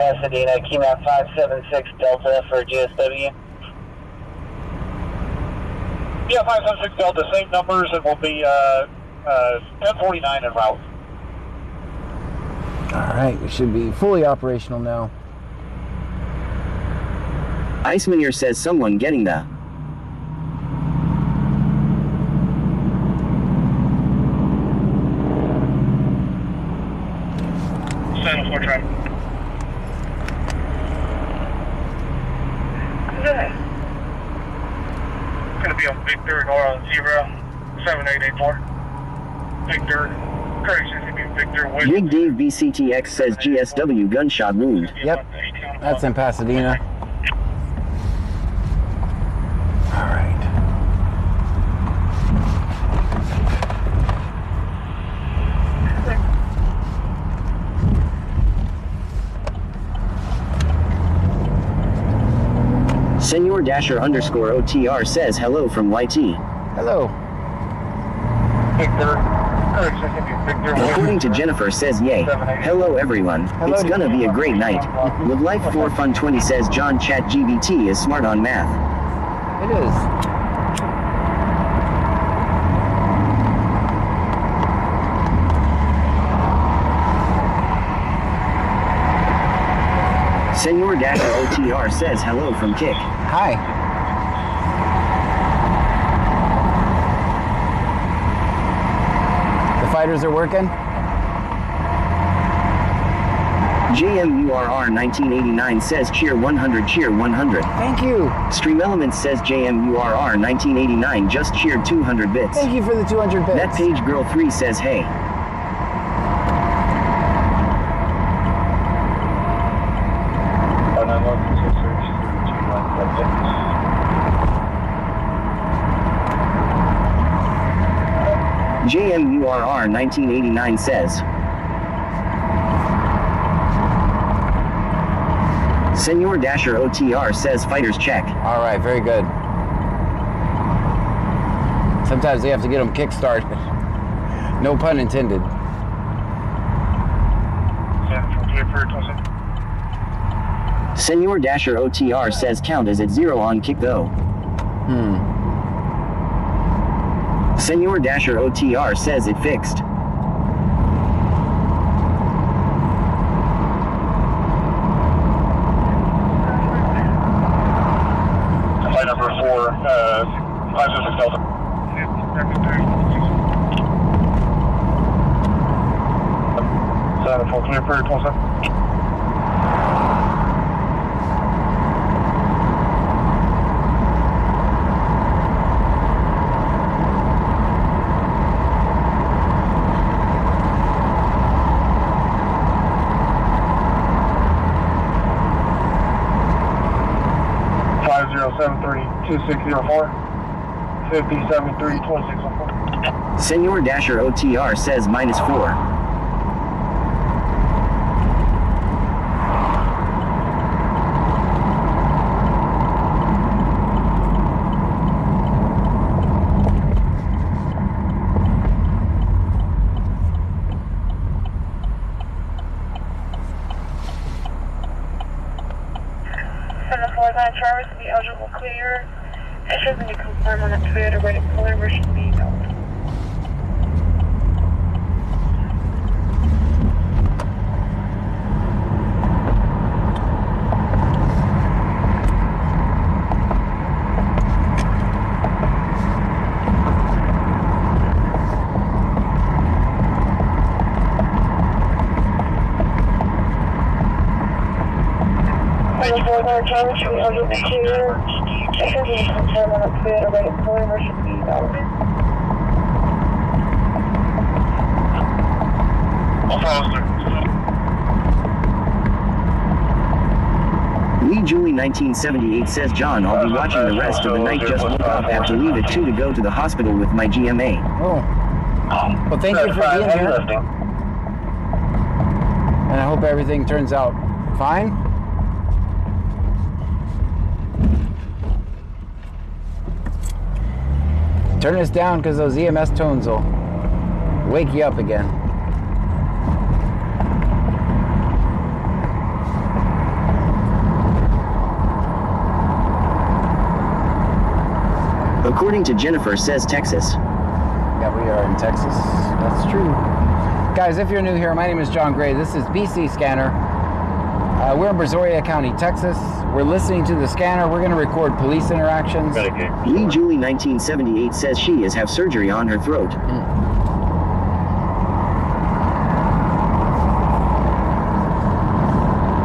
Pasadena, QMAP 576 Delta for GSW. Yeah, 576 Delta, same numbers, and we'll be 1049 en route. Alright, we should be fully operational now. Iceman says someone getting the Channel 4 track. Good. Going to be on Victor, Nora on 07884. Victor, correction, going to be Victor. Big Dave BCTX says GSW gunshot wound. Yep, that's in Pasadena. Alright. Senor Dasher underscore OTR says hello from YT. Hello. Victor, correction, going to be Victor. According to Jennifer says yay. Hello everyone. Hello It's to gonna you. be a great night. Live life for fun 20 says John Chat GBT is smart on math. It is. Senor Dasher OTR says hello from Kick. Hi. The fighters are working? JMURR 1989 says cheer 100 cheer 100. Thank you. Stream Elements says JMURR 1989 just cheered 200 bits. Thank you for the 200 bits. That Page Girl 3 says hey. JMURR 1989 says Senor Dasher OTR says fighters check. Alright, very good. Sometimes they have to get them kick-started. No pun intended. Senor Dasher OTR says count is at 0 on kick though. Senor Dasher OTR says it fixed. Flight number 4, 576 Delta. Center 4, clear for 27. (5073-2604), 5073-2604. Senor Dasher OTR says -4. Traverse the eligible clear. It should be confirmed on the Toyota rated color version B. Traverse the eligible clear. It should be confirmed on the Toyota rated color version B. Lee Julie 1978 says John, I'll be watching the rest of the night, just woke up, have to leave at 2 to go to the hospital with my GMA. Oh. Well, thank you for being here. And I hope everything turns out fine. Turn this down because those EMS tones will wake you up again. According to Jennifer Says Texas. Yeah, we are in Texas. That's true. Guys, if you're new here, my name is John Gray. This is BC Scanner. We're in Brazoria County, Texas. We're listening to the scanner. We're going to record police interactions. Lee Julie 1978 says she is have surgery on her throat.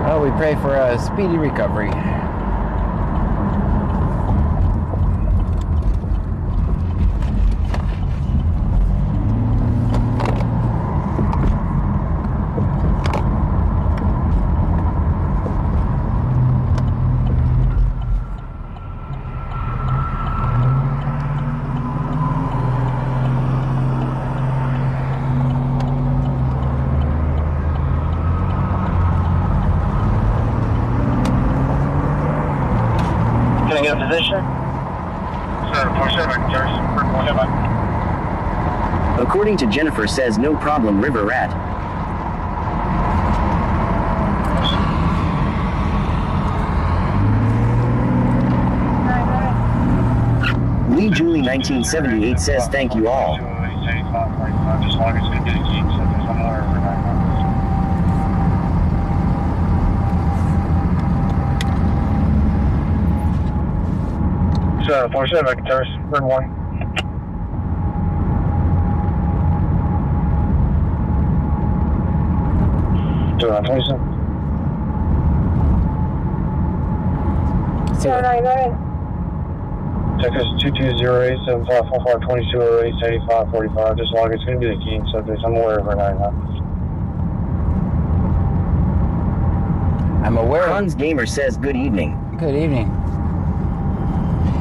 Well, we pray for a speedy recovery. Can I get a position? 747, Jersey. According to Jennifer Says No Problem River Rat. Lee Julie 1978 says thank you all. Just long as it's going to get a key, so there's somewhere over 9 months. 747, I can tell us. Burn 1. Do it on 27. 799. Texas 2208 7545 2208 7545. Just log it's going to be the key, so there's somewhere over 9 months. I'm aware. Hans Gamer says good evening. Good evening.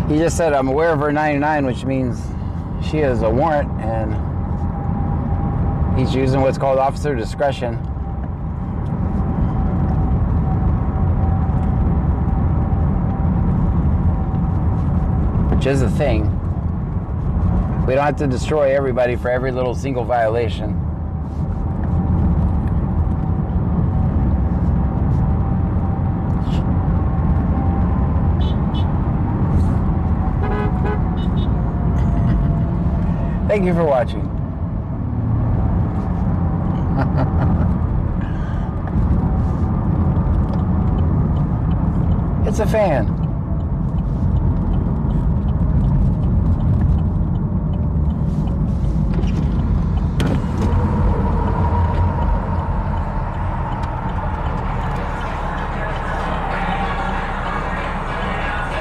He just said, I'm aware of her 99, which means she has a warrant, and he's using what's called officer discretion. Which is a thing. We don't have to destroy everybody for every little single violation. Thank you for watching. It's a fan.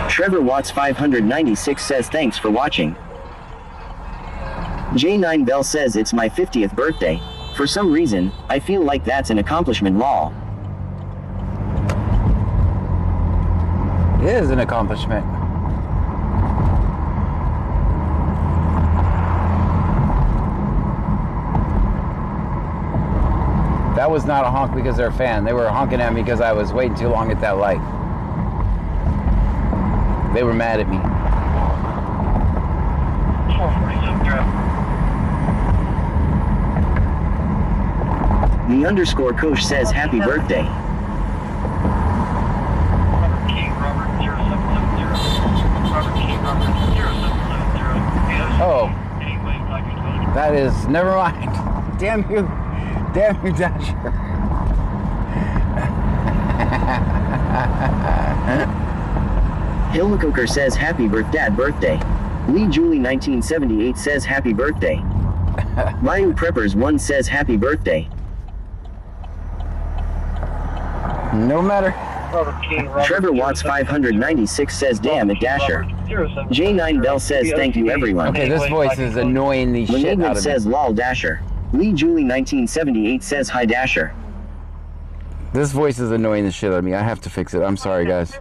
Trevor Watts 596 says thanks for watching. J9 Bell says it's my 50th birthday. For some reason, I feel like that's an accomplishment lol. It is an accomplishment. That was not a honk because they're a fan. They were honking at me because I was waiting too long at that light. They were mad at me. 447, The underscore coach says happy birthday. Robert King, Robert 0770. Robert King, Robert 0770. Oh. Anyway, like you told you. That is, never mind. Damn you, Dasher. Hilmacoker says happy birthday. Lee Julie 1978 says happy birthday. Mayu Preppers 1 says happy birthday. No matter. Robert King, Robert Trevor Watts 596 says damn it Dasher. J9 Bell says thank you everyone. Okay, this voice is annoying the shit Malignant out of says me. lol Dasher. Lee Julie 1978 says hi Dasher. This voice is annoying the shit out of me. I have to fix it. I'm sorry, guys.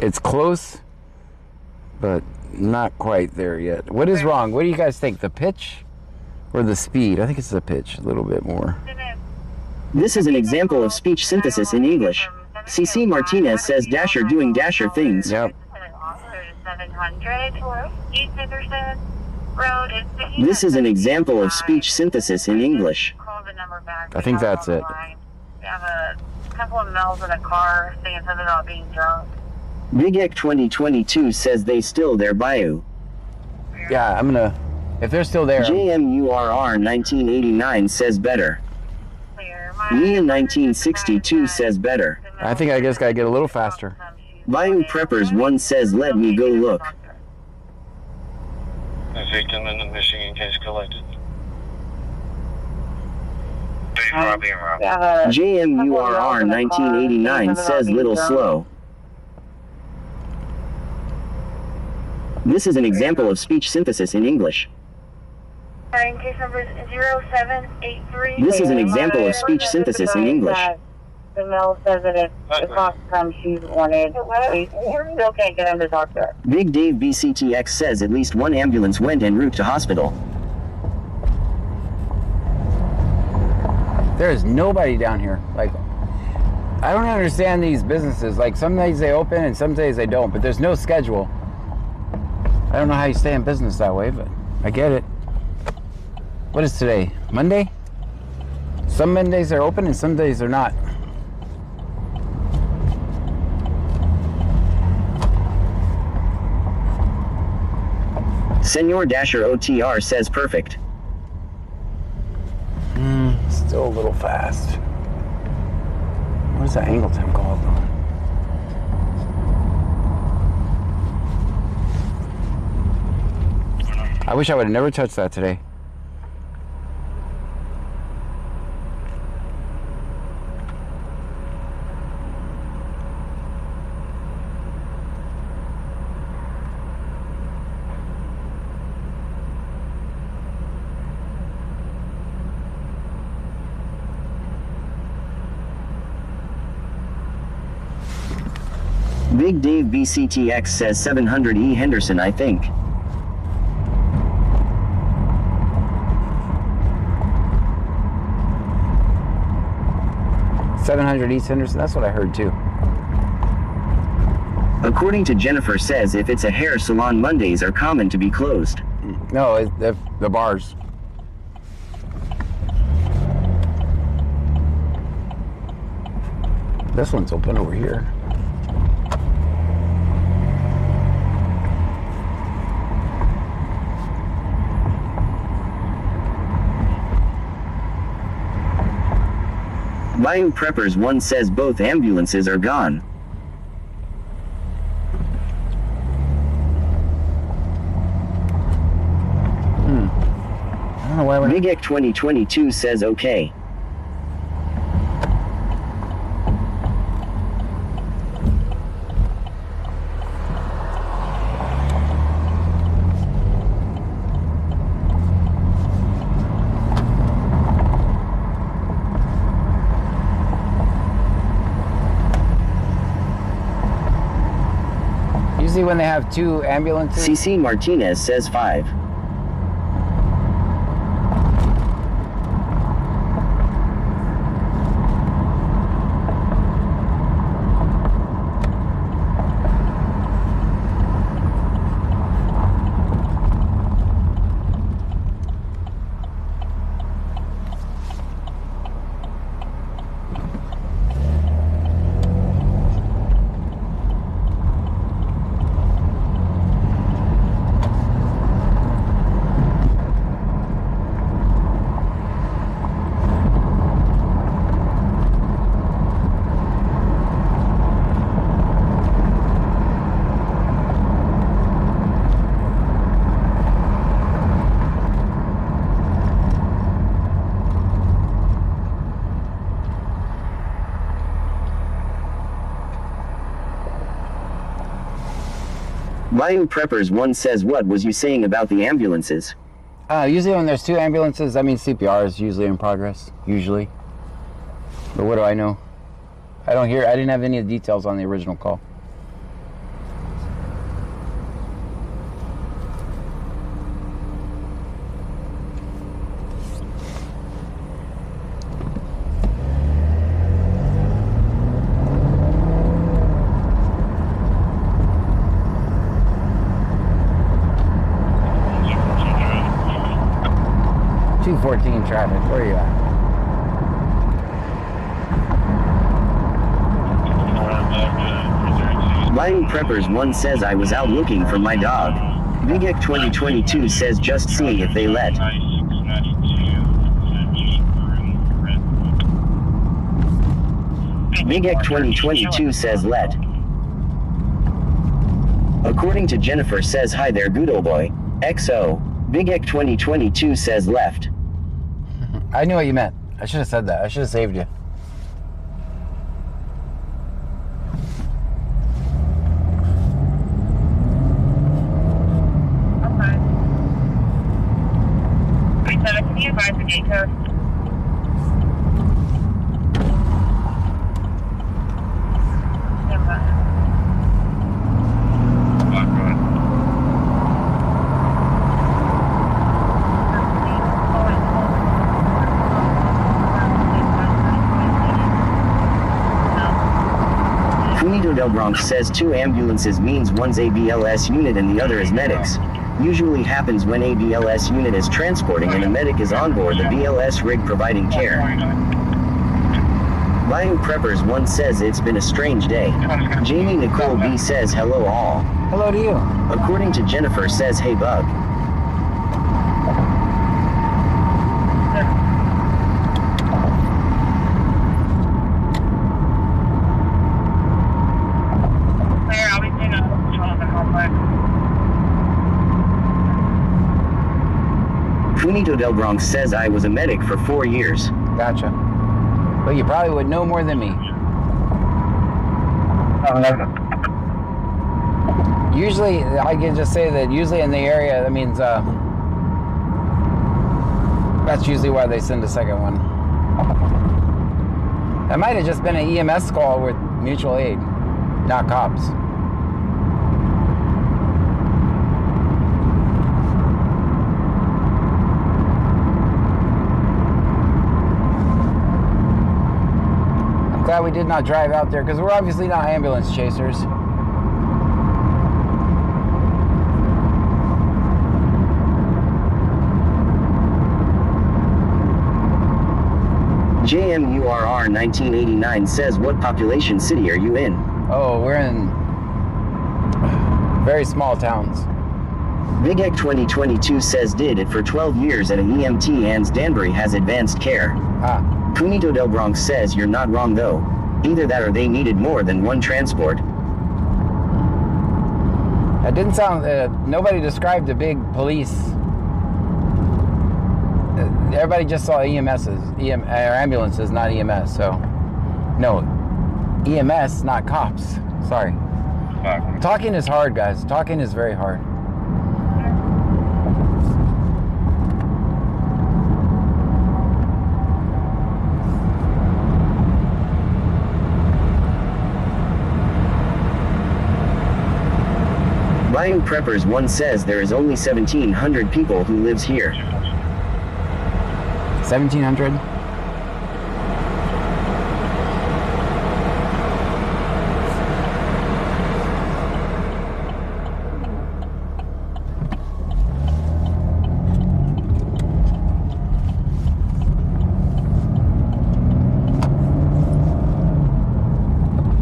It's close, but not quite there yet. What is wrong? What do you guys think? The pitch or the speed? I think it's the pitch a little bit more. This is an example of speech synthesis in English. CC Martinez says Dasher doing Dasher things. Yep. 700 East Henderson Road. This is an example of speech synthesis in English. Call the number back. I think that's it. We have a couple of males in a car saying something about being drunk. Big Ek 2022 says they still there Bayou. Yeah, I'm gonna. If they're still there. JMURR 1989 says better. Liam 1962 says better. I think I just gotta get a little faster. Bayou Preppers 1 says let me go look. The victim in the Michigan case collected. JMURR 1989 says little slow. This is an example of speech synthesis in English. Case number 0783. This is an example of speech synthesis in English. The male says that if the cops come, she's wanted. We still can't get him to talk to her. Big Dave BCTX says at least one ambulance went en route to hospital. There is nobody down here. Like, I don't understand these businesses. Like, some days they open and some days they don't, but there's no schedule. I don't know how you stay in business that way, but I get it. What is today? Monday? Some Mondays are open and some days they're not. Senor Dasher OTR says perfect. Still a little fast. What is that angle time called? I wish I would have never touched that today. Big Dave BCTX says 700E Henderson I think. $700 East Henderson, that's what I heard too. According to Jennifer says if it's a hair salon Mondays are common to be closed. No, the bars. This one's open over here. Bayou Preppers 1 says both ambulances are gone. I don't know why we're... Big Ek 2022 says okay. Usually when they have two ambulances... CC Martinez says 5. Bayou Preppers 1 says what was you saying about the ambulances? Usually when there's two ambulances, I mean CPR is usually in progress. Usually. But what do I know? I didn't have any of the details on the original call. Traffic, where are you at? Lying Preppers 1 says I was out looking for my dog. Big Ek 2022 says just seeing if they let. Big Ek 2022 says let. According to Jennifer says hi there good old boy. XO. Big Ek 2022 says left. I knew what you meant. I should have said that. I should have saved you. Can you advise the gate code? Funito Del Bronx says 2 ambulances means one's ABLS unit and the other is medics. Usually happens when ABLS unit is transporting and a medic is on board the BLS rig providing care. Lying Preppers 1 says it's been a strange day. Jamie Nicole B says hello all. Hello to you. According to Jennifer says hey bug. Claire, I'll be doing a control of the complex. Funito Del Bronx says I was a medic for 4 years. Gotcha. But you probably would know more than me. Usually, I can just say that usually in the area, that means that's usually why they send a second one. That might have just been an EMS call with mutual aid, not cops. I'm glad we did not drive out there because we're obviously not ambulance chasers. JMURR 1989 says what population city are you in? Oh, we're in very small towns. Big Ek 2022 says did it for 12 years at an EMT and Danbury has advanced care. Ah, Funito Del Bronx says you're not wrong though. Either that or they needed more than one transport. that didn't sound, nobody described a big police. Everybody just saw EMSs, or ambulances, not EMS, so. No, EMS, not cops. Sorry. Talking is hard, guys. Talking is very hard. Lying Preppers 1 says there is only 1,700 people who lives here. 1,700?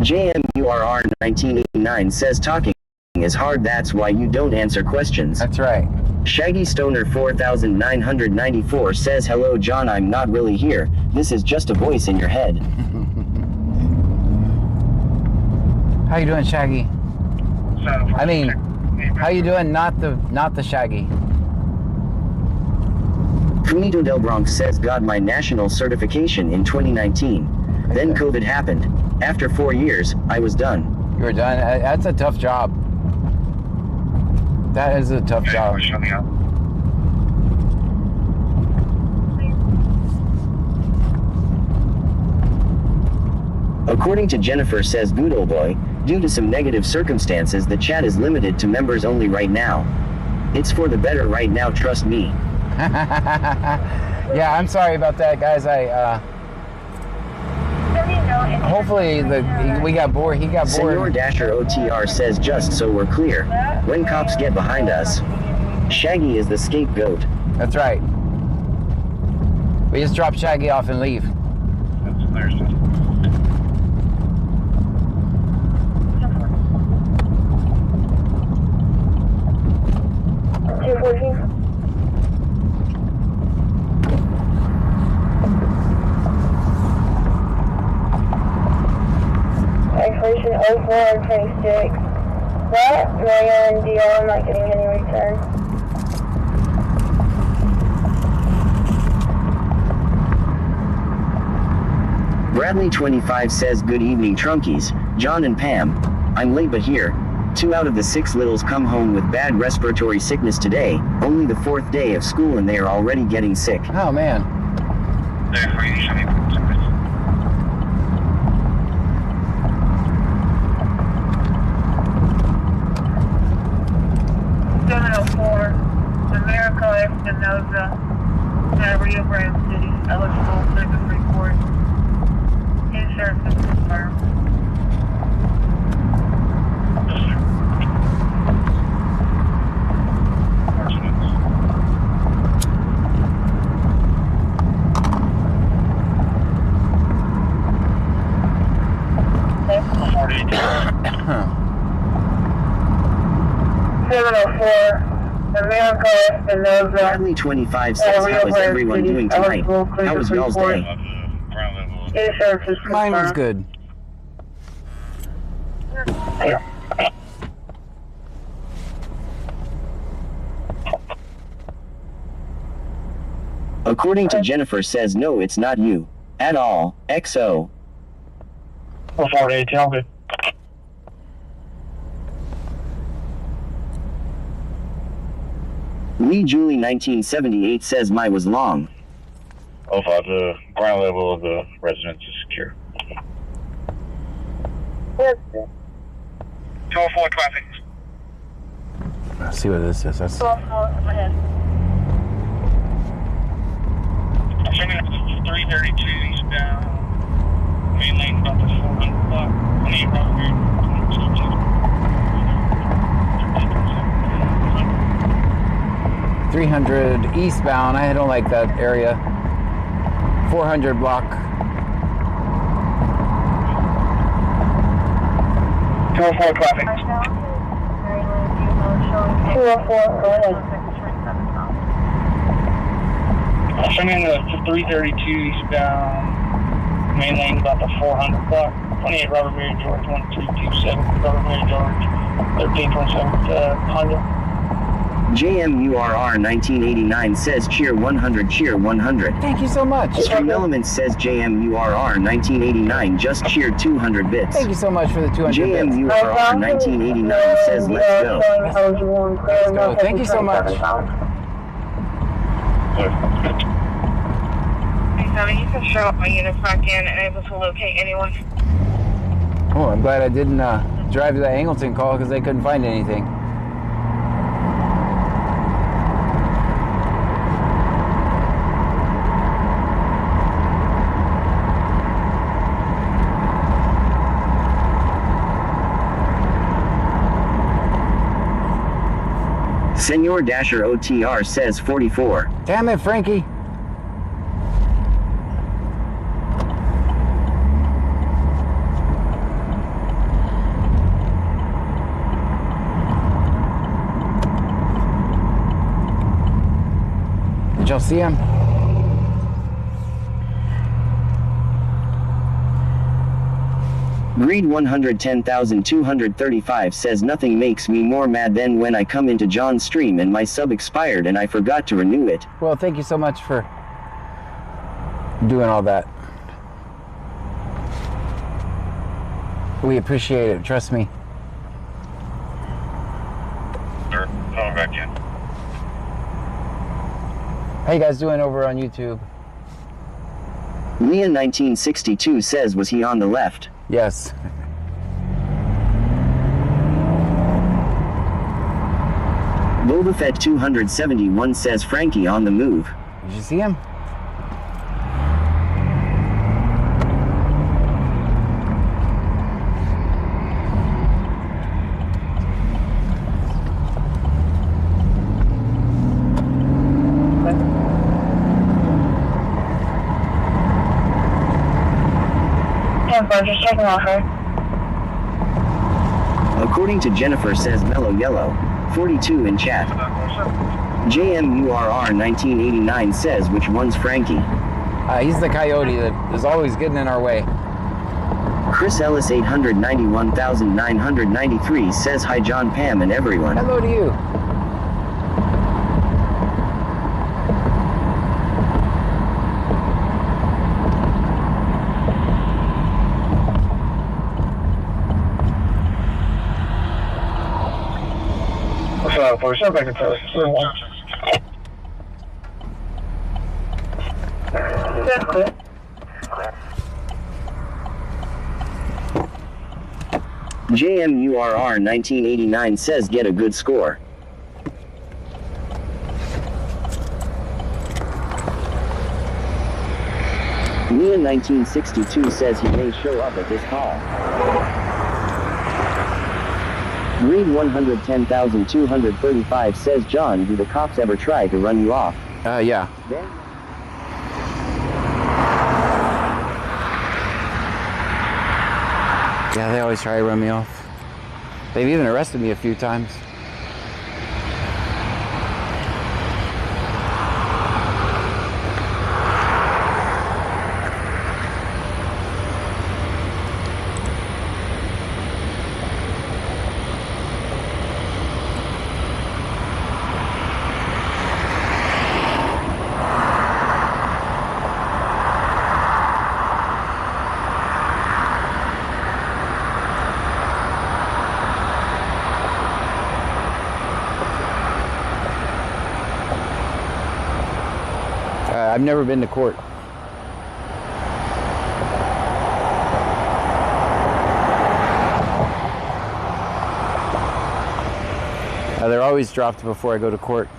JMURR 1989 says talking is hard, that's why you don't answer questions. That's right. Shaggy Stoner 4994 says hello John, I'm not really here, this is just a voice in your head. How you doing, Shaggy? I mean, how you doing? Not the Shaggy. Funito Del Bronx says got my national certification in 2019. Then COVID happened. After 4 years, I was done. You were done. That's a tough job. That is a tough job. According to Jennifer says good old boy, due to some negative circumstances the chat is limited to members only right now. It's for the better right now, trust me. Yeah, I'm sorry about that, guys. Hopefully we got bored. He got bored. Senor Dasher OTR says just so we're clear, when cops get behind us, Shaggy is the scapegoat. That's right. We just drop Shaggy off and leave. expiration 04 and 26. That Marion DL, I'm not getting any return. Bradley 25 says good evening Trunkies, John and Pam. I'm late but here. 2 out of the 6 littles come home with bad respiratory sickness today, only the 4th day of school and they are already getting sick. Oh man. America Espinosa, Rio Grande City, eligible service report. Insurance is confirmed. 704, America Espinosa. Bradley 25 says, how is everyone doing tonight? How was y'all's day? Insurance is Mine was confirmed. good. According to Jennifer says no it's not you. At all. XO. 48, tell me. Lee Julie 1978 says my was long. 05, the ground level of the residence is secure. 204 traffic. Let's see what this is. That's 204, go ahead. Assuming it's 332 eastbound, main lane about the 400 block, 28 Robert 300 eastbound. I don't like that area. 400 block. 204 traffic. 204, go ahead. Assuming the 332 eastbound, main lane about the 400 block, 28 Robert Mary George, 1227, Robert Mary George, 1327, Honda. JMURR 1989 says cheer 100 cheer 100. Thank you so much. Stream Elements says JMURR 1989 just cheered 200 bits. Thank you so much for the 200 bits. JMURR 1989 says let's go. Let's go. Thank you so much. You can show up my unit back in and able to locate anyone. Oh, I'm glad I didn't drive to that Angleton call because they couldn't find anything. Senor Dasher OTR says 44. Damn it, Frankie. Did y'all see him? Greed 110,235 says nothing makes me more mad than when I come into John's stream and my sub expired and I forgot to renew it. Well, thank you so much for doing all that. We appreciate it, trust me. Sir, coming back in. How you guys doing over on YouTube? Leah 1962 says was he on the left? Yes. Boba Fett 271 says Frankie on the move. Did you see him? Just checking off her. According to Jennifer says Mellow Yellow. 42 in chat. JMURR 1989 says which one's Frankie? He's the coyote that is always getting in our way. Chris Ellis 891,993 says hi John, Pam, and everyone. Hello to you. What's up, folks? I'm back in touch. That's clear. JMURR 1989 says get a good score. Mia 1962 says he may show up at this call. Reed 110,235 says John, do the cops ever try to run you off? Yeah. Yeah, they always try to run me off. They've even arrested me a few times. I've never been to court. They're always dropped before I go to court.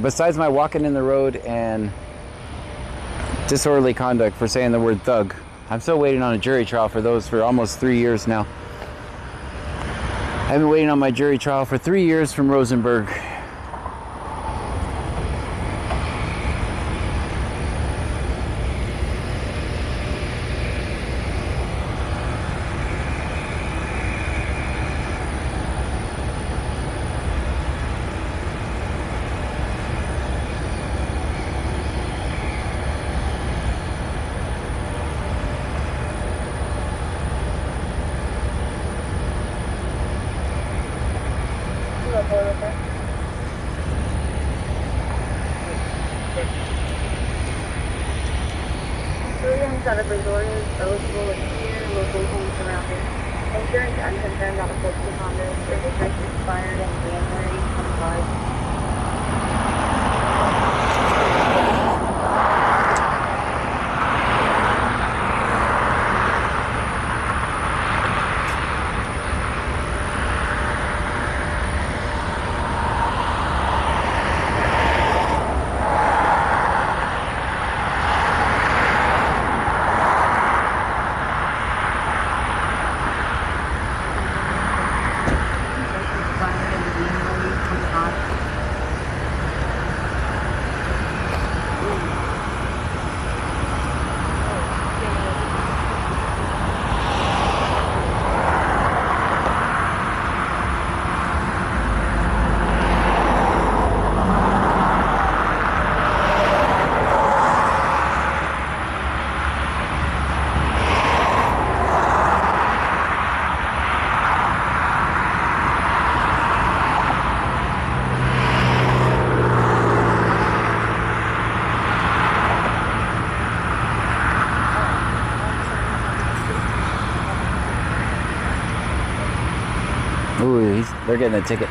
Besides my walking in the road and disorderly conduct for saying the word thug, I'm still waiting on a jury trial for those for almost 3 years now. I've been waiting on my jury trial for 3 years from Rosenberg. Williams out of Brazoria is eligible in here, local homes around here. Insurance unconcerned on a Volkswagen Honda. Registration expired in January 25. Ooh, they're getting a ticket.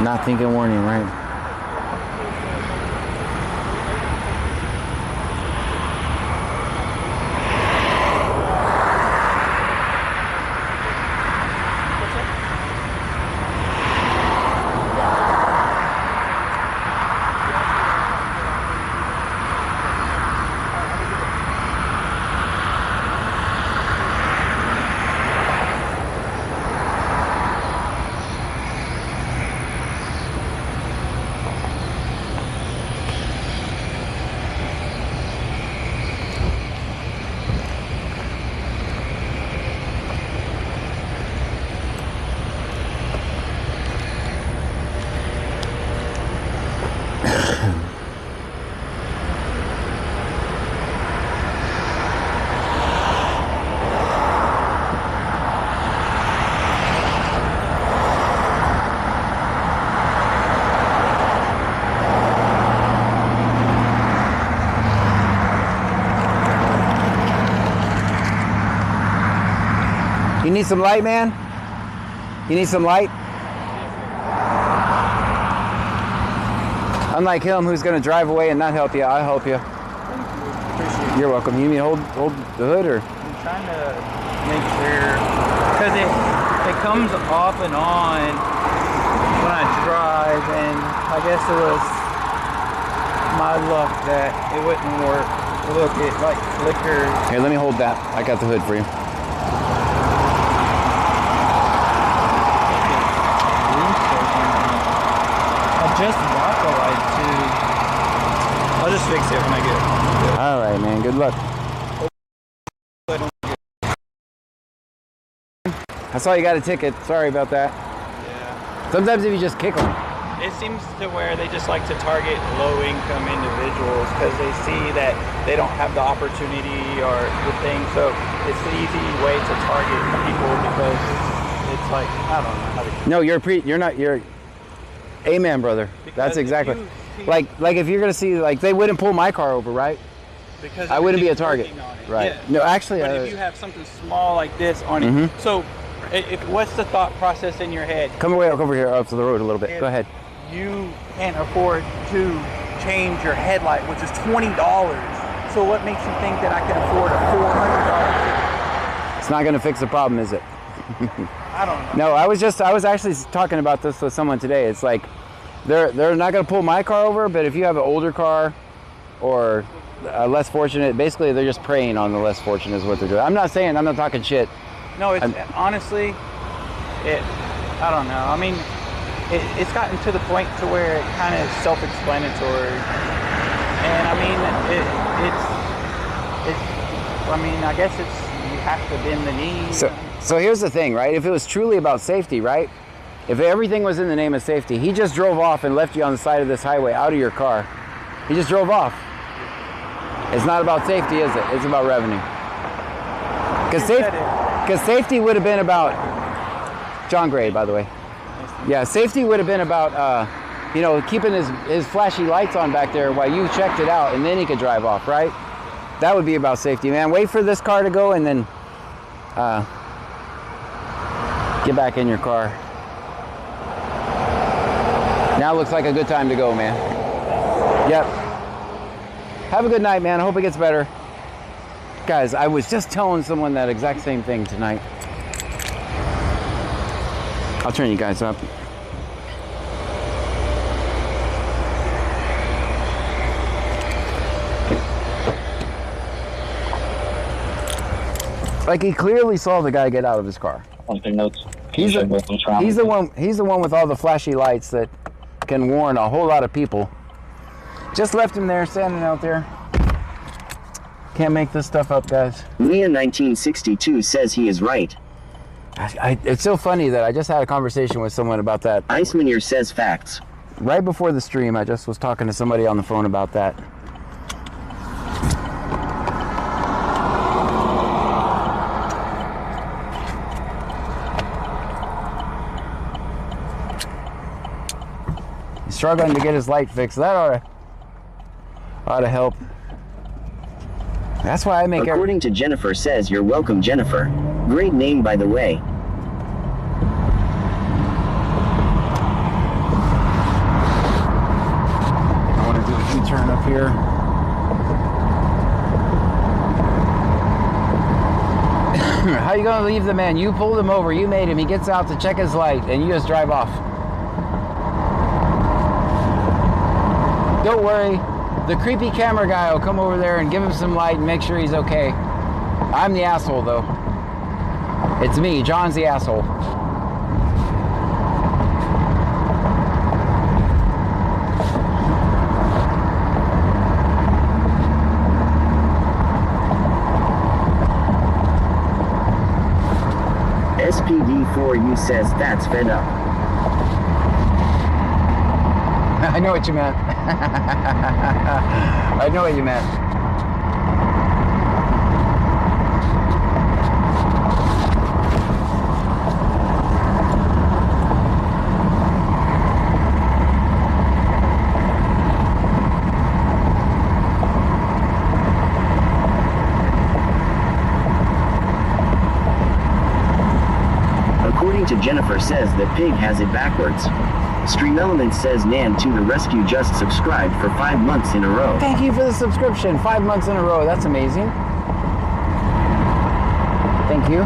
Not thinking warning, right? You need some light, man? You need some light? Unlike him, who's going to drive away and not help you, I'll help you. Appreciate it. You're welcome. You need me to hold the hood, or? I'm trying to make sure, because it comes off and on when I drive, and I guess it was my luck that it wouldn't work. Look, it like flickers. Here, let me hold that. I got the hood for you. I just bought the light too. I'll just fix it when I get it. All right, man. Good luck. I saw you got a ticket. Sorry about that. Yeah. Sometimes if you just kick them. It seems to where they just like to target low-income individuals because they see that they don't have the opportunity or the thing. So it's the easy way to target people because it's like, I don't know how to. No, you're amen, brother. Because That's if exactly. you see- Like if you're gonna see, like, they wouldn't pull my car over, right? Because I wouldn't be a everything's target. working on it. Right. Yeah. No, actually, But if you have something small like this on it, so what's the thought process in your head? come over here up to the road a little bit. Go ahead. You can't afford to change your headlight, which is $20. So what makes you think that I can afford a $400? It's not gonna fix the problem, is it? I don't know. No, I was actually talking about this with someone today. It's like they're not gonna pull my car over, but if you have an older car or less fortunate, basically they're just preying on the less fortunate is what they're doing. I'm not talking shit. No, it's honestly, I don't know. I mean, it's gotten to the point to where it kind of is self-explanatory, and I mean, I mean, I guess you have to bend the knee. So here's the thing, right? If it was truly about safety, right? If everything was in the name of safety, he just drove off and left you on the side of this highway out of your car. He just drove off. It's not about safety, is it? It's about revenue. Because safety would have been about John Gray, by the way. Yeah, safety would have been about keeping his flashy lights on back there while you checked it out, and then he could drive off, right? That would be about safety, man. Wait for this car to go and then get back in your car. Now looks like a good time to go, man. Yep. Have a good night, man. I hope it gets better. Guys, I was just telling someone that exact same thing tonight. I'll turn you guys up. Like, he clearly saw the guy get out of his car. Notes. He's the one with all the flashy lights that can warn a whole lot of people. Just left him there, standing out there. Can't make this stuff up, guys. Leah 1962 says he is right. It's so funny that I just had a conversation with someone about that. Icemanir says facts. Right before the stream, I just was talking to somebody on the phone about that. He's struggling to get his light fixed. That ought to help. That's why I make According to Jennifer says, you're welcome, Jennifer. Great name, by the way. I want to do a U-turn up here. How you gonna leave the man? You pulled him over, you made him, he gets out to check his light, and you just drive off. Don't worry, the creepy camera guy will come over there and give him some light and make sure he's okay. I'm the asshole, though. It's me, John's the asshole. SPD4U says that's fed up. I know what you meant. I know what you meant. to Jennifer says that pig has it backwards. Stream Elements says Nan to the rescue just subscribed for 5 months in a row. Thank you for the subscription. 5 months in a row. That's amazing. Thank you.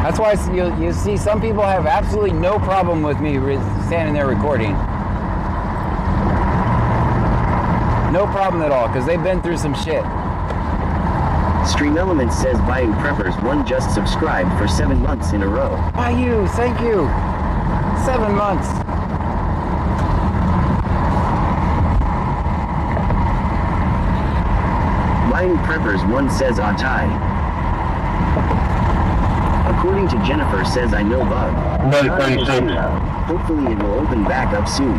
That's why you see some people have absolutely no problem with me standing there recording. No problem at all, because they've been through some shit. Stream Elements says Bayou Preppers 1 just subscribed for 7 months in a row. Bayou, thank you. 7 months. Bayou Preppers 1 says Atai. According to Jennifer says I know bug. Another 36. Hopefully it will open back up soon.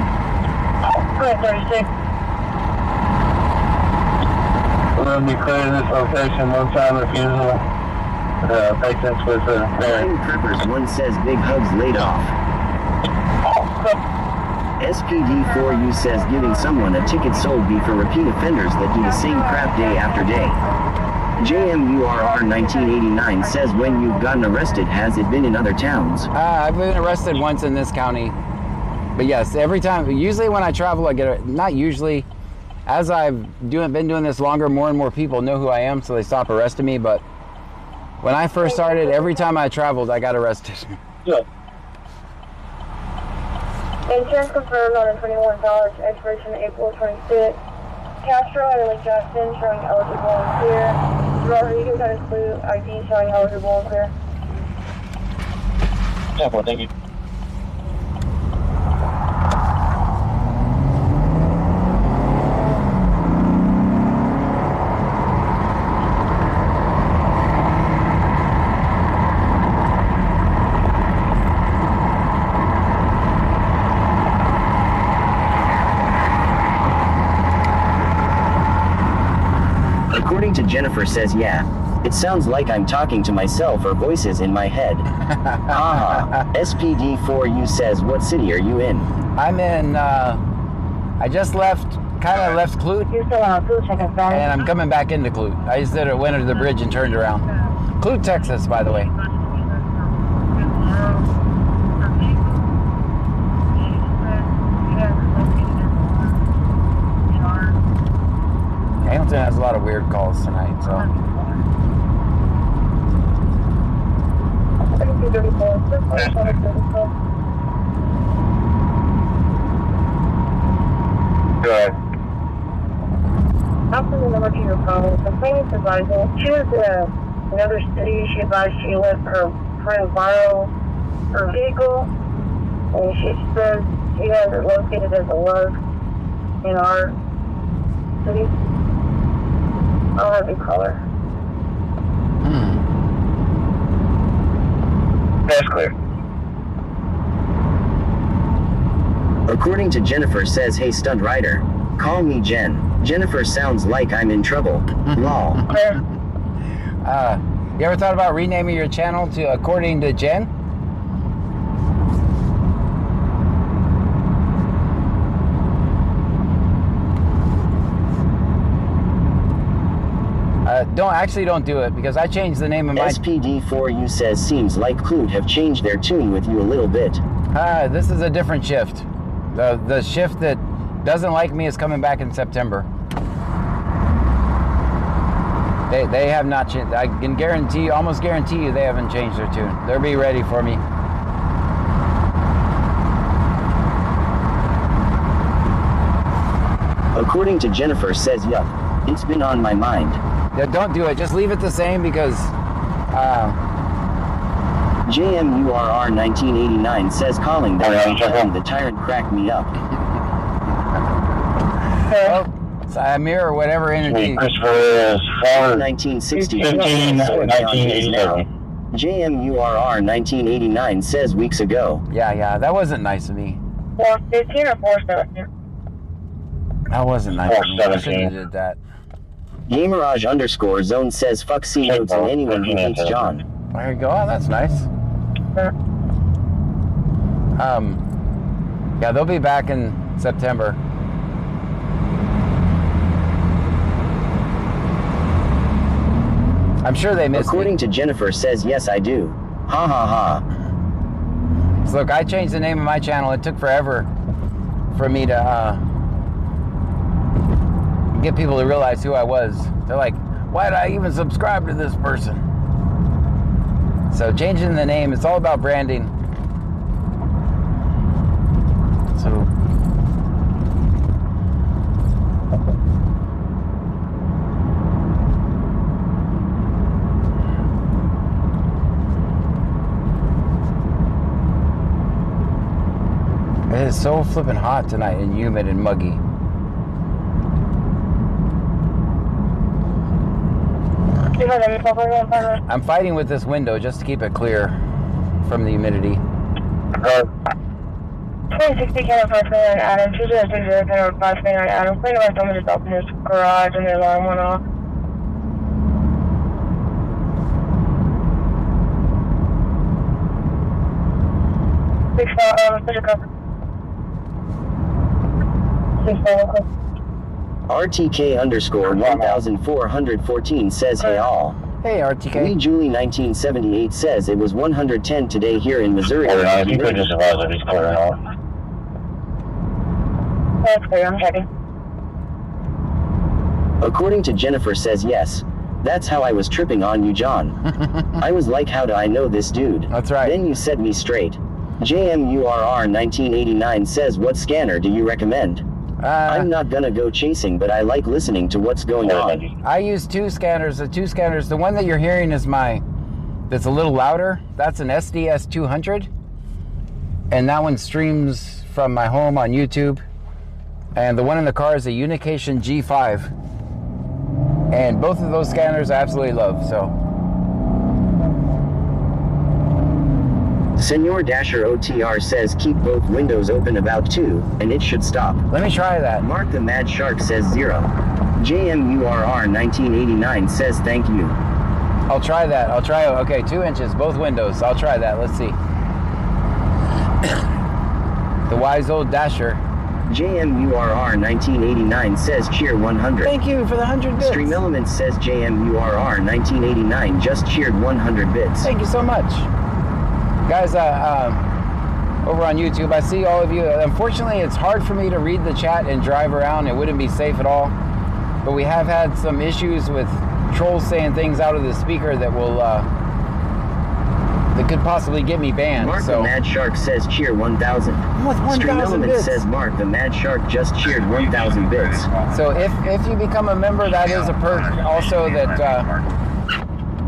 36. We're going to be clearing this location one-time refusal. Patients with Bayou Preppers 1 says big hugs laid off. SPD4U says giving someone a ticket sold be for repeat offenders that do the same crap day after day. JMURR 1989 says when you've gotten arrested, has it been in other towns? I've been arrested once in this county. But yes, every time, usually when I travel, I get, not usually, as I've been doing this longer, more and more people know who I am, so they stop arresting me. But when I first started, every time I traveled, I got arrested. Yeah. Insurance confirmed on a $21, expiration April 26th. Castro and Lake Jackson showing eligible and clear. Rodriguez had his blue ID showing eligible and clear. Yeah, thank you. According to Jennifer says yeah. It sounds like I'm talking to myself or voices in my head. Haha. SPD4U says what city are you in? I'm in, I just left, kind of left Clute, You're still on Clute, check us and I'm coming back into Clute. I just went under the bridge and turned around. Clute, Texas, by the way. Hamilton has a lot of weird calls tonight, so. 3234. Go ahead. After the number to your phone, the claimant's advising she was in another city. She advised she let her friend borrow her vehicle, and she says she has it located as a lug in our city. I'll have you call her. That's clear. According to Jennifer says hey stud rider. Call me Jen. Jennifer sounds like I'm in trouble. Lol. You ever thought about renaming your channel to According to Jen? Don't do it, because I changed the name of my... SPD4U says seems like Clute have changed their tune with you a little bit. This is a different shift. The shift that doesn't like me is coming back in September. They have not changed. I can guarantee, almost guarantee you, they haven't changed their tune. They'll be ready for me. According to Jennifer says yup. It's been on my mind. Yeah, don't do it. Just leave it the same, because JMURR 1989 says calling the tyrant cracked me up. well, it's Amir or whatever energy. Christopher is 1960 1987. JMURR 1989 says weeks ago. Yeah, that wasn't nice of me. 415 or 417? That wasn't nice of me. I shouldn't have did that. Gamerage_zone says fuck C notes and anyone who hates John. There you go. Oh, that's nice. Yeah, they'll be back in September. I'm sure they missed According me. to Jennifer says yes I do. Ha ha ha. So look, I changed the name of my channel. It took forever for me to get people to realize who I was. They're like, why did I even subscribe to this person? So changing the name, it's all about branding. So it is so flippin' hot tonight and humid and muggy. I'm fighting with this window just to keep it clear from the humidity. 2060 Canada 529 Adam, 2060 Canada 529 Adam. Clean away someone just opened his garage and the alarm went off. RTK underscore 1414 says hey all. Hey, RTK. Lee Julie 1978 says it was 110 today here in Missouri. You could just advise if he's clear out. That's clear, I'm checking. According to Jennifer says yes. That's how I was tripping on you, John. I was like, how do I know this dude? That's right. Then you set me straight. JMURR 1989 says what scanner do you recommend? I'm not gonna go chasing, but I like listening to what's going on. I use two scanners. The one that you're hearing is that's a little louder. That's an SDS 200. And that one streams from my home on YouTube. And the one in the car is a Unication G5. And both of those scanners I absolutely love, so. Senor Dasher OTR says keep both windows open about 2, and it should stop. Let me try that. Mark the Mad Shark says 0. JMURR 1989 says thank you. I'll try that. Okay, 2 inches, both windows. I'll try that. Let's see. The wise old Dasher. JMURR 1989 says cheer 100. Thank you for the 100 bits. Stream Elements says JMURR 1989 just cheered 100 bits. Thank you so much. Guys, over on YouTube, I see all of you. Unfortunately, it's hard for me to read the chat and drive around. It wouldn't be safe at all. But we have had some issues with trolls saying things out of the speaker that will that could possibly get me banned. Mark the Mad Shark says cheer 1,000. With 1,000 Stream Elements bits. says Mark the Mad Shark just cheered 1,000 bits. So if you become a member, that is a perk. Also that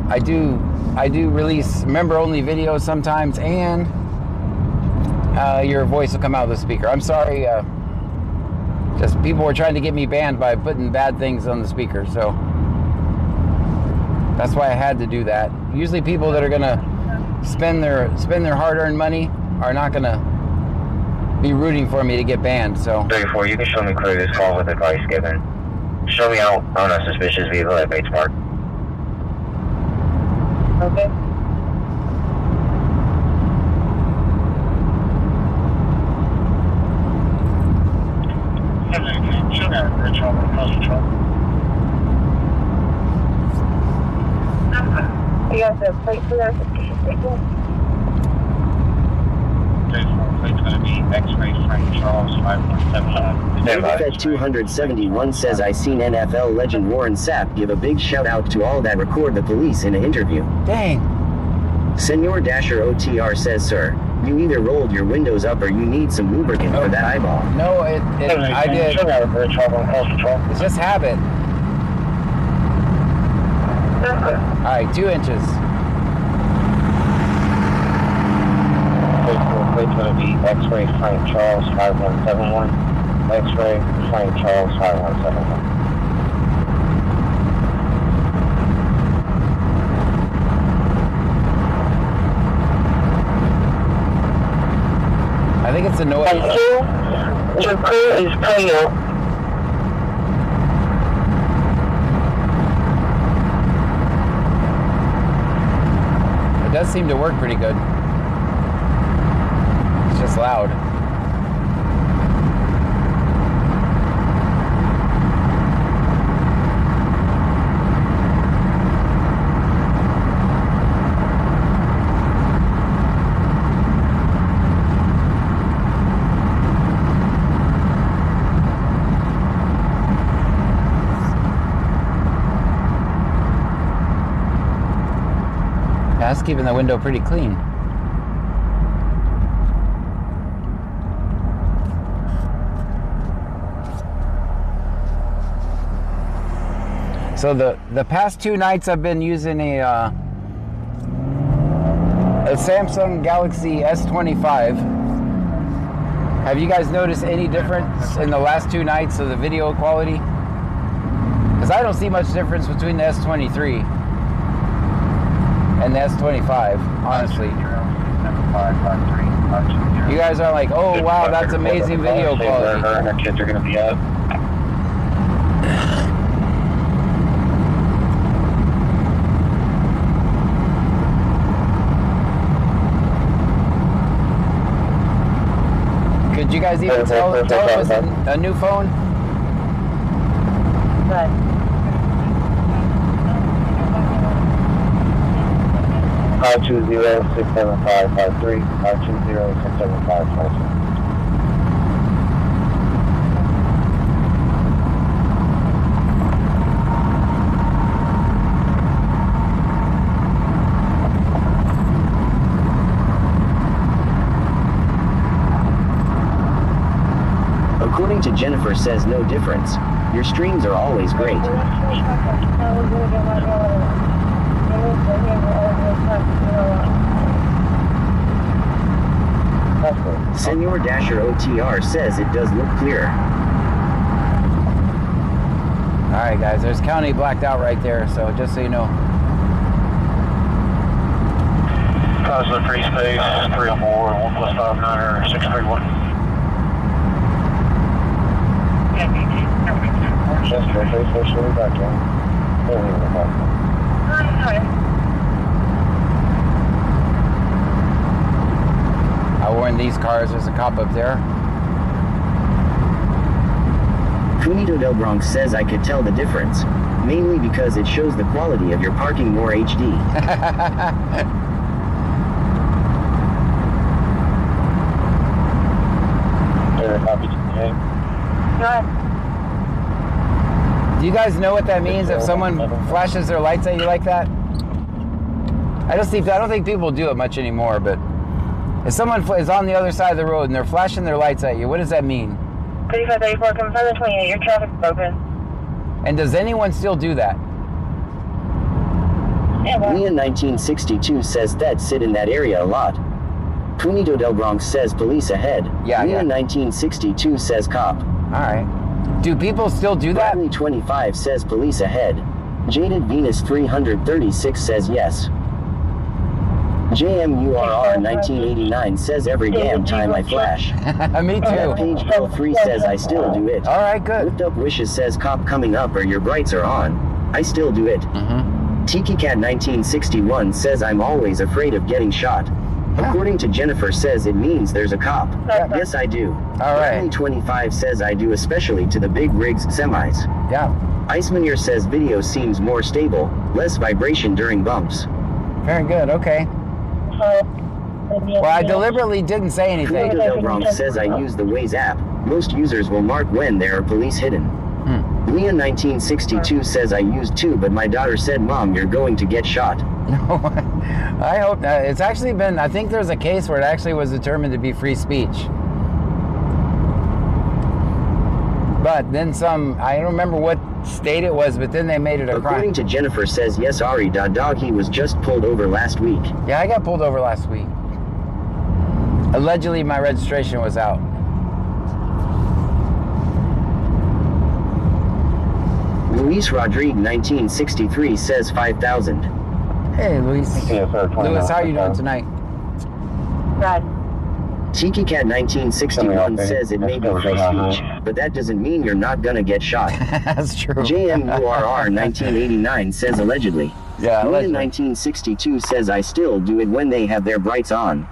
I do release member-only videos sometimes, and your voice will come out of the speaker. I'm sorry, just people were trying to get me banned by putting bad things on the speaker, so that's why I had to do that. Usually people that are gonna spend their hard-earned money are not gonna be rooting for me to get banned, so. 34, you can show me clear this call with advice given. Show me out on a suspicious vehicle at Bates Park. Okay. You got the plate for that? Plate's going to be X-ray Frank Charles 5179. Fed 271 says I seen NFL legend Warren Sapp give a big shout out to all that record the police in an interview. Dang. Senor Dasher OTR says, sir, you either rolled your windows up or you need some lubricant for that eyeball. No, I did. It's just habit. All right, 2 inches. Plate's going to be X-ray Frank Charles 5171. X-ray Frank Charles 5171. I think it's a noise. Your crew is pulling out. It does seem to work pretty good. It's just loud. That's keeping the window pretty clean. So the past 2 nights I've been using a Samsung Galaxy S25. Have you guys noticed any difference in the last 2 nights of the video quality? Because I don't see much difference between the S23 and the S25, honestly. You guys are like, oh wow, that's amazing video quality. Her and her kids are going to be up. Could you guys even tell it was a new phone? But 520-675-53, 520-675-26. According to Jennifer says no difference. Your streams are always great. Senor Dasher OTR says it does look clear. Alright guys, there's county blacked out right there, so just so you know. Chrysler Free Space, 304, 1+59er, 631. Just for free station, we're back in. I warned these cars, there's a cop up there. Cunito del Bronx says I could tell the difference, mainly because it shows the quality of your parking more HD. Copy. go ahead. Do you guys know what that means if someone flashes their lights at you like that? I don't think people do it much anymore, but if someone is on the other side of the road and they're flashing their lights at you, what does that mean? 3534, come further 28, your traffic's open. And does anyone still do that? Yeah, well, Leon 1962 says that sit in that area a lot. Cunito del Bronx says police ahead. Yeah, Leon yeah. 1962 says cop. Alright. Do people still do that? Bradley 25 says police ahead. Jaded Venus 336 says yes. JMURR 1989 says every damn time I flash. Me too. Page Bill 3 says I still do it. Alright, good. Lift Up Wishes says cop coming up or your brights are on. I still do it. Tiki Cat 1961 says I'm always afraid of getting shot. According to Jennifer says it means there's a cop. Yeah. Yes, I do. All right. Bradley 25 says I do, especially to the big rigs semis. Yeah. Icemaneer says video seems more stable, less vibration during bumps. Very good, okay. Well, I deliberately didn't say anything. Cunito del Bronx says I use the Waze app. Most users will mark when there are police hidden. Leon 1962 says I used to, but my daughter said, Mom, you're going to get shot. No, I hope not. It's actually been, I think there's a case where it actually was determined to be free speech. But then some, I don't remember what state it was, but then they made it a According crime. to Jennifer says yes, Ari dog he was just pulled over last week. Yeah, I got pulled over last week. Allegedly, my registration was out. Luis Rodrigue 1963 says 5,000. Hey, Luis. Yes, sir, 29. Luis, how are you doing tonight? right. Tiki Cat 1961 says it may be free speech, but that doesn't mean you're not gonna get shot. That's true. JMURR 1989 says allegedly. Yeah, Leon allegedly. 1962 says I still do it when they have their brights on.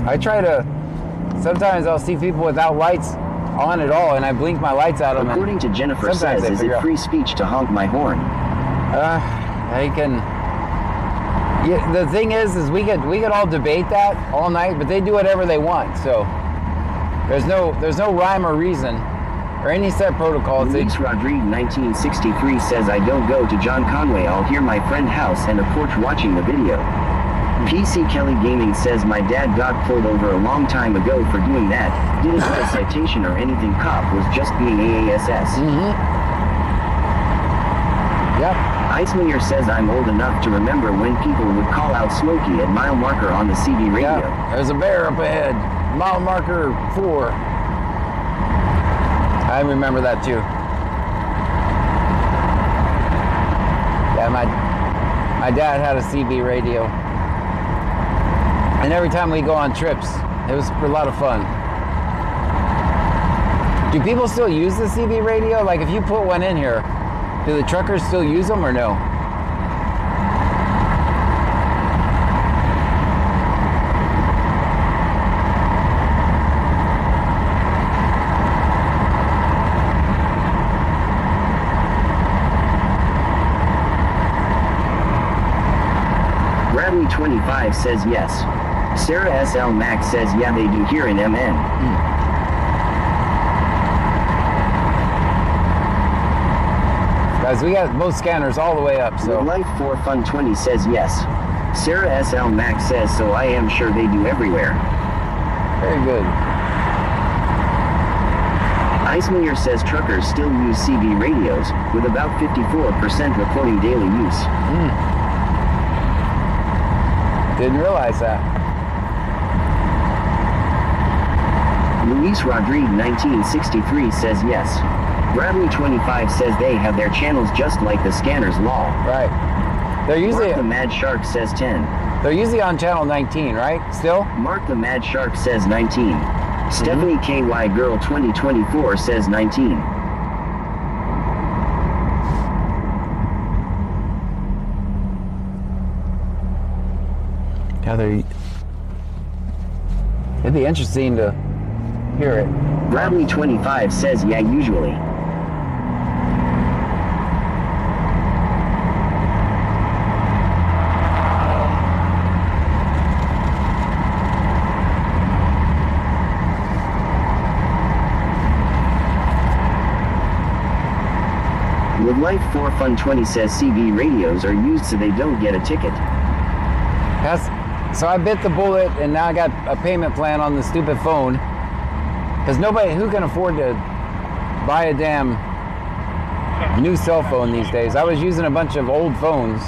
I try to, sometimes I'll see people without lights on at all, and I blink my lights at them. According to Jennifer sometimes says, they is figure it out- free speech to honk my horn? They can. Yeah, the thing is we could all debate that all night, but they do whatever they want. So there's no rhyme or reason or any set protocols. Luis Rodriguez 1963 says I don't go to John Conway, I'll hear my friend house and a porch watching the video. PC Kelly Gaming says my dad got pulled over a long time ago for doing that, didn't get a citation or anything, cop was just being AASS. Yep. Icemayer says I'm old enough to remember when people would call out Smokey at mile marker on the CB radio. Yeah, there's a bear up ahead. Mile marker 4. I remember that too. Yeah, my dad had a CB radio. And every time we go on trips, it was a lot of fun. Do people still use the CB radio? Like if you put one in here, do the truckers still use them or no? Bradley 25 says yes. Sarah SL Max says yeah, they do here in MN. Guys, we got both scanners all the way up, so. Life for Fun 20 says yes. Sarah SL Max says so, I am sure they do everywhere. Very good. Icemayer says truckers still use CB radios, with about 54% reporting daily use. Didn't realize that. Luis Rodriguez 1963 says yes. Bradley 25 says they have their channels just like the scanner's law. Right. They're usually Mark the Mad Shark says 10. They're usually on channel 19, right? Still? Mark the Mad Shark says 19. Stephanie KY Girl 2024 says 19. Yeah, it'd be interesting to hear it. Bradley 25 says yeah, usually. With Life for Fun 20 says CB radios are used so they don't get a ticket. So I bit the bullet and now I got a payment plan on the stupid phone. Because nobody, who can afford to buy a damn new cell phone these days? I was using a bunch of old phones.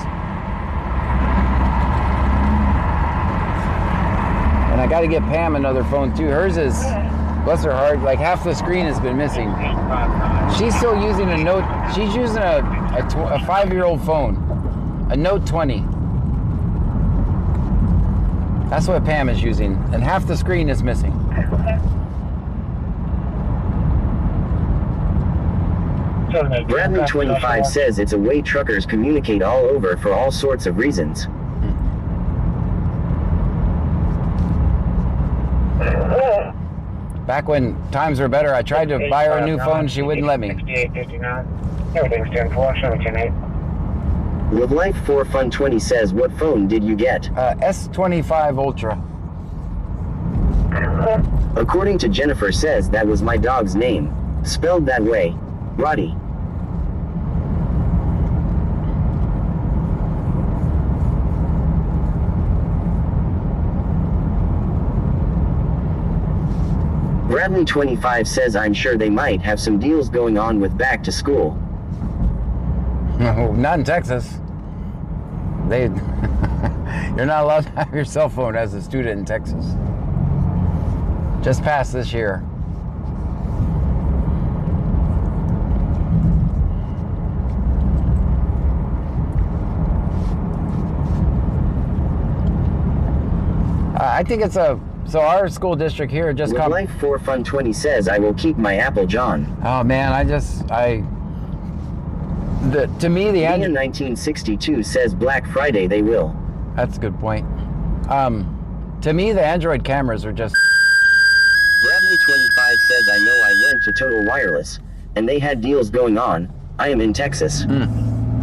And I got to get Pam another phone too. Hers is, bless her heart, like half the screen has been missing. She's still using a Note, she's using a 5-year-old phone, a Note 20. That's what Pam is using, and half the screen is missing. Bradley 25 says it's a way truckers communicate all over for all sorts of reasons. Back when times were better, I tried to buy her a new phone, she wouldn't let me. 6859. Everything's 10-4, 17-8. With Life for Fun 20 says what phone did you get? S25 Ultra. According to Jennifer says that was my dog's name. Spelled that way. Roddy. Bradley 25 says I'm sure they might have some deals going on with back to school. No, not in Texas. You're not allowed to have your cell phone as a student in Texas. Just past this year. I think it's so our school district here just With Life for Fun 20 says I will keep my Apple John. Oh man, to me the Ian 1962 says Black Friday they will. That's a good point. To me the Android cameras are just. Bradley 25 says I know I went to Total Wireless and they had deals going on. I am in Texas.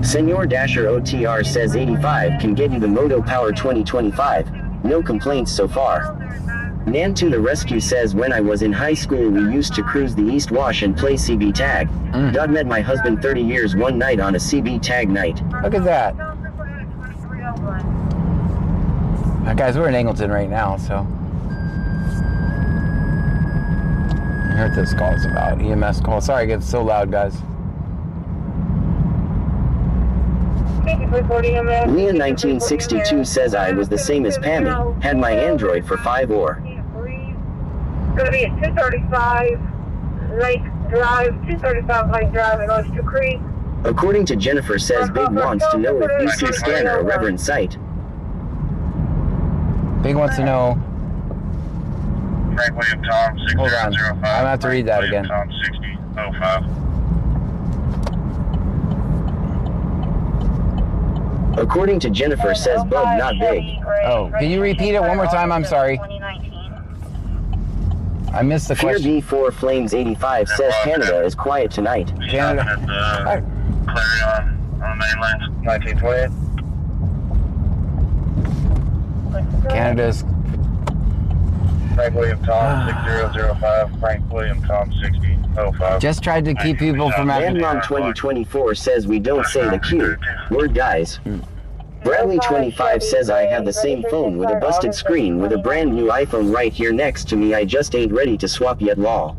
Senor Dasher OTR says 85 can get you the Moto Power 2025. No complaints so far. Nan to the rescue says when I was in high school we used to cruise the East Wash and play CB tag. Doug met my husband 30 years one night on a CB tag night. Look at that. Guys, we're in Angleton right now, so. I heard this call is about. EMS call. Sorry it gets so loud, guys. Leah 1962 says I was the same as Pammy, had my Android for 5 or. Gonna be at 235 Lake Drive, 235 Lake Drive in Oyster Creek. According to Jennifer says Big wants to know if BC Scanner a reverend site. Big wants to know. Frank William Tom, 6005. Hold on. I'm gonna have to read that again. Tom, 6005. According to Jennifer says Bug not big. Oh, can you repeat it one more time? I'm sorry. I missed the Fear question. B4 Flames 85 says Canada is quiet tonight. Canada. At Clarion on the mainland, 1928. Canada's. Frank William Tom, 6005. Frank William Tom, 6005. Just tried to keep people from having. Manmom 2024 says we don't say the Q word, guys. Bradley 25 says I have the same phone with a busted screen with a brand new iPhone right here next to me. I just ain't ready to swap yet, lol.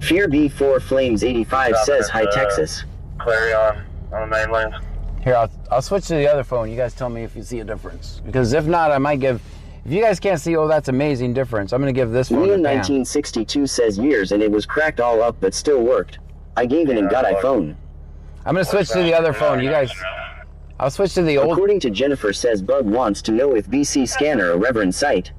Fear B4 Flames 85 says hi Texas. Clarion on the mainland. Here, I'll switch to the other phone. You guys tell me if you see a difference. Because if not, I might give. If you guys can't see, oh, that's amazing difference. I'm going to give this phone Leah to Pam. 1962 says years and it was cracked all up but still worked. I gave it and got iPhone. I'm going to switch to the other phone. You guys. I'll switch to the old. According to Jennifer says Bug wants to know if BC Scanner a reverend site.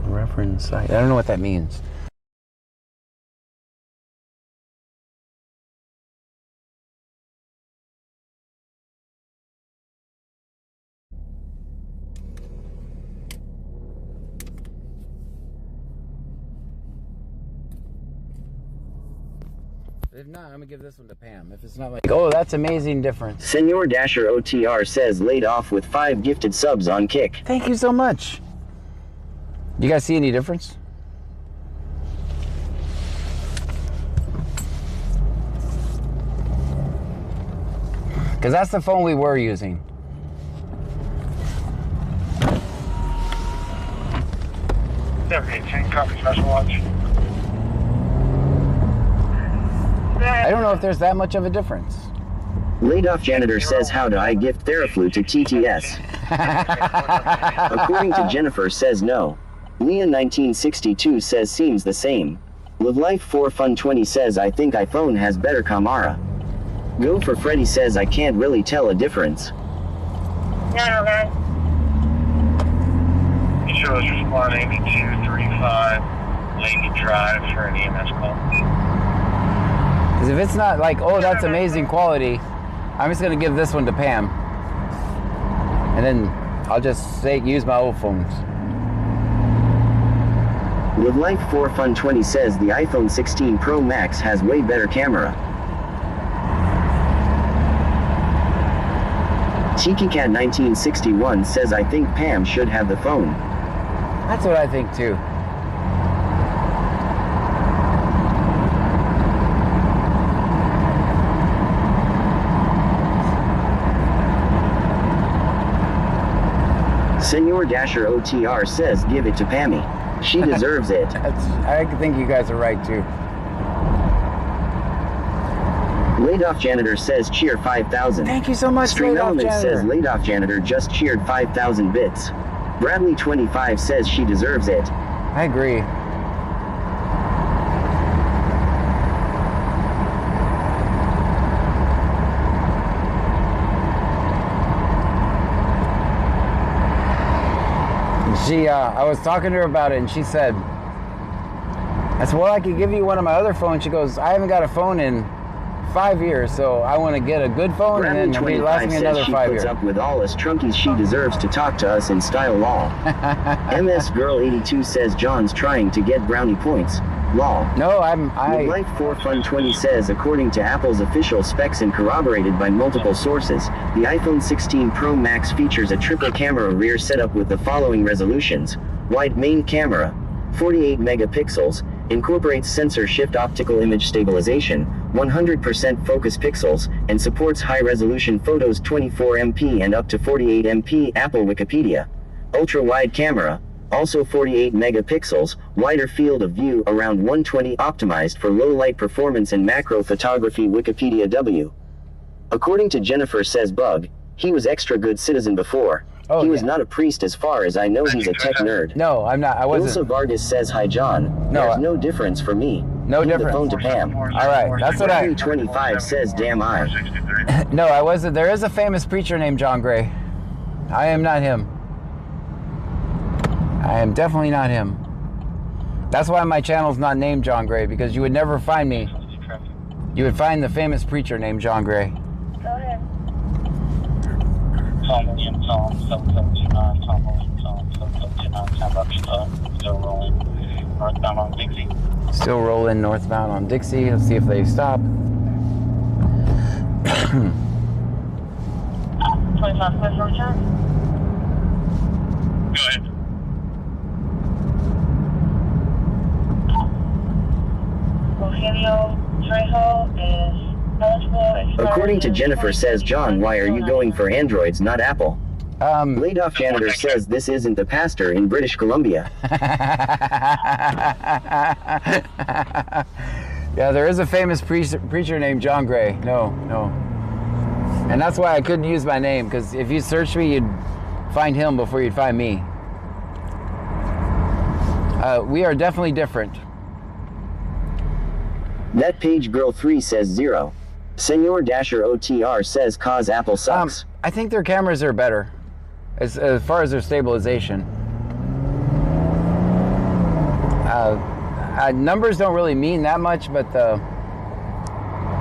Reference site. I don't know what that means. If not, I'm gonna give this one to Pam. If it's not like, oh, that's amazing difference. Senor Dasher OTR says laid off with 5 gifted subs on Kick. Thank you so much. You guys see any difference? Because that's the phone we were using. Okay, 10 copy special watch. I don't know if there's that much of a difference. Laid off janitor says how do I gift Theraflu to TTS? According to Jennifer says no. Leah 1962 says seems the same. Live Life 4 Fun 20 says I think iPhone has better camera. Go for Freddy says I can't really tell a difference. No, man. It shows responding to 235 Lady Drive for an EMS call. Because if it's not like, oh, that's amazing quality, I'm just going to give this one to Pam. And then I'll just use my old phones. Live Life 4 Fun 20 says the iPhone 16 Pro Max has way better camera. TikiCat 1961 says I think Pam should have the phone. That's what I think too. Senor Dasher OTR says give it to Pammy. She deserves it. I think you guys are right too. Laid off janitor says cheer 5,000. Thank you so much, Stream Laid Off Element Janitor. says laid off janitor just cheered 5,000 bits. Bradley 25 says she deserves it. I agree. I was talking to her about it, and she said, I said, well, I could give you one of my other phones. She goes, I haven't got a phone in 5 years, so I want to get a good phone, Bradley and then it'll be lasting 25 another says she 5 puts years. up with all us trunkies. She deserves to talk to us in style lol. MS Girl 82 says John's trying to get brownie points. Lol. No, With Life 4 Fun 20 says, according to Apple's official specs and corroborated by multiple sources, the iPhone 16 Pro Max features a triple camera rear setup with the following resolutions: wide main camera, 48 megapixels, incorporates sensor shift optical image stabilization, 100% focus pixels, and supports high-resolution photos 24MP and up to 48MP. Apple Wikipedia. Ultra-wide camera, also 48 megapixels, wider field of view, around 120, optimized for low light performance and macro photography. Wikipedia W. According to Jennifer Says Bug, he was extra good citizen before. Oh, he was yeah. not a priest as far as I know. He's a tech nerd. No, I'm not. I wasn't. Ilsa Vargas says, hi John. No, There's no difference for me. No Give difference. the phone to Pam. All right, that's what I. 25 says, damn I. No, I wasn't. There is a famous preacher named John Gray. I am not him. I am definitely not him. That's why my channel's not named John Gray, because you would never find me. You would find the famous preacher named John Gray. Go ahead. Tom Williams, Tom 779, Tom Williams, Tom 779, sound up, still rolling, northbound on Dixie. Still rolling northbound on Dixie. Let's see if they stop. 25 special return. Go ahead. Rogelio Trejo is eligible. According to Jennifer Says, John, why are you going for Androids, not Apple? Laid off janitor says this isn't the pastor in British Columbia. Yeah, there is a famous preacher named John Gray. No. And that's why I couldn't use my name, because if you search me, you'd find him before you'd find me. We are definitely different. That page girl 3 says 0. Senor Dasher OTR says cause Apple sucks. I think their cameras are better as far as their stabilization. Numbers don't really mean that much, but the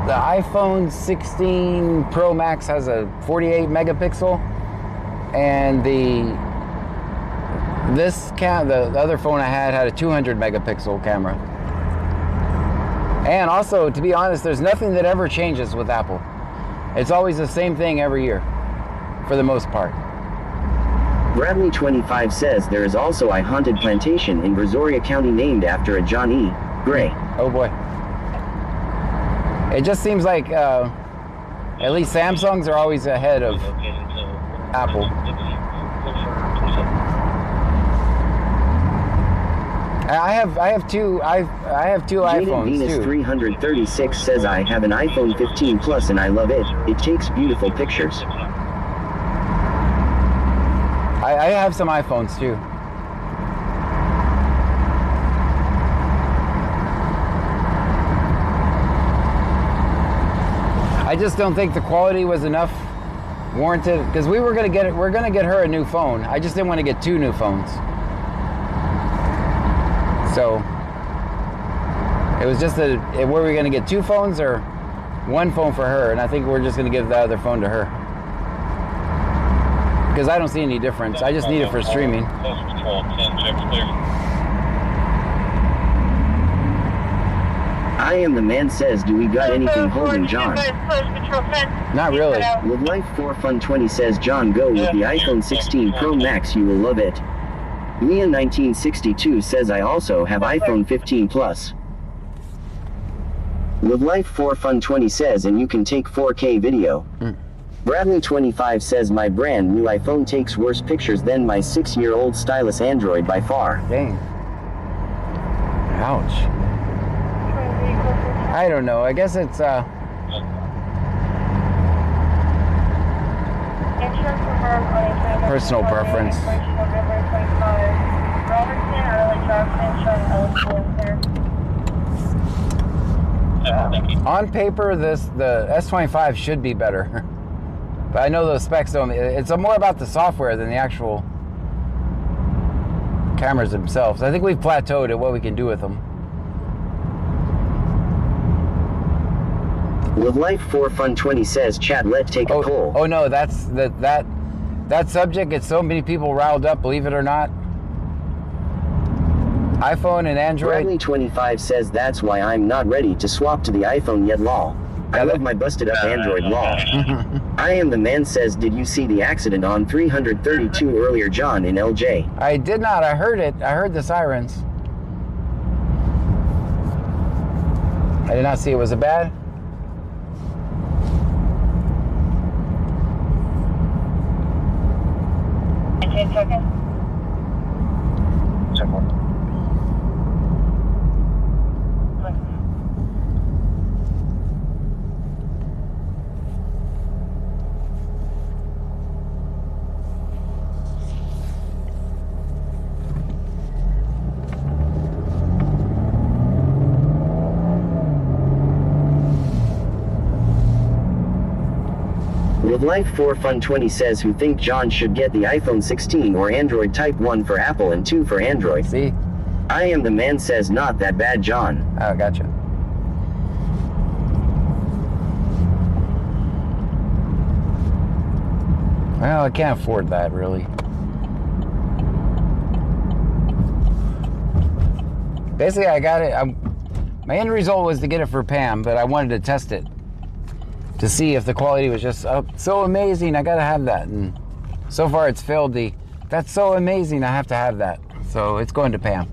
iPhone 16 Pro Max has a 48 megapixel, and the other phone I had a 200 megapixel camera. And also, to be honest, there's nothing that ever changes with Apple. It's always the same thing every year, for the most part. Bradley 25 says there is also a haunted plantation in Brazoria County named after a John E. Gray. Oh boy. It just seems like at least Samsungs are always ahead of Apple. I have two iPhones Venus too. 336 says I have an iPhone 15 Plus and I love it. It takes beautiful pictures. I have some iPhones too. I just don't think the quality was enough warranted, because we're gonna get her a new phone. I just didn't want to get two new phones. So it was just were we going to get two phones or one phone for her? And I think we're just going to give the other phone to her, because I don't see any difference. I just need it for streaming. I am the man says, do we got anything holding John? Not really. With Life 4 Fun 20 says, John, go with the iPhone 16 Pro Max, you will love it. Leah 1962 says I also have iPhone 15 Plus. Live Life 4 Fun 20 says, and you can take 4K video. Bradley 25 says my brand new iPhone takes worse pictures than my 6-year-old stylus Android by far. Dang. Ouch. I don't know. I guess it's personal preference. On paper, the S25 should be better, but I know those specs don't. It's more about the software than the actual cameras themselves. I think we've plateaued at what we can do with them. Live Life 4 Fun 20 says, Chad, let's take a poll. Oh no, that subject gets so many people riled up, believe it or not. iPhone and Android. Bradley25 says that's why I'm not ready to swap to the iPhone yet lol. I love my busted up Android lol. I am the man says did you see the accident on 332 earlier John in LJ? I did not. I heard it. I heard the sirens. I did not see it. Was it bad? Check it. Check one. Live Life 4 Fun 20 says who think John should get the iPhone 16 or Android Type 1 for Apple and 2 for Android. See? I am the man says not that bad John. Oh, gotcha. Well, I can't afford that, really. Basically, I got it. My end result was to get it for Pam, but I wanted to test it to see if the quality was just so amazing. I gotta have that, and so far it's failed the. That's so amazing. I have to have that, so it's going to Pam.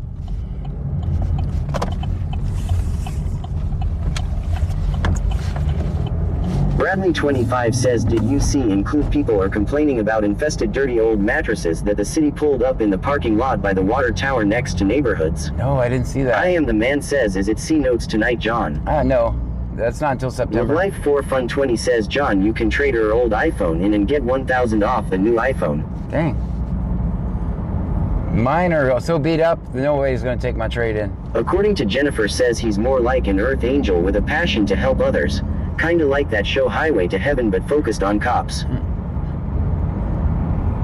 Bradley25 says did you see include people are complaining about infested dirty old mattresses that the city pulled up in the parking lot by the water tower next to neighborhoods. No, I didn't see that. I am the man says is it C notes tonight John? No, that's not until September. Live Life 4 Fun 20 says John you can trade her old iPhone in and get 1,000 off the new iPhone. Dang. Mine are so beat up, no way he's going to take my trade in. According to Jennifer says he's more like an earth angel with a passion to help others. Kinda like that show Highway to Heaven but focused on cops.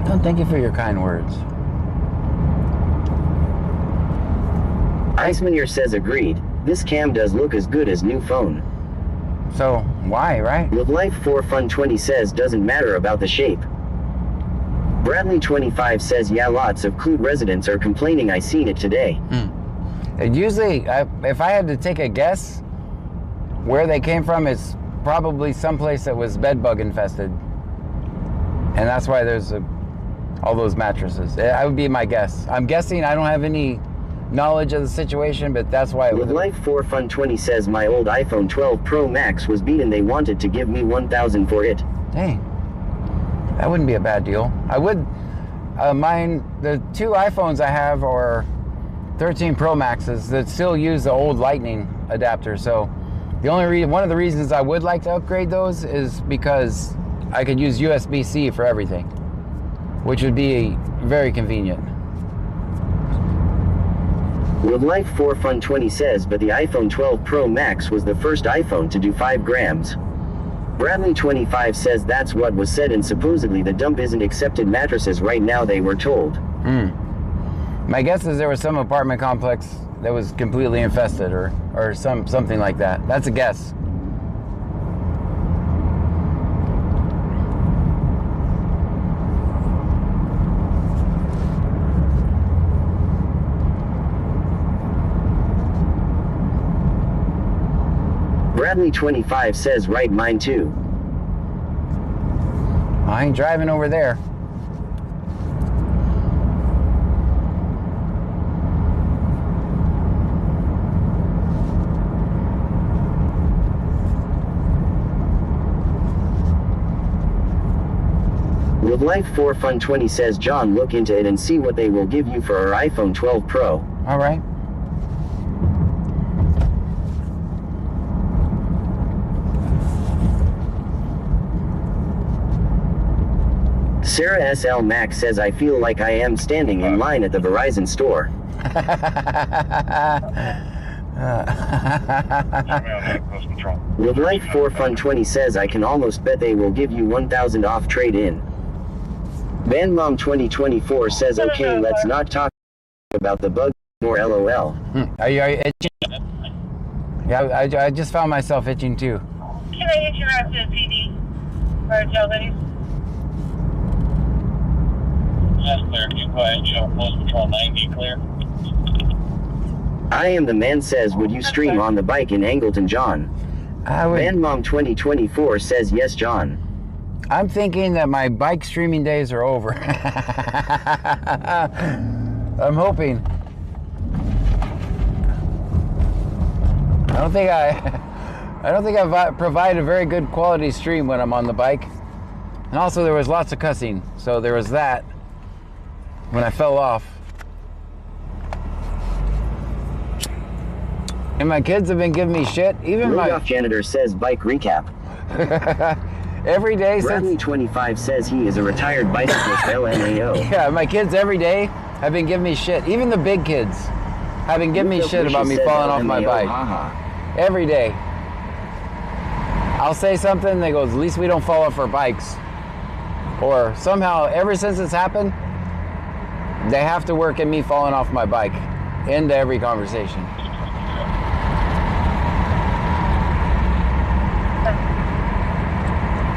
Don't thank you for your kind words. Icemanier says agreed. This cam does look as good as new phone. So, why, right? Live Life 4 Fun 20 says doesn't matter about the shape. Bradley25 says yeah lots of Clute residents are complaining I seen it today. Usually, if I had to take a guess, where they came from is probably someplace that was bed bug infested. And that's why there's all those mattresses. That would be my guess. I'm guessing. I don't have any knowledge of the situation, but that's why it Live was. Life 4 Fun 20 says my old iPhone 12 Pro Max was beaten. They wanted to give me 1,000 for it. Dang. That wouldn't be a bad deal. I would. Mine, the two iPhones I have are 13 Pro Maxes that still use the old Lightning adapter. So one of the reasons I would like to upgrade those is because I could use USB-C for everything, which would be very convenient. Live Life 4 Fun 20 says but the iPhone 12 Pro Max was the first iPhone to do 5 grams. Bradley25 says that's what was said and supposedly the dump isn't accepted mattresses right now they were told. My guess is there was some apartment complex that was completely infested or something like that. That's a guess. Bradley25 says right mine too. I ain't driving over there. Live Life 4 Fun 20 says John look into it and see what they will give you for our iPhone 12 Pro. All right. Sarah SL Max says I feel like I am standing in line at the Verizon store. Live Life 4 Fun 20 says I can almost bet they will give you 1,000 off trade-in. Bandmom 2024 says okay let's not talk about the bug more LOL. Are you itching? Yeah, I just found myself itching too. Can I get you out to the PD for utilities? Yes, clear. Can you go ahead and show Post Patrol 90 clear? I am the man says, would you stream on the bike in Angleton, John? I would. Mom 2024 says yes, John. I'm thinking that my bike streaming days are over. I'm hoping. I don't think I provide a very good quality stream when I'm on the bike. And also there was lots of cussing, so there was that when I fell off. And my kids have been giving me shit. Even Rudolph Janitor says bike recap. every day Bradley since 25 says he is a retired bicyclist LMAO. yeah, my kids every day have been giving me shit. Even the big kids have been giving me shit about me falling off my bike. Every day. I'll say something, they go, at least we don't fall off our bikes. Or somehow, ever since it's happened, they have to work at me falling off my bike into every conversation.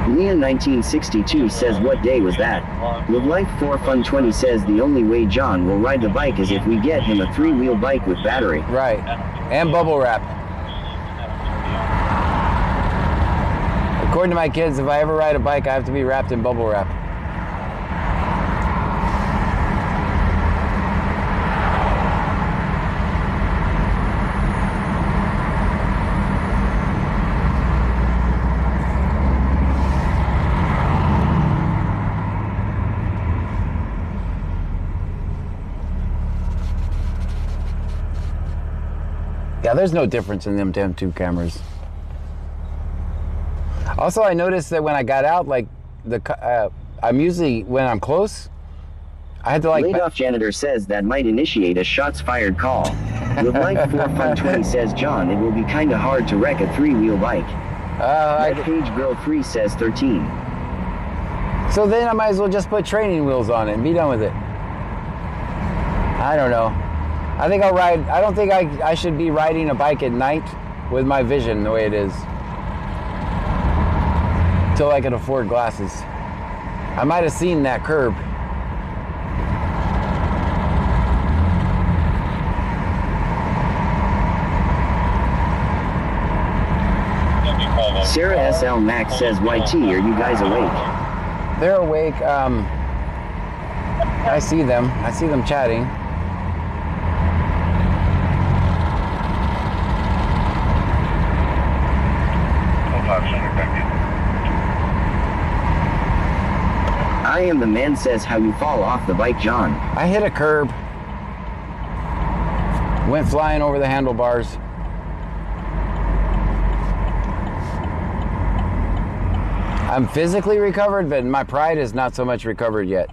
Leah 1962 says what day was that? Live Life 4 Fun 20 says the only way John will ride the bike is if we get him a 3-wheel bike with battery. Right. And bubble wrap. According to my kids, if I ever ride a bike, I have to be wrapped in bubble wrap. Yeah, there's no difference in them damn two cameras. Also, I noticed that when I got out, like, I'm usually, when I'm close, I had to like... Laid off Janitor says that might initiate a shots fired call. Live Life 4 Fun 20 says, John, it will be kinda hard to wreck a 3-wheel bike. Page Girl 3 says 13. So then I might as well just put training wheels on it and be done with it. I don't know. I think I'll ride, I don't think I should be riding a bike at night with my vision the way it is. Till I can afford glasses. I might have seen that curb. Sarah SL Max says, YT, are you guys awake? They're awake. I see them chatting. I am the man says how you fall off the bike, John. I hit a curb. Went flying over the handlebars. I'm physically recovered, but my pride is not so much recovered yet.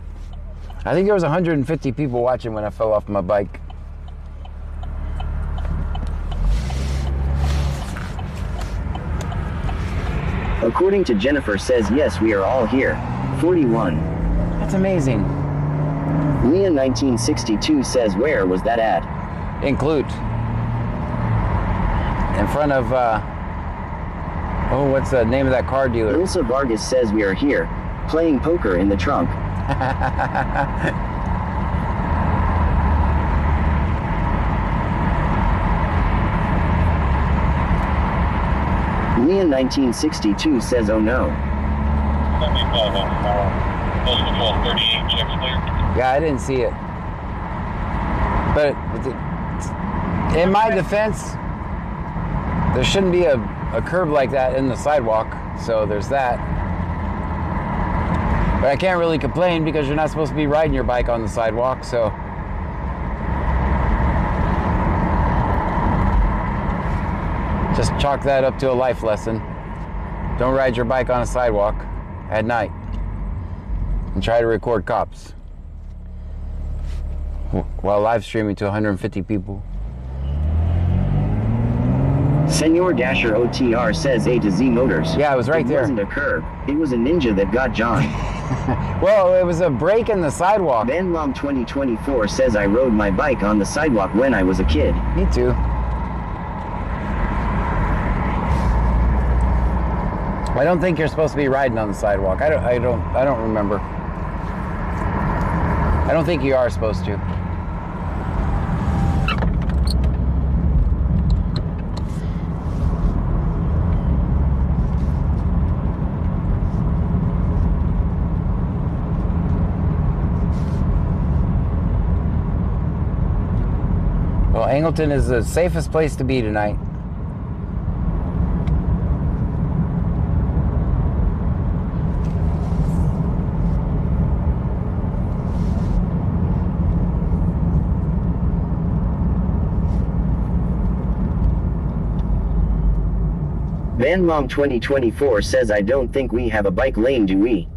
I think there was 150 people watching when I fell off my bike. According to Jennifer says, yes, we are all here. 41. That's amazing. Leah 1962 says, where was that at? In Clute. In front of, what's the name of that car dealer? Ilsa Vargas says, we are here, playing poker in the trunk. Leah 1962 says, oh no. Yeah, I didn't see it. But in my defense, there shouldn't be a curb like that in the sidewalk, so there's that. But I can't really complain because you're not supposed to be riding your bike on the sidewalk, so. Just chalk that up to a life lesson. Don't ride your bike on a sidewalk at night and try to record cops while live streaming to 150 people. Senor Dasher OTR says A to Z Motors. Yeah, it was right there. It wasn't a curb. It was a ninja that got John. Well, it was a break in the sidewalk. Mom 2024 says I rode my bike on the sidewalk when I was a kid. Me too. I don't think you're supposed to be riding on the sidewalk. I don't remember. I don't think you are supposed to. Angleton is the safest place to be tonight. Van Mom 2024 says, I don't think we have a bike lane, do we?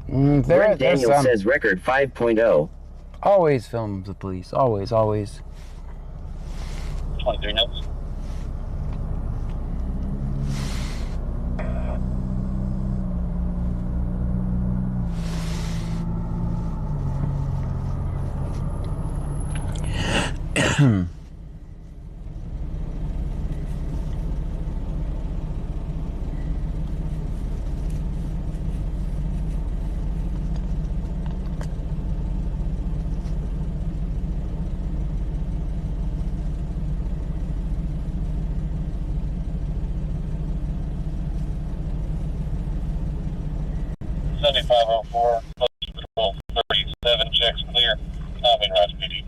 Brent Daniel says record 5.0. Always film the police. Always, always. 23 notes. $7504, Patrol 37, checks clear. Calvin Rice PD.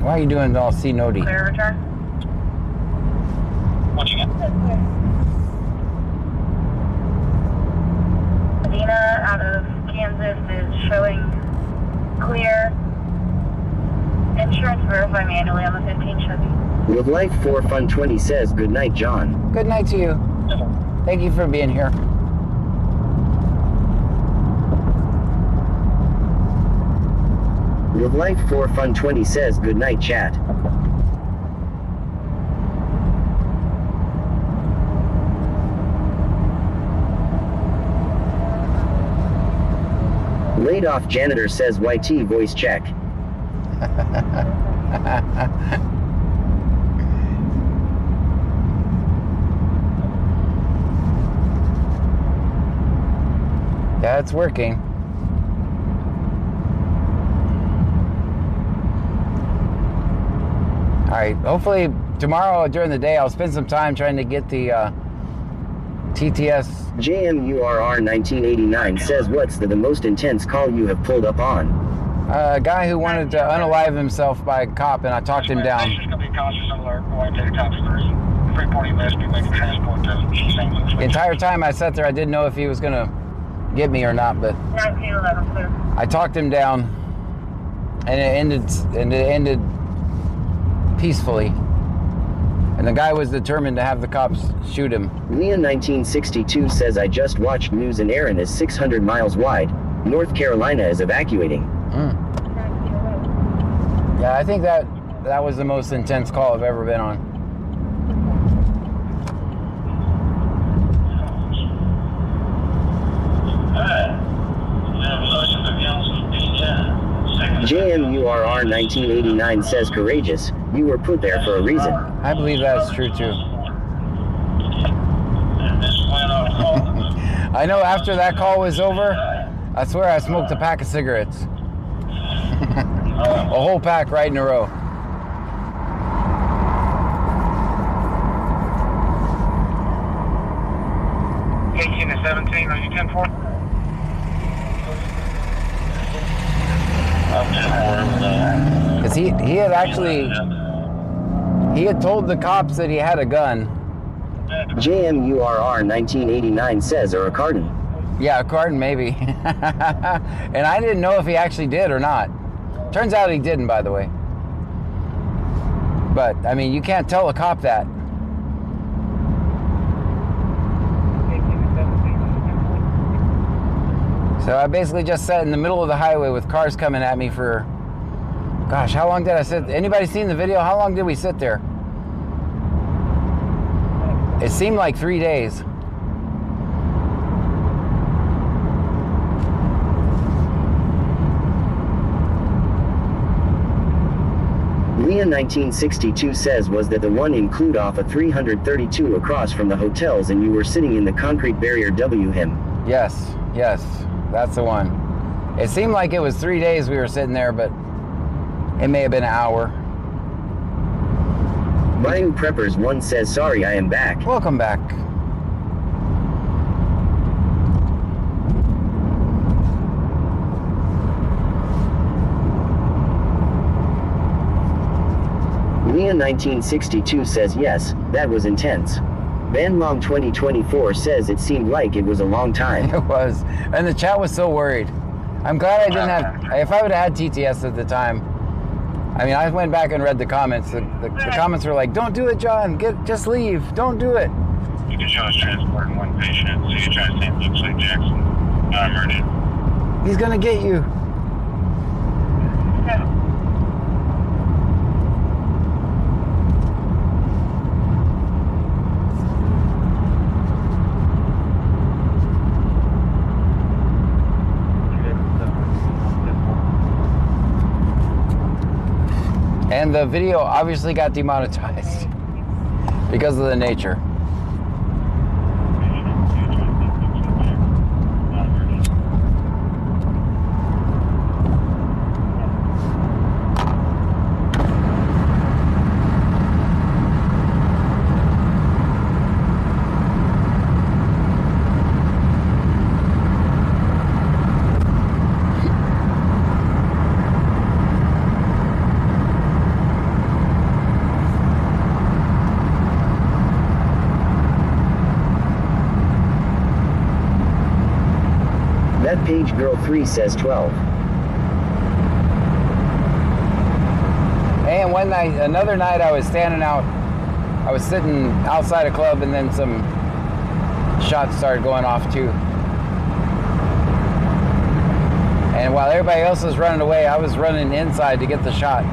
Why are you doing all C-Nody? Clear return. What do you got? Medina out of Kansas is showing clear. Insurance verify manually on the 15 Chevy. Live Life 4 Fun 20 says, good night, John. Good night to you. Thank you for being here. Live Life 4 Fun 20 says, good night, chat. Laid off janitor says, YT voice check. Yeah, it's working. All right, hopefully tomorrow during the day I'll spend some time trying to get the TTS. JMURR 1989 says, what's the most intense call you have pulled up on? A guy who wanted to unalive himself by a cop, and I talked him down. The entire time I sat there, I didn't know if he was going to get me or not, but 1911 clear. I talked him down, and it ended peacefully. And the guy was determined to have the cops shoot him. Leah 1962 says, I just watched news and Aaron is 600 miles wide. North Carolina is evacuating. Yeah, I think that was the most intense call I've ever been on. JMURR 1989 says, courageous. You were put there for a reason. I believe that's true too. I know after that call was over, I swear I smoked a pack of cigarettes. A whole pack right in a row. To 17, are you 10-4? Because he had actually, he had told the cops that he had a gun. JMURR 1989 says, or a carton. Yeah, a carton maybe. And I didn't know if he actually did or not. Turns out he didn't, by the way. But, I mean, you can't tell a cop that. So I basically just sat in the middle of the highway with cars coming at me for, gosh, how long did I sit? Anybody seen the video? How long did we sit there? It seemed like 3 days. Leah Leah 1962 says, was that the one in Clude a 332 across from the hotels and you were sitting in the concrete barrier W him? Yes, yes, that's the one. It seemed like it was 3 days we were sitting there, but it may have been an hour. Bayou Preppers 1 says, sorry I am back. Welcome back. Leah 1962 says, yes, that was intense. Bandmom 2024 says it seemed like it was a long time. It was. And the chat was so worried. I'm glad I didn't have, if I would have had TTS at the time, I mean, I went back and read the comments. The comments were like, don't do it, John. Just leave. Don't do it. You can show us transporting one patient, so you're trying to say it looks like Jackson armored it. He's going to get you. And the video obviously got demonetized because of the nature. That page girl 3 says 12. And one night, another night I was standing out, I was sitting outside a club and then some shots started going off too. And while everybody else was running away, I was running inside to get the shot.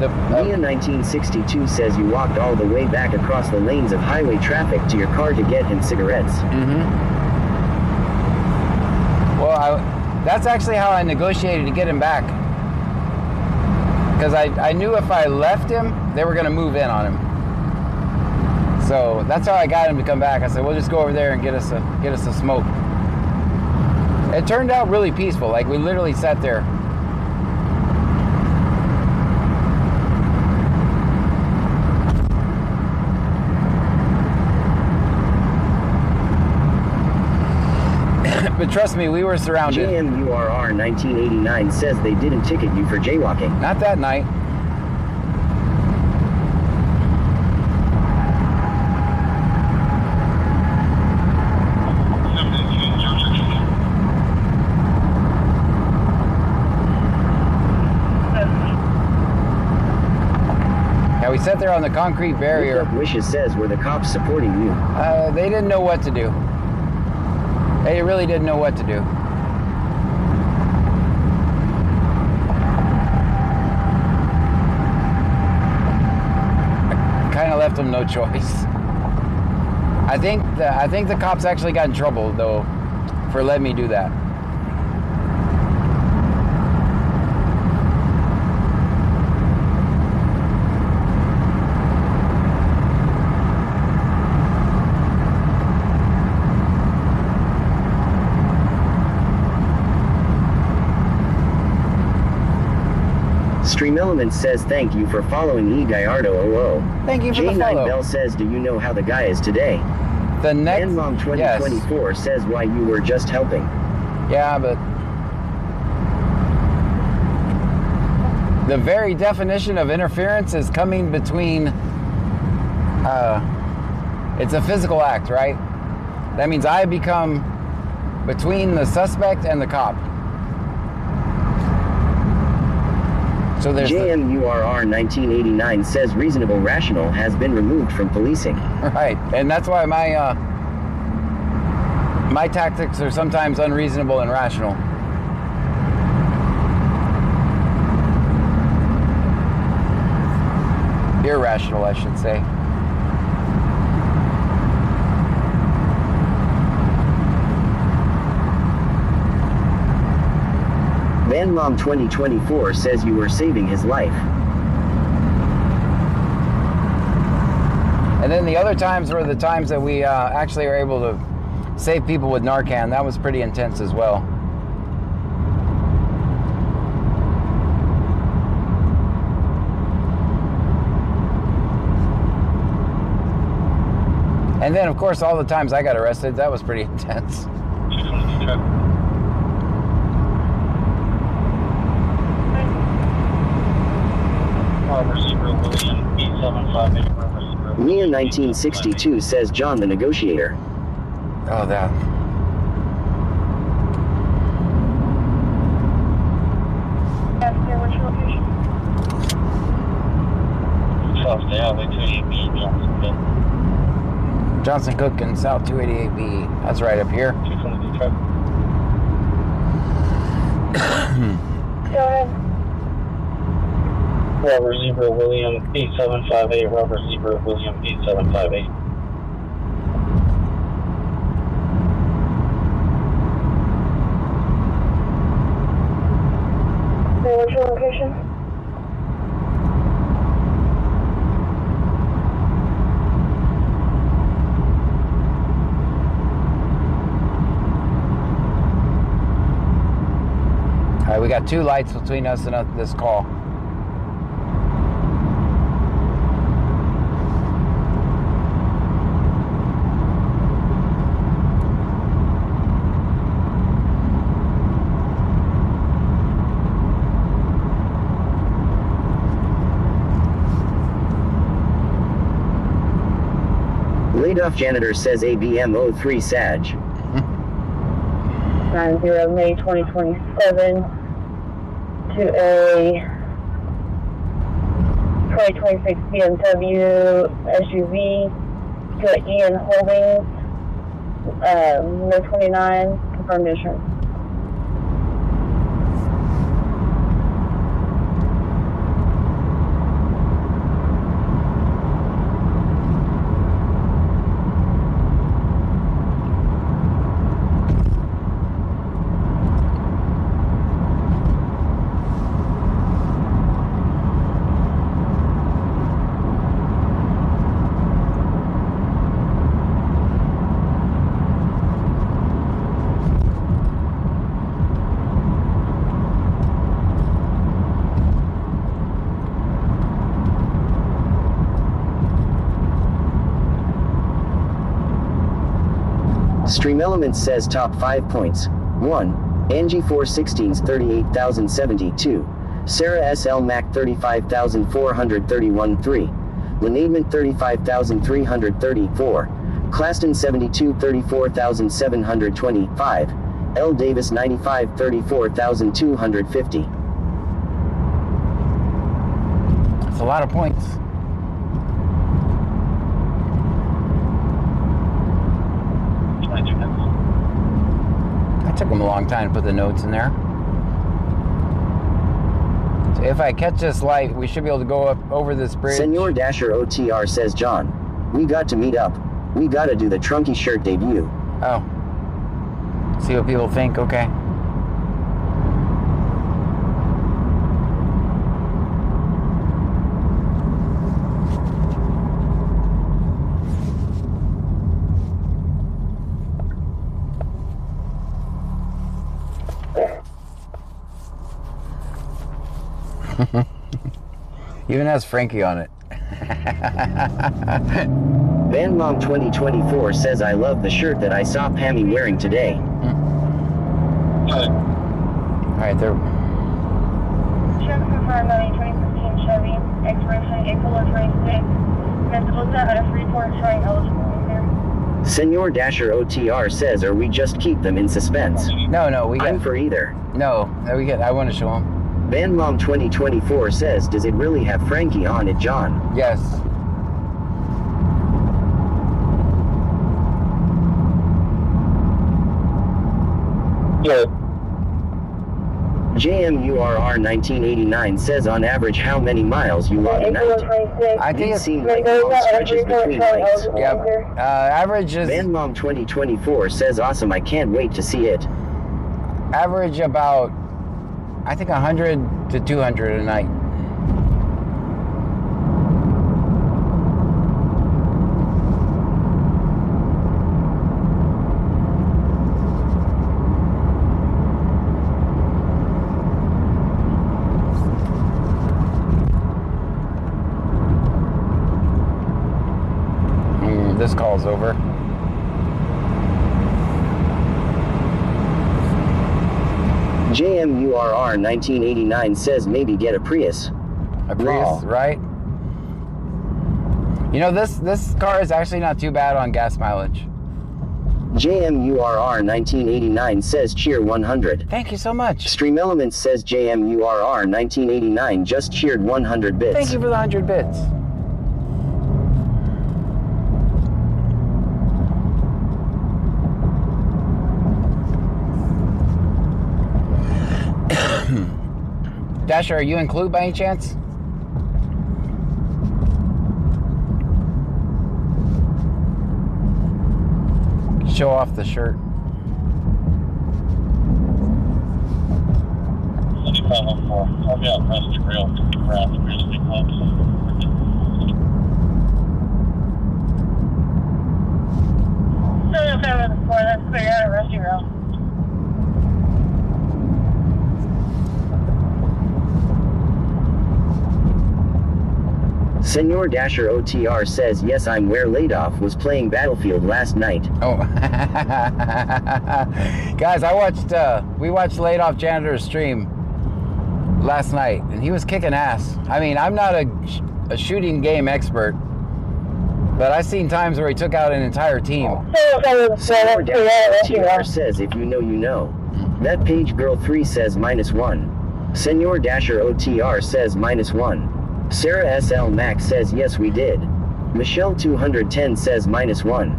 Leah 1962 says you walked all the way back across the lanes of highway traffic to your car to get him cigarettes. Mm-hmm. Well, that's actually how I negotiated to get him back. Because I knew if I left him, they were going to move in on him. So that's how I got him to come back. I said, we'll just go over there and get us a smoke. It turned out really peaceful. Like, we literally sat there. But trust me, we were surrounded. JMURR 1989 says they didn't ticket you for jaywalking. Not that night. Yeah, we sat there on the concrete barrier. Wishes says, were the cops supporting you? They didn't know what to do. They really didn't know what to do. I kind of left them no choice. I think the cops actually got in trouble though for letting me do that. Stream Elements says thank you for following E Gallardo 00. Thank you for the follow. J9 Bell says, do you know how the guy is today? The next Mom 2024 says why you were just helping. Yeah, but the very definition of interference is coming between, it's a physical act, right? That means I become between the suspect and the cop. So there's JMURR 1989 says reasonable rational has been removed from policing. Right, and that's why my tactics are sometimes unreasonable and rational. Irrational, I should say. Van Mom 2024 says you were saving his life. And then the other times were the times that we actually were able to save people with Narcan. That was pretty intense as well. And then, of course, all the times I got arrested, that was pretty intense. Mia 1962 says John the Negotiator. Oh, that. What's your location? Johnson Cook and South 288B. That's right up here. Go ahead. Robert Zebra William 8758, Robert Zebra William 8758. What's your location? All right, we got 2 lights between us and this call. Laid-off janitor says ABM 03 Sag. 90 May 2027 to a 2026 BMW SUV to Ian Holdings, No 29, confirmed insurance. Stream Elements says top 5 points. 1. Angie 416's 38,072. Sarah SL Mac 35,431 3. Lenadement 35,334. Claston 72 34,725. L Davis 95 34,250. That's a lot of points. It took them a long time to put the notes in there. So if I catch this light, we should be able to go up over this bridge. Senor Dasher OTR says John. We got to meet up. We gotta do the Trunky shirt debut. Oh. See what people think, okay. Even has Frankie on it. Van Mom 2024 says I love the shirt that I saw Pammy wearing today. Alright, there. Check confirmed 2015 Chevy, expiration April of 26. Mendoza at a Freeport showing eligible in there. Senor Dasher OTR says, or we just keep them in suspense. No, we I'm get. for either. No, we get. I want to show him. Van Mom 2024 says, does it really have Frankie on it, John? Yes. Yeah. JMURR 1989 says on average how many miles you log a April of night. 26. I think These it's. seem like long stretches between lights. Yep. Average is. Van Mom 2024 says awesome, I can't wait to see it. Average about, I think 100 to 200 a night. call's over. JMURR 1989 says maybe get a Prius. A Prius, right? You know, this car is actually not too bad on gas mileage. JMURR 1989 says cheer 100. Thank you so much. Stream Elements says JMURR 1989 just cheered 100 bits. Thank you for the 100 bits. Dasher, are you included by any chance? Show off the shirt. 6504. I'll be out Rusty Grill. Craft Grizzly Clubs. That's clear out of Rusty Grill. Senor Dasher OTR says yes, I'm where Ladoff was playing Battlefield last night. Oh. Guys, we watched Ladoff Janitor's stream last night, and he was kicking ass. I mean, I'm not a shooting game expert, but I've seen times where he took out an entire team. Senor Dasher OTR says if you know, you know. That page girl 3 says -1. Senor Dasher OTR says -1. Sarah SL Max says yes we did. Michelle 210 says -1.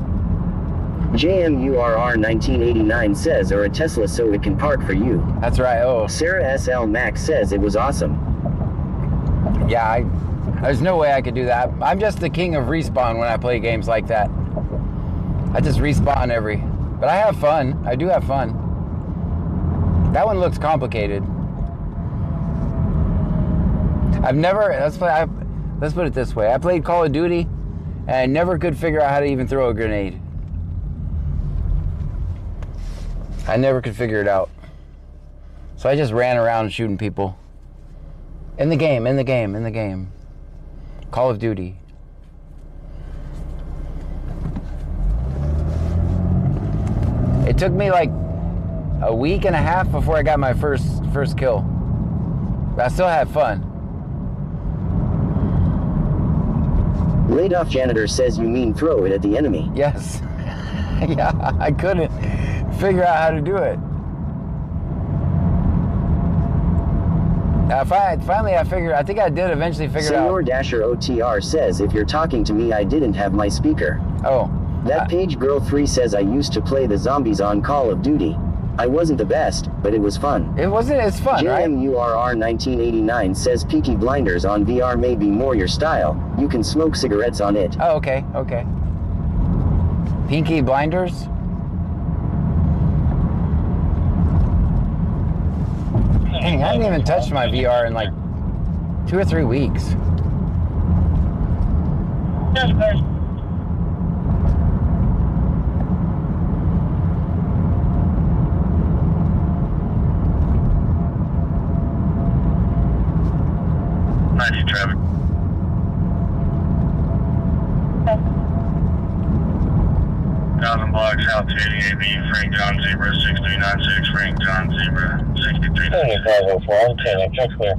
JMURR 1989 says or a Tesla so it can park for you. That's right. Oh. Sarah SL Max says it was awesome. Yeah, there's no way I could do that. I'm just the king of respawn when I play games like that. I just respawn but I have fun. I do have fun. That one looks complicated. I've never, let's put it this way. I played Call of Duty and I never could figure out how to even throw a grenade. I never could figure it out. So I just ran around shooting people. In the game. Call of Duty. It took me like a week and a half before I got my first kill. But I still had fun. Ladoff Janitor says you mean throw it at the enemy. Yes. Yeah, I couldn't figure out how to do it. Finally I think I did eventually figure it out. Senor Dasher OTR says if you're talking to me I didn't have my speaker. Oh. That page girl 3 says I used to play the zombies on Call of Duty. I wasn't the best, but it was fun. It's fun, right? JMURR 1989 says Peaky Blinders on VR may be more your style. You can smoke cigarettes on it. Oh, okay. Peaky Blinders? Dang, I haven't even touched my VR in like 2 or 3 weeks. That's good. Traffic. Thousand blocks south to 88B, Frank John Zebra 6396, Frank John Zebra 6396. 504, I'm 10, check clear.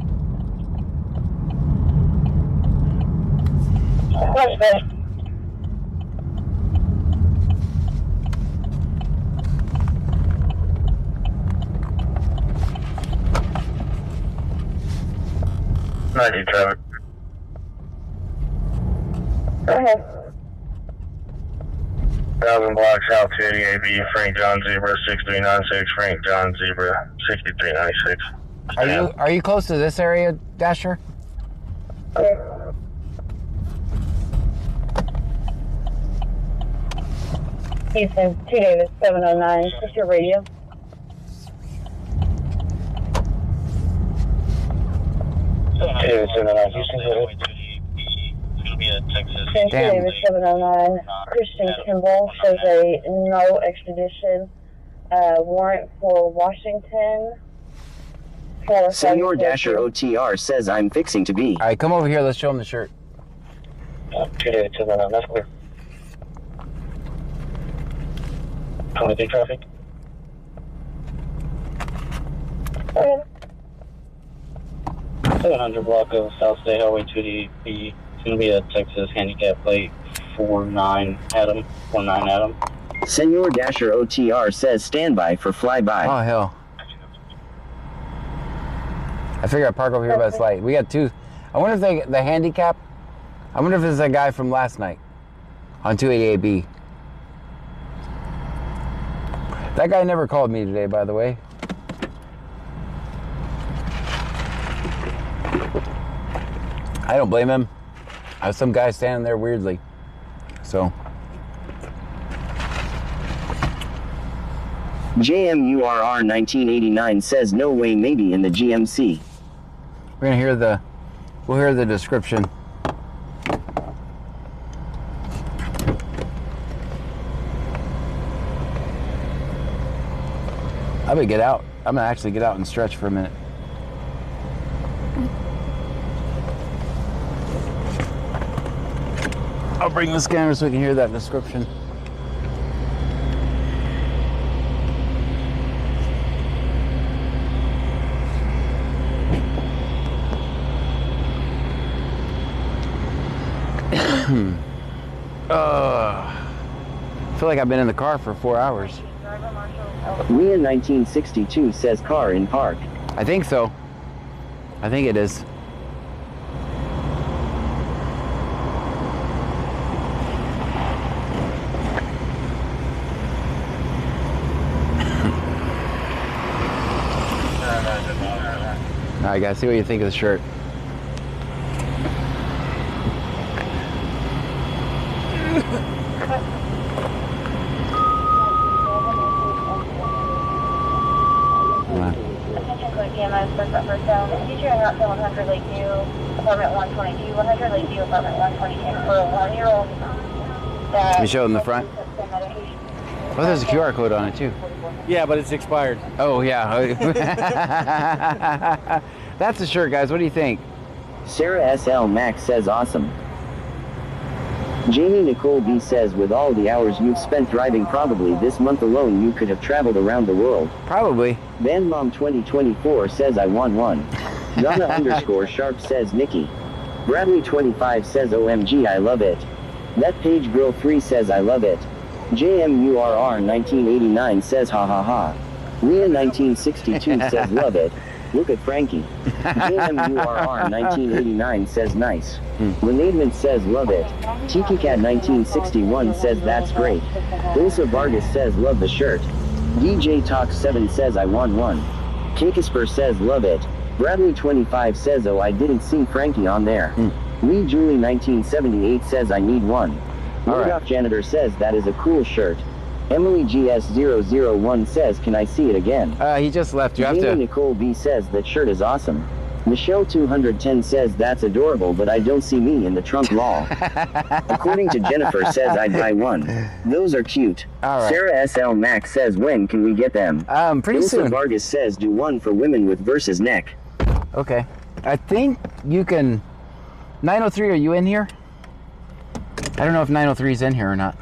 That's good. Traffic. Go ahead. 1000 blocks south to 88B, Frank John Zebra 6396, Frank John Zebra 6396. Are you close to this area, Dasher? Houston, 2 Davis, 709. What's your radio? Davis 709, Houston, Texas. Davis 709. Christian Kimball says a no extradition warrant for Washington. Senor Dasher OTR says I'm fixing to be. All right, come over here. Let's show him the shirt. 2 Davis 709, that's clear. 23 traffic. 700 block of South State Highway 2DB. It's going to be a Texas handicap plate 49 Adam. 49 Adam. Senor Dasher OTR says standby for flyby. Oh, hell. I figured I'd park over here by this light. We got two. I wonder if the handicap, I wonder if it's that guy from last night on 288B. That guy never called me today, by the way. I don't blame him. I was some guy standing there weirdly. So. JMURR 1989 says no way, maybe in the GMC. We're gonna hear we'll hear the description. I'm gonna get out. I'm gonna actually get out and stretch for a minute. I'll bring the scanner so we can hear that description. I feel like I've been in the car for 4 hours. Ria 1962 says car in park. I think so. I think it is. Alright guys, see what you think of the shirt. Teacher in Route 100 Lakeview, apartment 122, 100 Lakeview, apartment 122, for a 1-year-old. Let me show them the front. Oh, there's a QR code on it too. Yeah, but it's expired. Oh yeah. That's the shirt, guys. What do you think? Sarah SL Max says awesome. Jamie Nicole B says with all the hours you've spent driving, probably this month alone you could have traveled around the world. Probably. Bandmom 2024 says I want one. Donna underscore Sharp says Nikki. Bradley 25 says OMG I love it. That Page Girl 3 says I love it. JMURR 1989 says ha ha ha. Leah 1962 says love it. Look at Frankie. JMURR 1989 says nice. Renatement says love it. Tiki Cat 1961 says that's great. Ilsa Vargas says love the shirt. DJ Talk 7 says I want one. Kakisper says love it. Bradley 25 says oh I didn't see Frankie on there. Lee Julie 1978 says I need one. Rudolph Janitor says that is a cool shirt. Emily GS001 says can I see it again? He just left. You have to. Nicole B says that shirt is awesome. Michelle 210 says that's adorable, but I don't see me in the trunk lol. According to Jennifer says I'd buy one. Those are cute. All right. Sarah SL Max says when can we get them? Pretty Ilsa soon. Vargas says do one for women with versus neck. Okay. I think you can. 903, are you in here? I don't know if 903 is in here or not.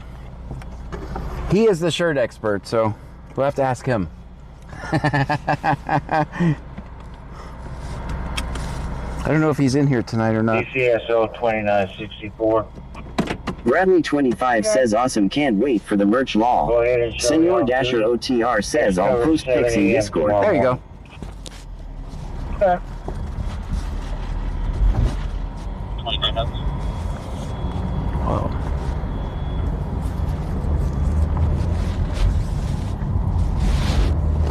He is the shirt expert, so we'll have to ask him. I don't know if he's in here tonight or not. DCSO 2964. Bradley 25 says awesome, can't wait for the merch law. Go ahead and show Senor me Dasher OTR says I'll post pics in Discord. There you go. Okay. Whoa.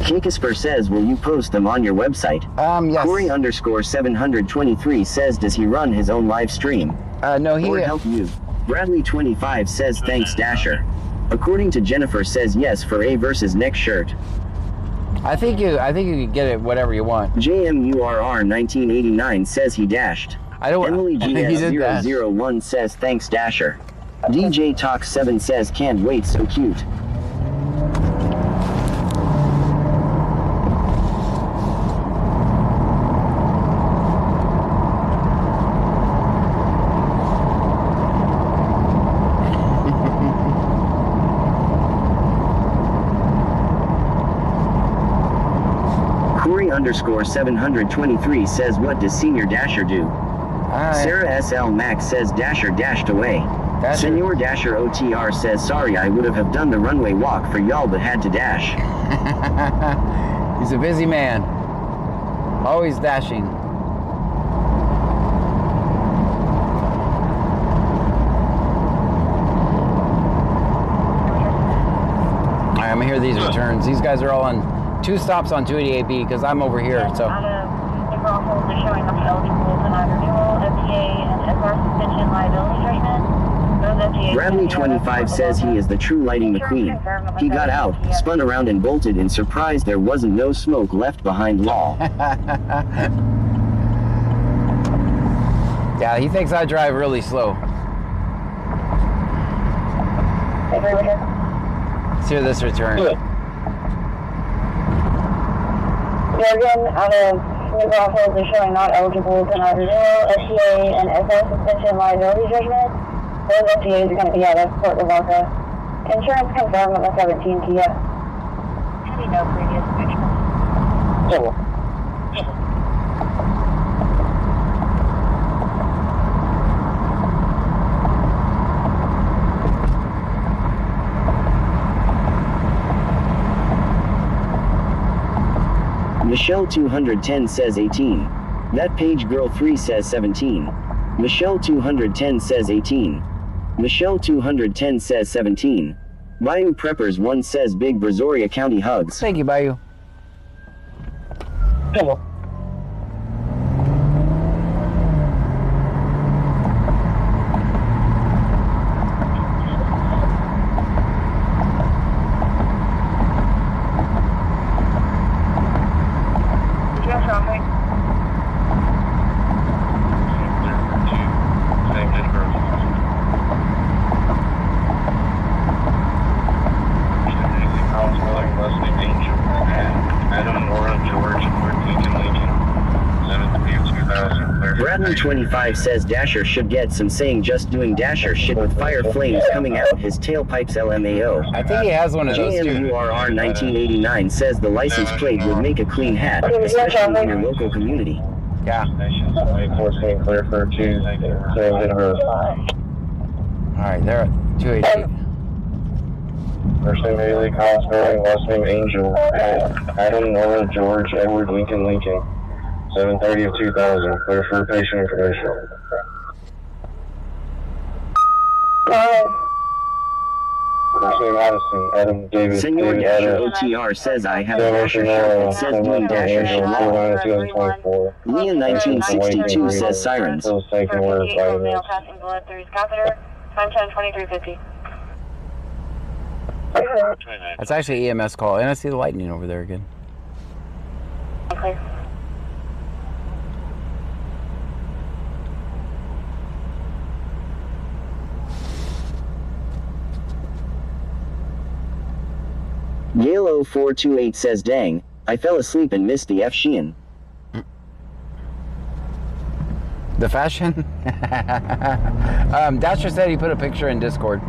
Kakisper says will you post them on your website? Yes. Corey underscore 723 says does he run his own live stream? No, he. Or help you. Bradley 25 says thanks Dasher. According to Jennifer says yes for a versus neck shirt. I think you can get it whatever you want. JMURR 1989 says he dashed. I don't. Emily I think he did that. GS001 says thanks Dasher. DJ Talk 7 says can't wait, so cute. Corey_723 says, what does Senior Dasher do? Sarah SL Max says, Dasher dashed away. Senor Dasher OTR says, sorry, I would have done the runway walk for y'all but had to dash. He's a busy man. Always dashing. Alright, I'm gonna hear these returns. These guys are all on 2 stops on 288B because I'm over here, so. Showing up eligible for non-renewal, FDA and SR suspension liability judgment. Bradley25 says he is the true Lighting McQueen. He got out, spun around and bolted in surprise there wasn't no smoke left behind law. Yeah, he thinks I drive really slow. Let's hear this return. Yeah, again, out of New Braunfels is showing not eligible for non-renewal, FDA and SR suspension liability judgment. Those FTAs are going to be out of Port Lavaca. Insurance confirmed on the 17 Kia. Any no previous conviction? Michelle 210 says 18. That page girl 3 says 17. Michelle 210 says 18. Michelle 210 says 17. Bayou Preppers 1 says Big Brazoria County hugs. Thank you, Bayou. Hello. Bradley25 says Dasher should get some saying just doing Dasher shit with fire flames coming out his tailpipes LMAO. I think he has one of those too. JMURR 1989 says the license plate would make a clean hat, especially in your local community. Yeah. 14 clear for 2. Alright, they're at 288. First name Haley Cosberry, last name Angel. Adam Nora George Edward Lincoln Lincoln. 7:30 of 2000. Clear for patient information. First name Addison. Adam David. Senor David Dasher Adam. OTR says I have a Dasher shirt that says doing Dasher shit law. 2024. Leah 1962 says sirens. Those taking words by the male passing blood through his catheter. Time 2350. That's actually EMS call, and I see the lightning over there again. Okay. Yale 0428 says dang, I fell asleep and missed the F Sheehan. The fashion? Dasher said he put a picture in Discord.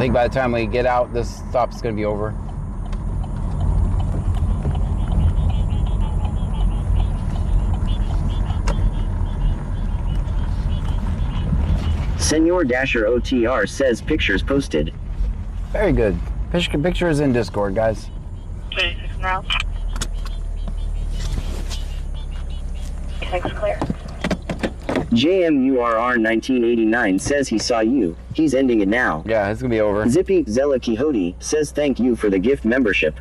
think by the time we get out, this stop's going to be over. Senor Dasher OTR says pictures posted. Very good. Pictures in Discord, guys. Now. Thanks, Claire. JMURR 1989 says he saw you. He's ending it now. Yeah, it's going to be over. Zippy Zella Quixote says thank you for the gift membership.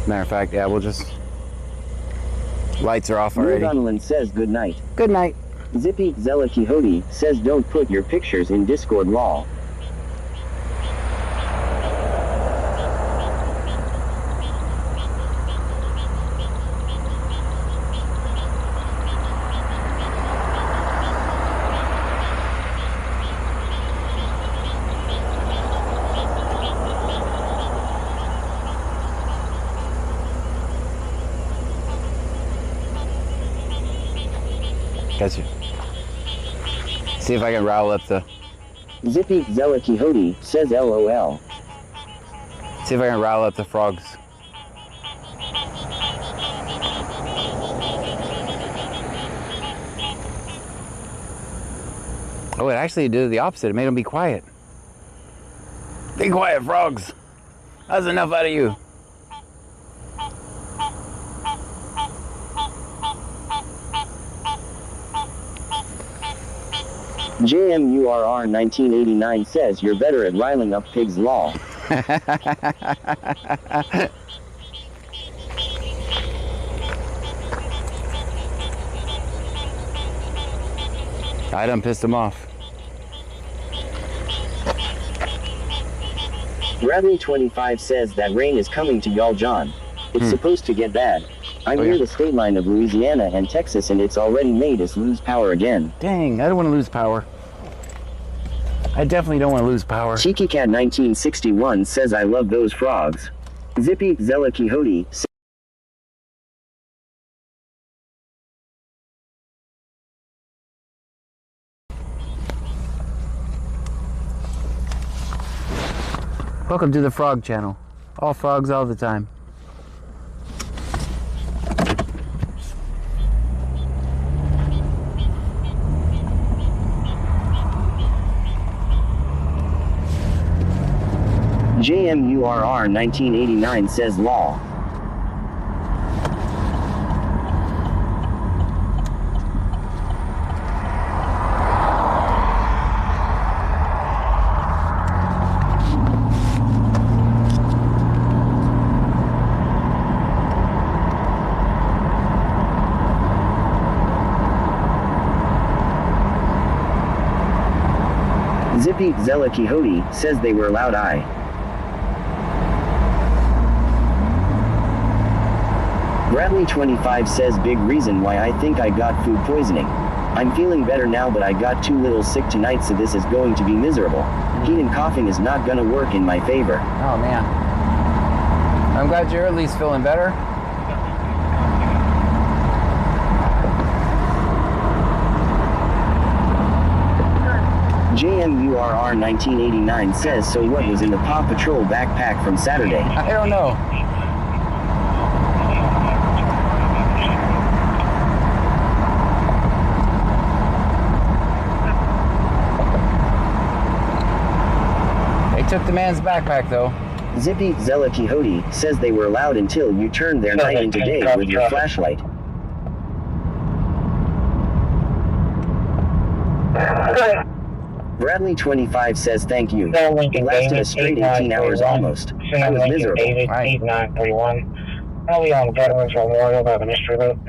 Matter of fact, yeah, we'll just... Lights are off already. Donalyn says good night. Good night. Zippy Zella Quixote says don't put your pictures in Discord lol. Guys, see if I can rile up the... Zippy Zella Quixote says LOL. See if I can rile up the frogs. Oh, it actually did the opposite. It made them be quiet. Be quiet, frogs. That's enough out of you. JMURR 1989 says you're better at riling up pigs lol. I done pissed him off. Bradley25 says that rain is coming to y'all John. It's supposed to get bad. I'm near the state line of Louisiana and Texas and it's already made us lose power again. Dang, I don't want to lose power. I definitely don't want to lose power. Cheeky Cat 1961 says I love those frogs. Zippy Zella Quixote says welcome to the Frog Channel. All frogs all the time. JMURR 1989 says lol. Zippy Zella Quixote says they were loud eye. Bradley25 says big reason why I think I got food poisoning. I'm feeling better now but I got too little sick tonight so this is going to be miserable. Heat and coughing is not gonna work in my favor. Oh man. I'm glad you're at least feeling better. JMURR 1989 says so what was in the Paw Patrol backpack from Saturday? I don't know. Took the man's backpack though. Zippy Zella Quixote says they were loud until you turned their night into day with your flashlight. Bradley25 says thank you. It lasted a straight 18 hours almost. I was miserable. Right. 931. I'll be on Veterans Memorial by the mystery boat.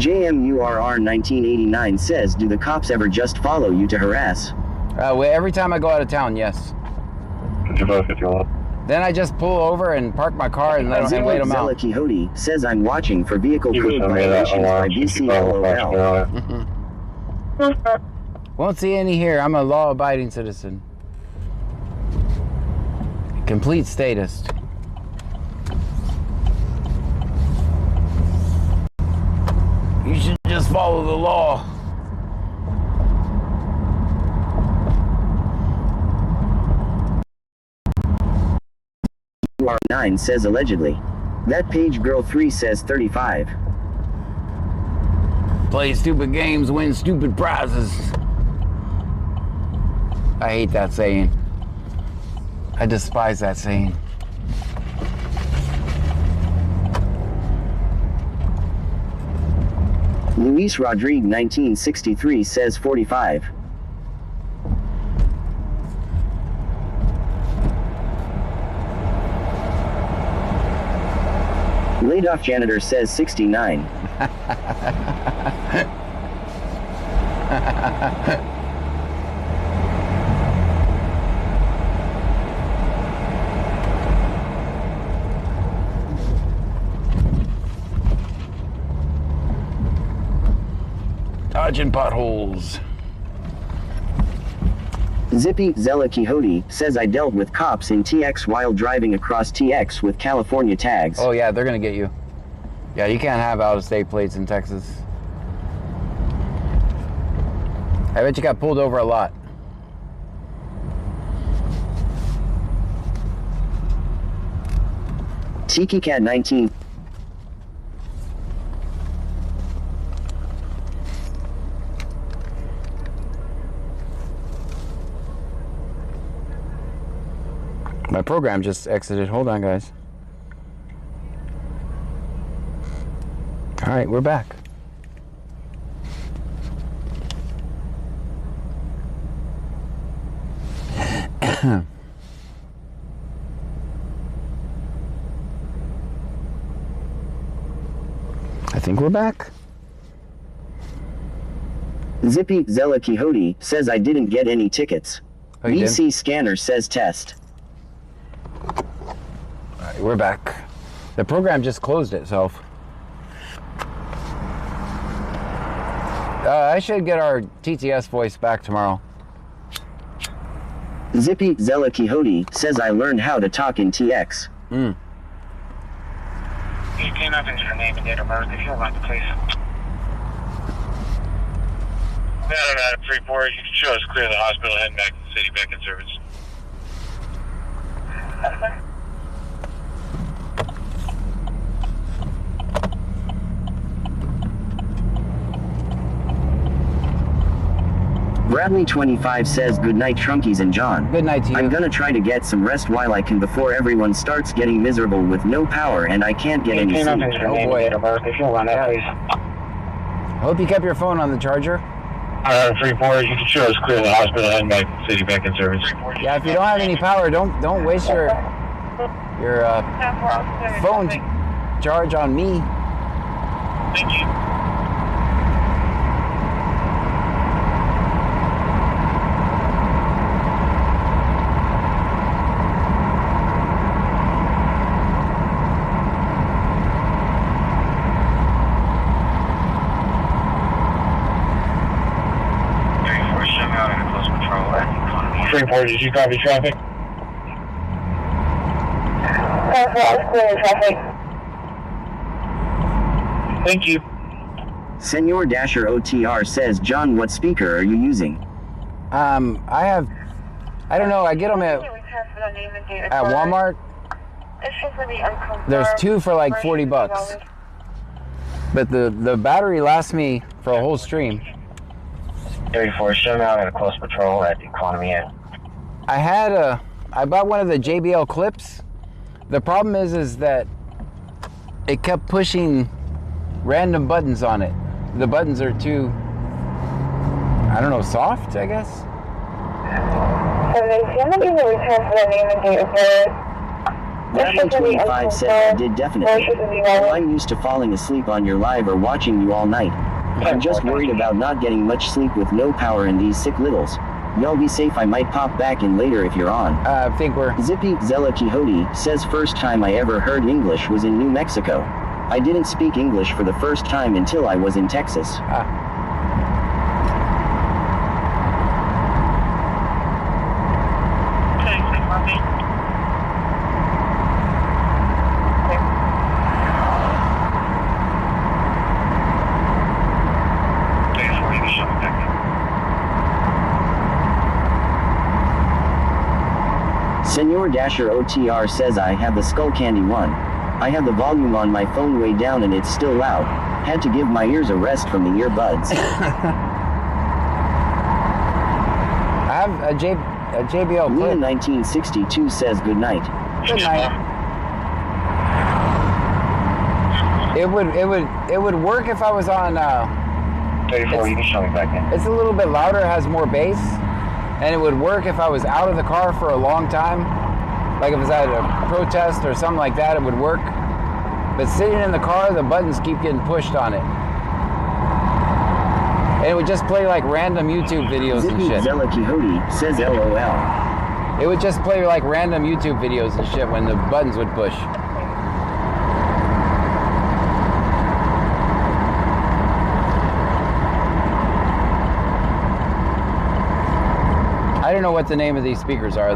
JMURR1989 says, do the cops ever just follow you to harass? Well, every time I go out of town, yes. Could you both if you want? Then I just pull over and park my car and let them wait them Zella out. Quixote says, I'm watching for vehicle You code can send me that violations by alarm. BCLOL. Won't see any here. I'm a law-abiding citizen. Complete statist. You should just follow the law. UR9 says allegedly. That page girl 3 says 35. Play stupid games, win stupid prizes. I hate that saying. I despise that saying. Luis Rodrigue 1963 says 45. Laid off janitor says 69. Dodging potholes. Zippy Zella Quixote says, I dealt with cops in TX while driving across TX with California tags. Oh yeah, they're gonna get you. Yeah, you can't have out-of-state plates in Texas. I bet you got pulled over a lot. Tiki Cat 19. My program just exited. Hold on, guys. All right, we're back. I think we're back. Zippy Zella Quixote says, I didn't get any tickets. Oh, you BC Scanner says test. All right, we're back. The program just closed itself. I should get our TTS voice back tomorrow. Zippy Zella Quixote says, I learned how to talk in TX. You came up into your name and date of birth if you don't mind, please. No, 3-4. You can show us clear the hospital, heading back to the city, back in service. Bradley 25 says, good night Trunkies and John. Good night to you. I'm gonna try to get some rest while I can before everyone starts getting miserable with no power and I can't get any You came up sleep. into your Oh, name boy. and date of birth if you don't mind, please. Hope you kept your phone on the charger. 3-4. You can show us clear the hospital, heading back to the city, back in service. Yeah, if you don't have any power, don't waste your phone charge on me. Thank you. Report, did you copy traffic? Traffic. Thank you. Senor Dasher OTR says, John, what speaker are you using? I don't know, I get them at Walmart. There's two for like 40 bucks. But the battery lasts me for a whole stream. 34, show me out at a close patrol at the Economy Inn. I bought one of the JBL clips. The problem is that it kept pushing random buttons on it. The buttons are too, I don't know, soft, I guess? Bradley25 says I did definitely. Well, I'm used to falling asleep on your live or watching you all night. I'm just worried about not getting much sleep with no power and these sick littles. Y'all be safe, I might pop back in later if you're on. I think we're... Zippy Zella Quixote says first time I ever heard English was in New Mexico. I didn't speak English for the first time until I was in Texas. Senor Dasher OTR says I have the Skull Candy one. I have the volume on my phone way down and it's still loud. Had to give my ears a rest from the earbuds. I have a JBL clip. Luna 1962 says good night. Good night. It would work if I was on 34, you can show me back in. it's a little bit louder, it has more bass, and it would work if I was out of the car for a long time. Like if it was at a protest or something like that, it would work. But sitting in the car, the buttons keep getting pushed on it. And it would just play like random YouTube videos and Zippy shit. Zella Quixote says LOL. It would just play like random YouTube videos and shit when the buttons would push. I don't know what the name of these speakers are.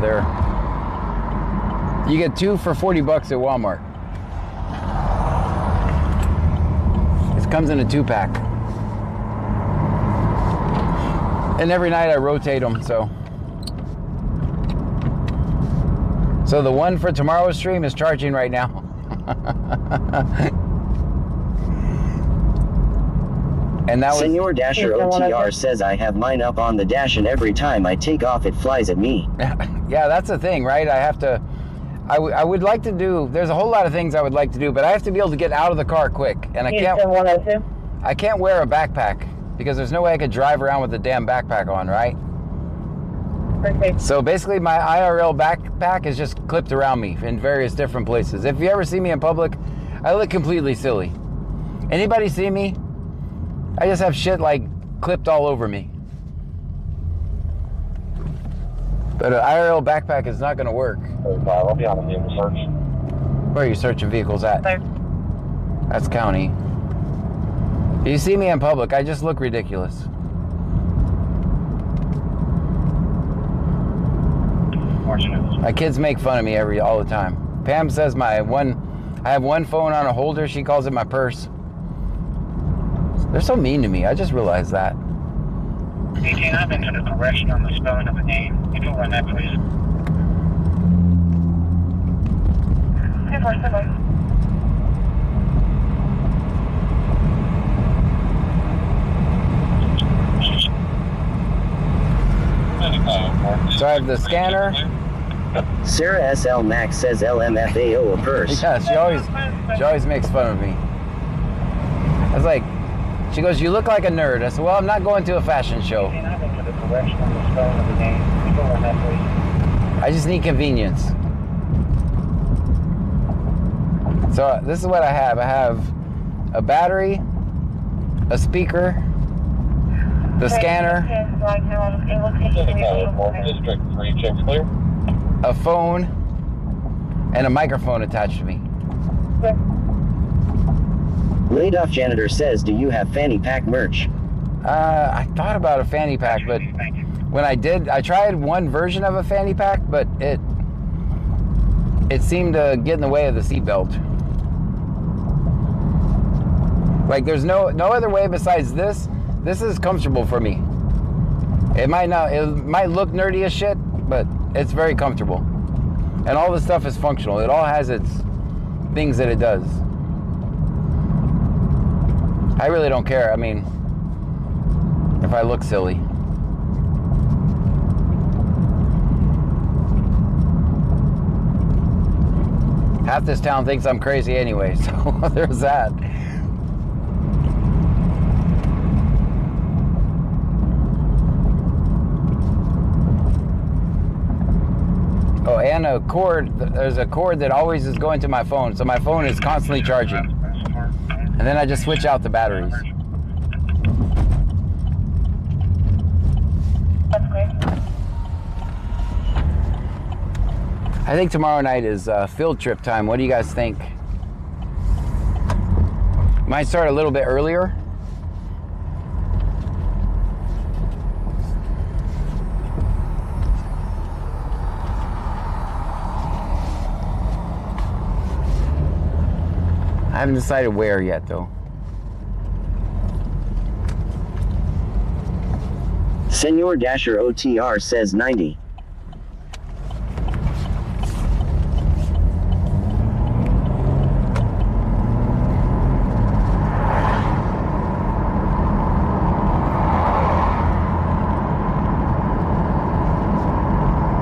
You get 2 for $40 at Walmart. It comes in a 2-pack. And every night I rotate them, so the one for tomorrow's stream is charging right now. And that was... Senor Dasher OTR says I have mine up on the dash and every time I take off it flies at me. Yeah, that's the thing, right? I would like to do, there's a whole lot of things I would like to do, but I have to be able to get out of the car quick. And I can't wear a backpack because there's no way I could drive around with the damn backpack on, right? Okay. So basically my IRL backpack is just clipped around me in various different places. If you ever see me in public, I look completely silly. Anybody see me? I just have shit like clipped all over me. But an IRL backpack is not going to work. I'll be on the vehicle search. Where are you searching vehicles at? There. That's county. If you see me in public, I just look ridiculous. My kids make fun of me all the time. Pam says I have one phone on a holder. She calls it my purse. They're so mean to me. I just realized that. 18, I've been to the correction on the spelling of the name. You can run that, please. So I have the scanner. Sarah SL Max says LMFAO a purse. Yeah, she always makes fun of me. I was like, she goes, "You look like a nerd." I said, "Well, I'm not going to a fashion show. I've been to the correction on the spelling of the name. You can run that, please. I just need convenience." So this is what I have. I have a battery, a speaker, the scanner, District 3, check clear. a phone, and a microphone attached to me. Laid Off Janitor says, do you have fanny pack merch? I thought about a fanny pack, but when I tried one version of a fanny pack, but it seemed to get in the way of the seatbelt. Like there's no other way besides this. This is comfortable for me. It might look nerdy as shit, but it's very comfortable. And all the stuff is functional. It all has its things that it does. I really don't care. I mean, if I look silly. Half this town thinks I'm crazy anyway, so there's that. Oh, and a cord. There's a cord that always is going to my phone, so my phone is constantly charging. And then I just switch out the batteries. That's great. I think tomorrow night is field trip time. What do you guys think? Might start a little bit earlier. I haven't decided where yet, though. Senor Dasher OTR says 90.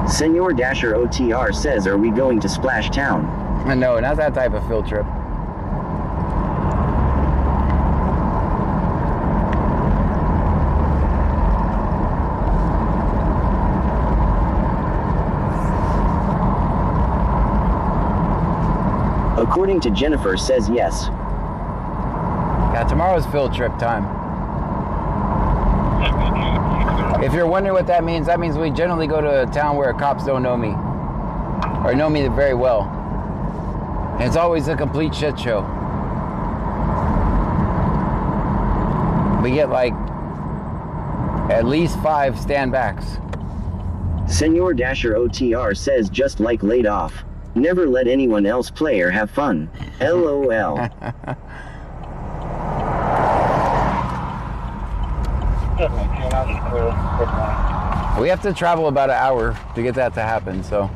Senor Dasher OTR says, are we going to Splash Town? No, not that type of field trip. According to Jennifer says yes. Yeah, tomorrow's field trip time. If you're wondering what that means we generally go to a town where cops don't know me. Or know me very well. And it's always a complete shit show. We get like at least 5 stand-backs. Senor Dasher OTR says just like laid off. Never let anyone else play or have fun. LOL. We have to travel about an hour to get that to happen, so.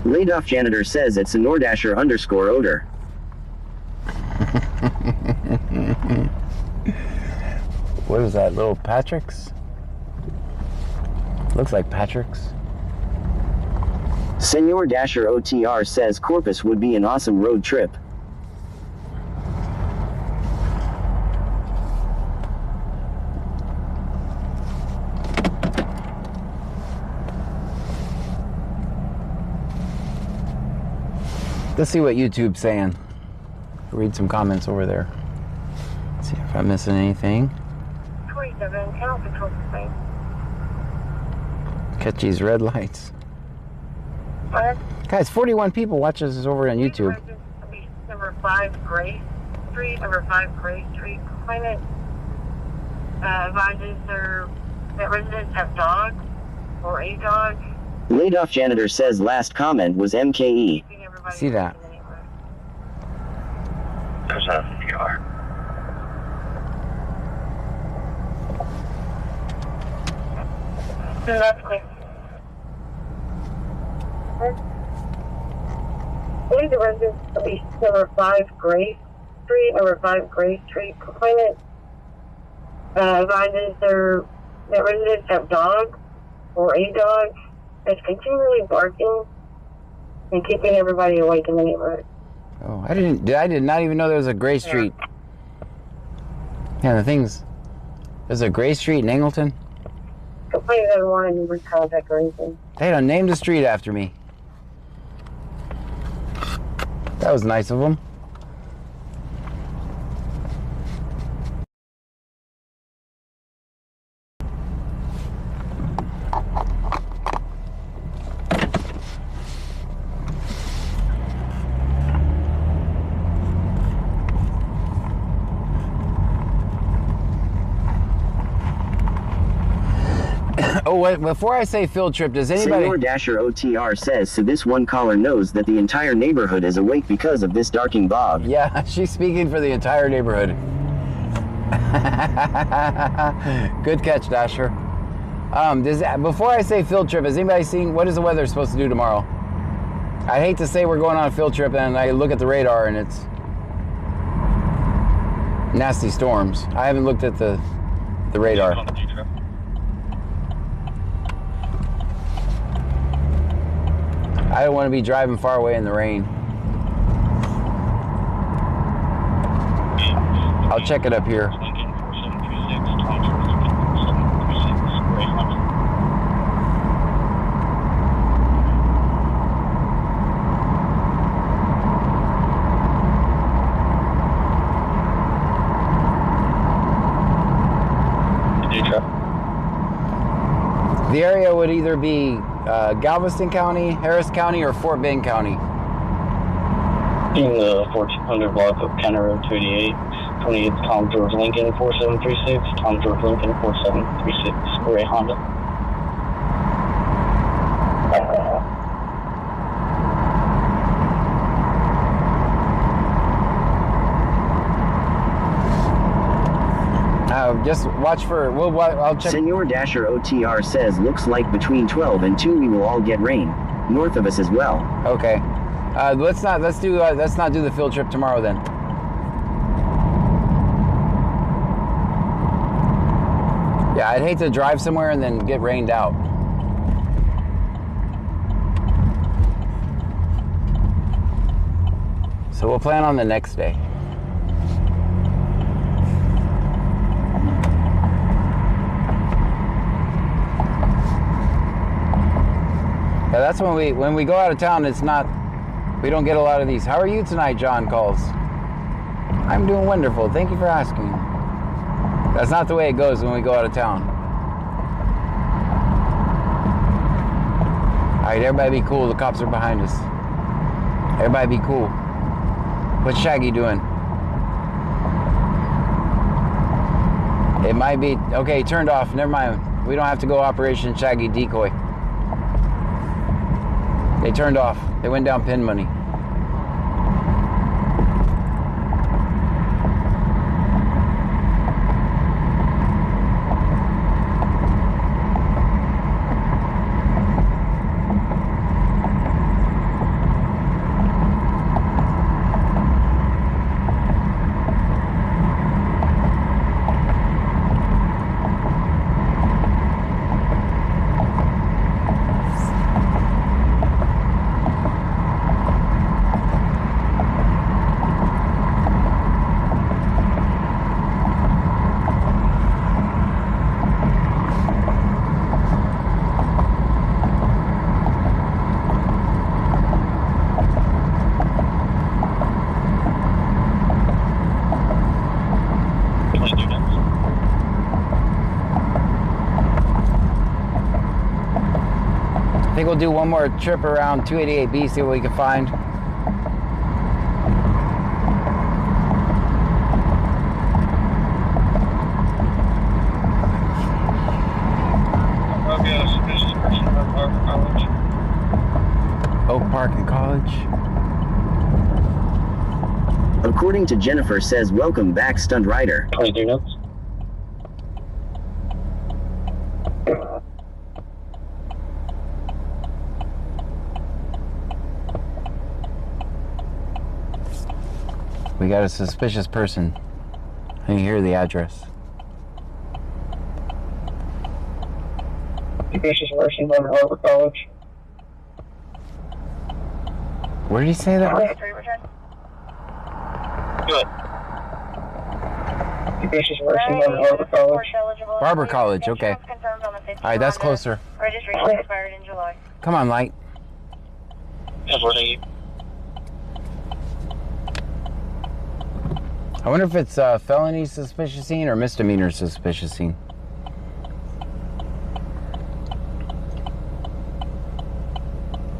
Laid off janitor says it's Senor Dasher _ odor. What is that, little Patrick's? Looks like Patrick's. Senor Dasher OTR says Corpus would be an awesome road trip. Let's see what YouTube's saying. Read some comments over there. See if I'm missing anything. 27, Kennel Control Complaint. Catch these red lights. What? Guys, 41 people watch us over on YouTube. Number 5 Gray Street, number 5 Gray Street. Complainant advises that residents have dogs or a dog. Laid off janitor says last comment was MKE. See that? There's a PR. That's clear. Leave the residents at least number 5 Gray Street, number 5 Gray Street. Complainant advises that residents have dogs or a dog that's continually barking and keeping everybody awake in the neighborhood. Oh, I did not even know there was a Gray Street. Yeah, there's a Gray Street in Angleton. Complainant doesn't want any root contact or anything. They don't name the street after me. That was nice of them. Oh, wait, before I say field trip, does anybody... Senor Dasher OTR says, so this one caller knows that the entire neighborhood is awake because of this darking Bob. Yeah, she's speaking for the entire neighborhood. Good catch, Dasher. Before I say field trip, has anybody seen what is the weather supposed to do tomorrow? I hate to say we're going on a field trip and I look at the radar and it's nasty storms. I haven't looked at the radar. I don't want to be driving far away in the rain. I'll check it up here. The area would either be Galveston County, Harris County, or Fort Bend County. In the 1400 block of County Road 288, 28 Tom George Lincoln 4736, Tom George Lincoln 4736, gray Honda. Just watch for, I'll check. Senor Dasher OTR says, looks like between 12 and 2 we will all get rain. North of us as well. Okay. Let's not do the field trip tomorrow then. Yeah, I'd hate to drive somewhere and then get rained out. So we'll plan on the next day. Yeah, that's when we go out of town, we don't get a lot of these. How are you tonight, John calls. I'm doing wonderful. Thank you for asking. That's not the way it goes when we go out of town. All right, everybody be cool. The cops are behind us. Everybody be cool. What's Shaggy doing? It might be, okay, turned off. Never mind. We don't have to go Operation Shaggy Decoy. They turned off. They went down pin money. I think we'll do one more trip around 288B, see what we can find. Oak Park and College. According to Jennifer says, welcome back, Stunt Rider. 23 notes. We got a suspicious person. I can hear the address. Suspicious person from Harvard College. Where did he say that? Good. Suspicious person from Harvard College. Barber College, okay. Alright, that's closer. Registration expired in July. Come on, Light. I wonder if it's felony suspicious scene or misdemeanor suspicious scene.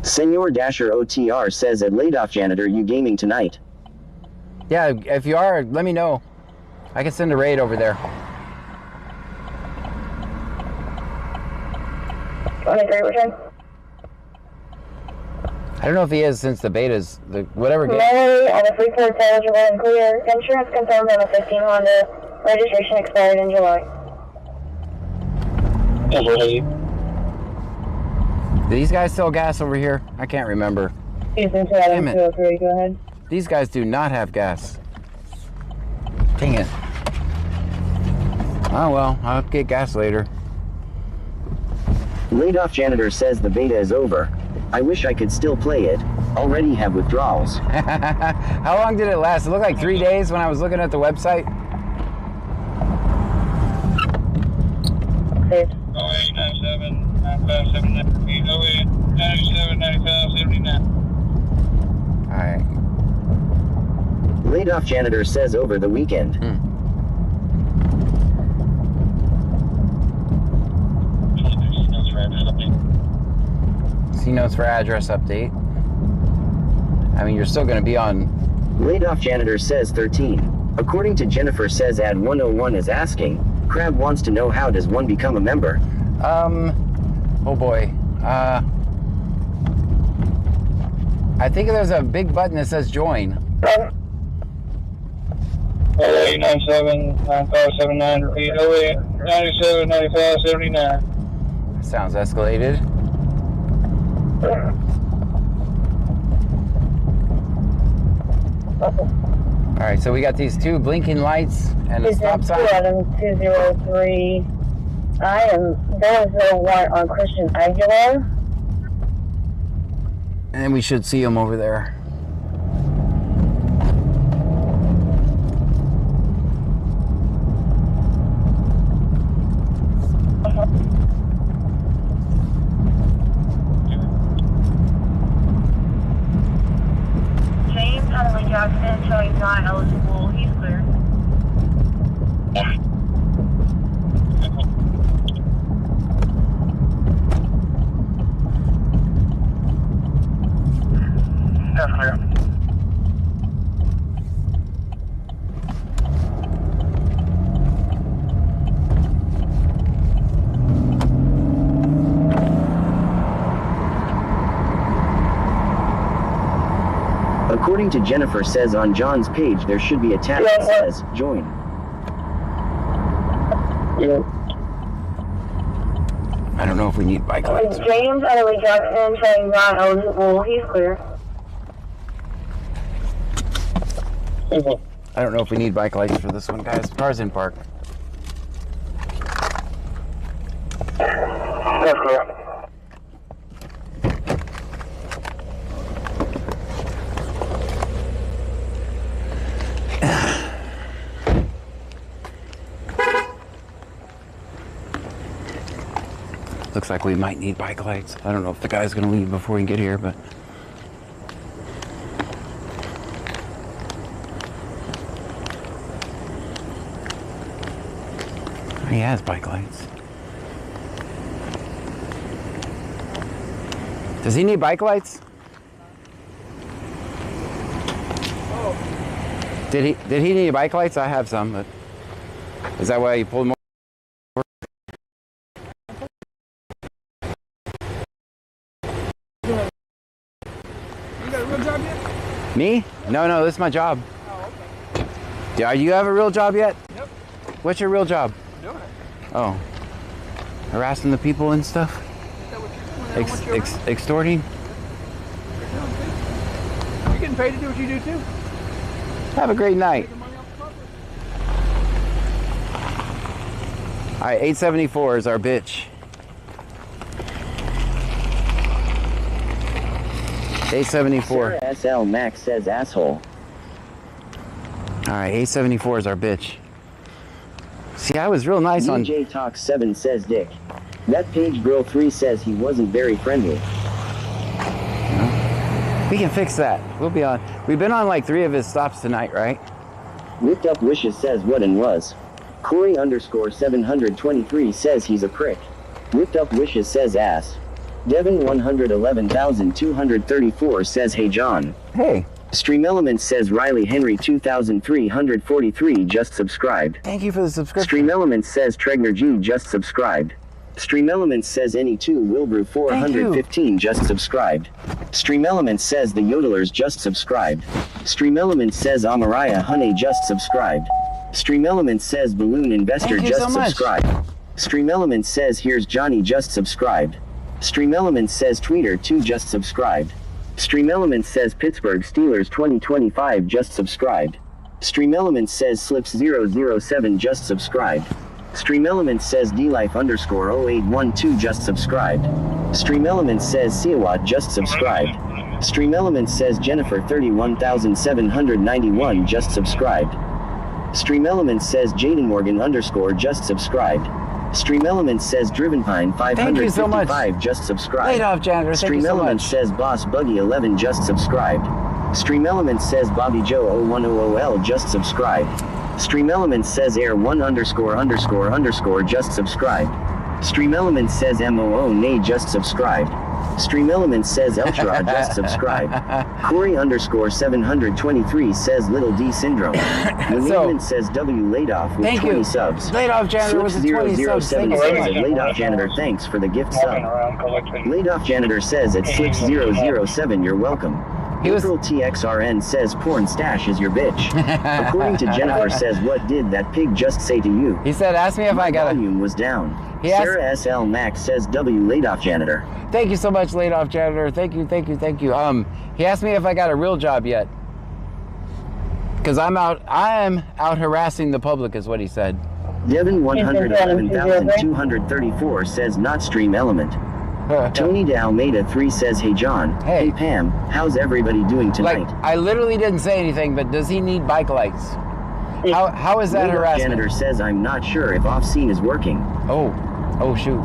Senor Dasher OTR says, at Laid-Off Janitor, you gaming tonight? Yeah, if you are, let me know. I can send a raid over there. 23 return. I don't know if he is since the beta's, whatever game. Mallory on the Freeport eligible and clear. Insurance confirmed on the 15 Honda. Registration expired in July. Do these guys sell gas over here? I can't remember. Houston Damn it. 203, go ahead. These guys do not have gas. Dang it. Oh well, I'll get gas later. Laid off janitor says the beta is over. I wish I could still play it. Already have withdrawals. How long did it last? It looked like 3 days when I was looking at the website. 0897 9579 0897 9579. Alright. Laid off janitor says over the weekend. C notes for address update. I mean, you're still going to be on. Laid off janitor says 13. According to Jennifer says ad 101 is asking, Crab wants to know how does one become a member? Oh boy. I think there's a big button that says join. 0897 9579 0897 9579. Sounds escalated. Alright, so we got these two blinking lights and a stop sign. 20203. I am 001 on Christian Aguilar. And we should see them over there. James Huntley Jackson showing not eligible. He's clear. That's clear. According to Jennifer says on John's page there should be a tab that says join. I don't know if we need bike lights. James Huntley Jackson showing not eligible. He's clear. I don't know if we need bike lights for this one, guys. Car's in park. That's clear. Looks like we might need bike lights. I don't know if the guy's gonna leave before we get here, but. He has bike lights. Does he need bike lights? Did he need bike lights? I have some, but is that why you pulled more? Me? No, this is my job. Oh, okay. Do you have a real job yet? Yep. What's your real job? Doing it. Oh. Harassing the people and stuff? Is that what you're doing? Is that what you're Extorting? You're doing too? You're getting paid to do what you do too. Have a great night. Making money off the property. Alright, 874 is our bitch. 874. Sarah SL Max says asshole. Alright, 874 is our bitch. See, I was real nice on. DJ Talk 7 says dick. That page girl 3 says he wasn't very friendly. We can fix that. We'll be on. We've been on like 3 of his stops tonight, right? Whipped Up Wishes says what and was. Corey _ 723 says he's a prick. Whipped Up Wishes says ass. Devin 111,234 says hey John. Hey. Stream Elements says Riley Henry 2343 just subscribed. Thank you for the subscription. Stream Elements says Tregner G just subscribed. Stream Elements says Any2 Wilbrew 415 just subscribed. Stream Elements says The Yodelers just subscribed. Stream Elements says Amariah Honey just subscribed. Stream Elements says Balloon Investor Thank you just so much. subscribed. Stream Elements says Here's Johnny just subscribed. Stream Elements says Tweeter 2 just subscribed. Stream Elements says Pittsburgh Steelers 2025 just subscribed. Stream Elements says Slips 007 just subscribed. Stream Elements says DLife_0812 just subscribed. Stream Elements says Siawat just subscribed. Stream Elements says Jennifer 31791 just subscribed. Stream Elements says Jaden Morgan _ just subscribed. Stream Elements says Drivenpine 555 just subscribed. Laid off janitor, thank Stream you so Elements much. says Boss Buggy 11 just subscribed. Stream Elements says Bobby Joe 0100L just subscribed. Stream Elements says Air1__ just subscribed. Stream Elements says MOO Nay just subscribed. Stream Elements says Elchra just subscribed. Corey_723 says Little D Syndrome. Management says W Ladoff with 20 subs. Ladoff janitor was a 20 subs. Thank you so says much. Ladoff Janitor thanks for the gift Walking sub. around collecting. Ladoff Janitor says at 6007 you're welcome. He was- April TXRN says porn stash is your bitch. According to Jennifer says what did that pig just say to you? He said, ask me if I got a... Volume was down. He asked- Sarah SL Max says W Ladoff Janitor. Thank you so much, Ladoff janitor. Thank you. He asked me if I got a real job yet. Because I am out harassing the public, is what he said. Devin 111,234 says not stream element. Tony Dalmeda 3 says hey John. Hey. Pam, how's everybody doing tonight? Like, I literally didn't say anything, but does he need bike lights? How is that Ladoff harassment? Janitor says I'm not sure if off scene is working. Oh shoot.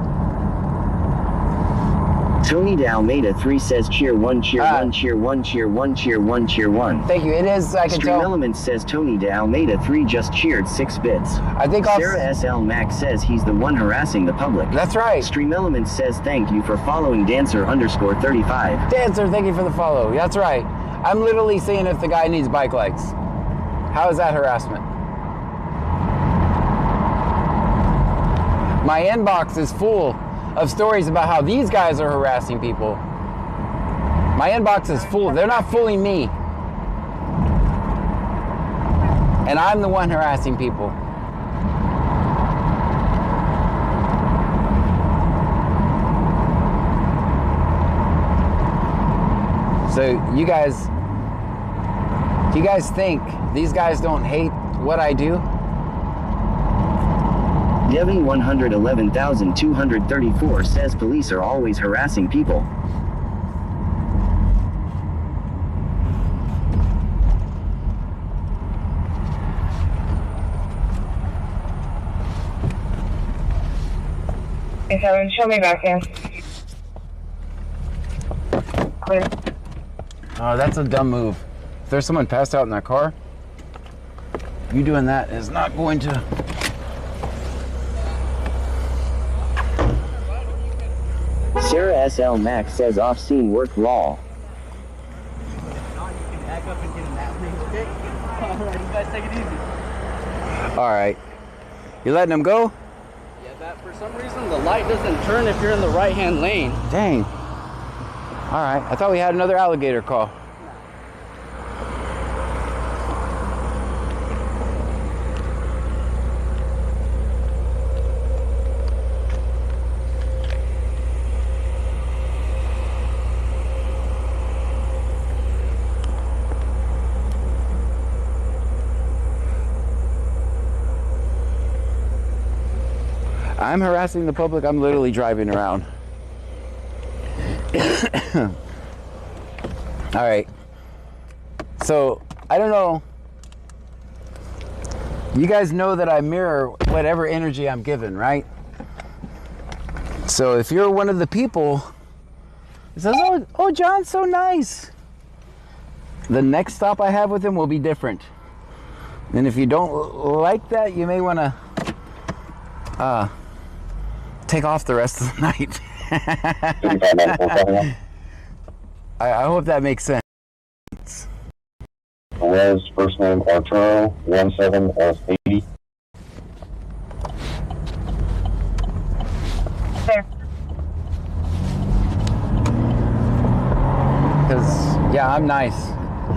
Tony Dalmeda 3 says cheer 1, cheer 1, cheer 1, cheer 1, cheer 1, cheer 1. Thank you. It is, I can Stream tell. Elements says Tony Dalmeda 3 just cheered 6 bits. I think I'll... Sarah SL Max says he's the one harassing the public. That's right. Stream Elements says thank you for following Dancer_35. Dancer, thank you for the follow. That's right. I'm literally seeing if the guy needs bike lights. How is that harassment? My inbox is full of stories about how these guys are harassing people. My inbox is full. They're not fooling me. And I'm the one harassing people. So you guys, do you guys think these guys don't hate what I do? Devin 111,234 says police are always harassing people. Okay, Kevin, show me back in. Clear. Oh, that's a dumb move. If there's someone passed out in that car, you doing that is not going to... Sarah SL Max says off-scene work raw. All right. You letting them go? Yeah, that for some reason the light doesn't turn if you're in the right-hand lane. Dang. All right. I thought we had another alligator call. I'm harassing the public. I'm literally driving around. All right. So, I don't know. You guys know that I mirror whatever energy I'm given, right? So, if you're one of the people that says, oh, John's so nice, the next stop I have with him will be different. And if you don't like that, you may want to take off the rest of the night. I hope that makes sense. Perez, first name Arturo, 17S80. There. Because, yeah, I'm nice.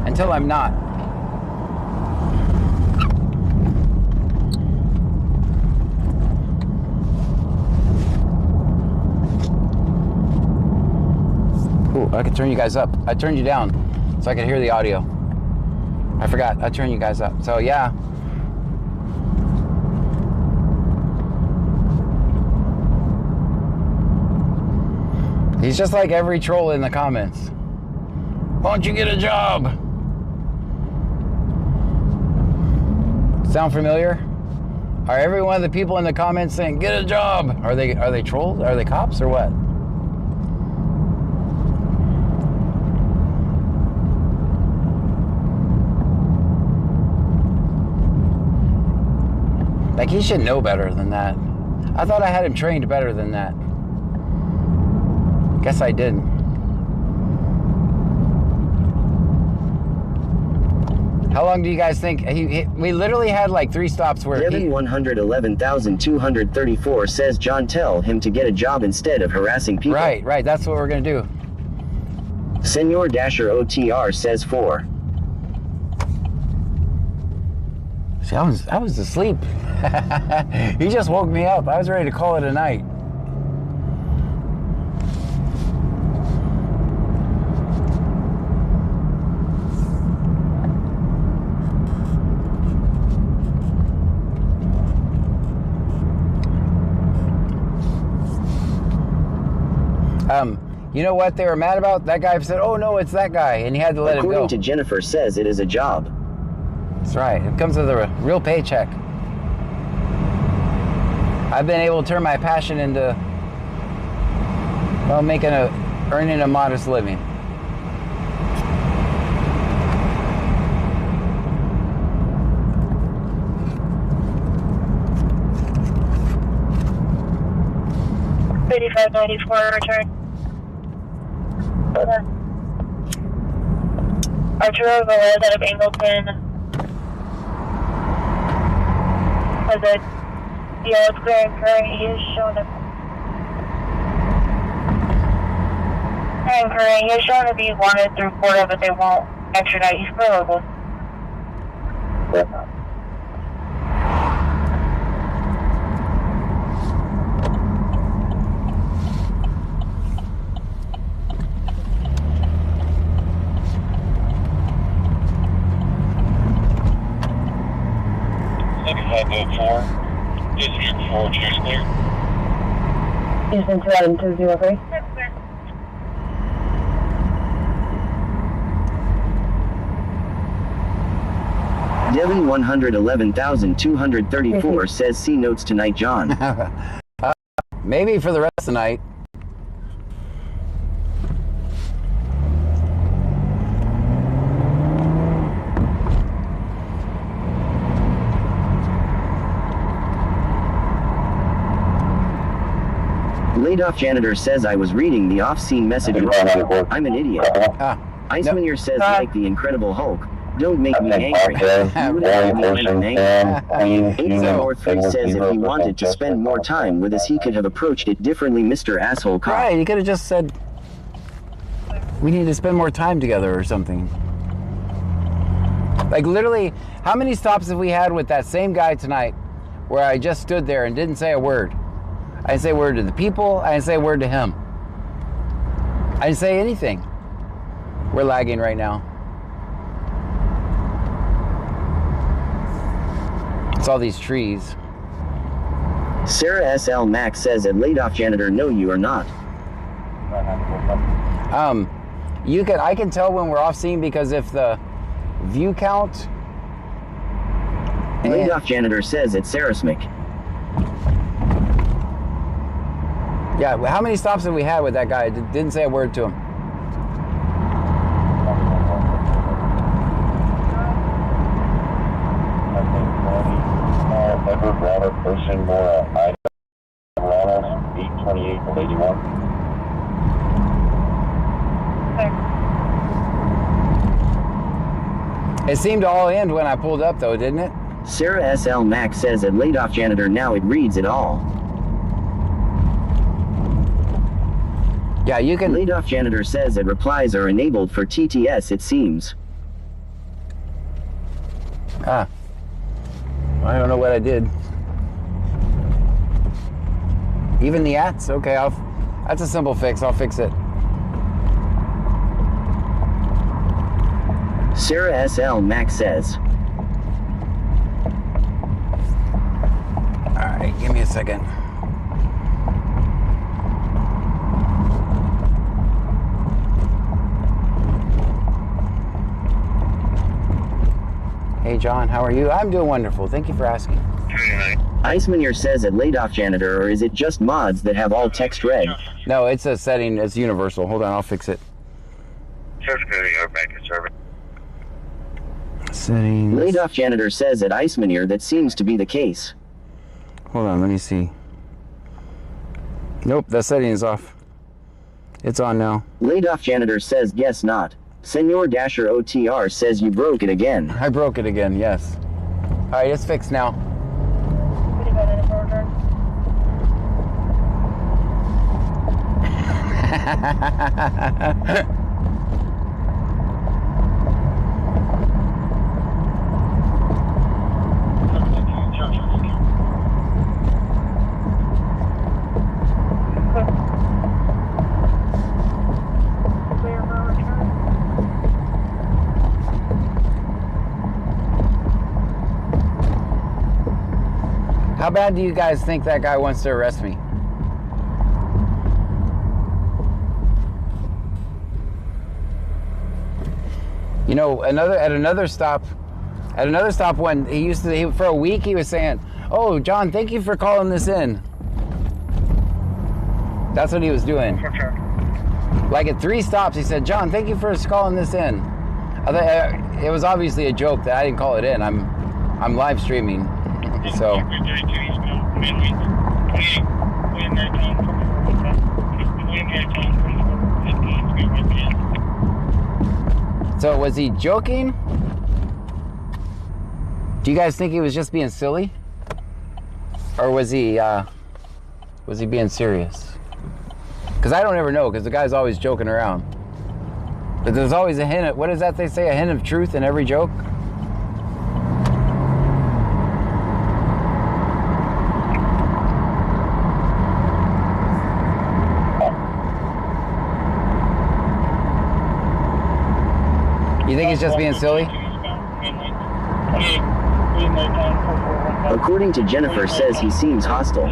Until I'm not. Ooh, I could turn you guys up. I turned you down so I could hear the audio. I forgot. I turned you guys up. So, yeah. He's just like every troll in the comments. Why don't you get a job? Sound familiar? Are every one of the people in the comments saying, get a job? Are they trolls? Are they cops or what? Like, he should know better than that. I thought I had him trained better than that. Guess I didn't. How long do you guys think? We literally had like 3 stops where Devin 111,234 says, John, tell him to get a job instead of harassing people. Right. That's what we're going to do. Senor Dasher OTR says 4. See, I was asleep. He just woke me up. I was ready to call it a night. You know what they were mad about? That guy said, oh no, it's that guy, and he had to let him go. According to Jennifer says it is a job. That's right. It comes with a real paycheck. I've been able to turn my passion into, well, earning a modest living. return. Arturo Velez out of Angleton has a it's clearing current. He is showing up. He is showing to be wanted through Florida, but they won't extradite. He's clear local. District 4, cheers clear. Houston 20203. Devin 111,234 says see notes tonight, John. Maybe for the rest of the night. Laid-off janitor says I was reading the off-scene message wrong. I'm an idiot. Icemanir says like the Incredible Hulk. Don't make me angry. North3 says if he wanted to spend more time with us, he could have approached it differently, Mr. Asshole Cop. Right, he could have just said, we need to spend more time together or something. Like literally, how many stops have we had with that same guy tonight where I just stood there and didn't say a word? I didn't say a word to the people. I didn't say a word to him. I didn't say anything. We're lagging right now. It's all these trees. Sarah SL Max says at laid-off janitor, no, you are not. I can tell when we're off scene because if the view count. Laid-off janitor says at Sarasmic. Yeah, how many stops have we had with that guy? Didn't say a word to him. Edward Water, person more Ronald, 828-81. It seemed to all end when I pulled up though, didn't it? Sarah SL Max says at laid-off janitor, now it reads it all. Yeah, you can. Laid-off janitor says that replies are enabled for TTS, it seems. I don't know what I did. Even the ats? Okay, that's a simple fix. I'll fix it. Sarah SL Max says. All right, give me a second. Hey, John, how are you? I'm doing wonderful. Thank you for asking. Icemanir says at laid off janitor, or is it just mods that have all text red? No, it's a setting. It's universal. Hold on, I'll fix it. Settings. Laid off janitor says at Icemanir that seems to be the case. Hold on, let me see. Nope, that setting is off. It's on now. Laid off janitor says guess not. Senor Dasher OTR says you broke it again. I broke it again, yes. Alright, it's fixed now. How bad do you guys think that guy wants to arrest me? You know, at another stop when for a week he was saying, "Oh, John, thank you for calling this in." That's what he was doing. For sure. Like at 3 stops, he said, "John, thank you for calling this in." It was obviously a joke that I didn't call it in. I'm live streaming, so. So was he joking? Do you guys think he was just being silly? Or was he being serious? Because I don't ever know, because the guy's always joking around. But there's always a hint of, what is that they say, a hint of truth in every joke? You think he's just being silly? According to Jennifer says he seems hostile.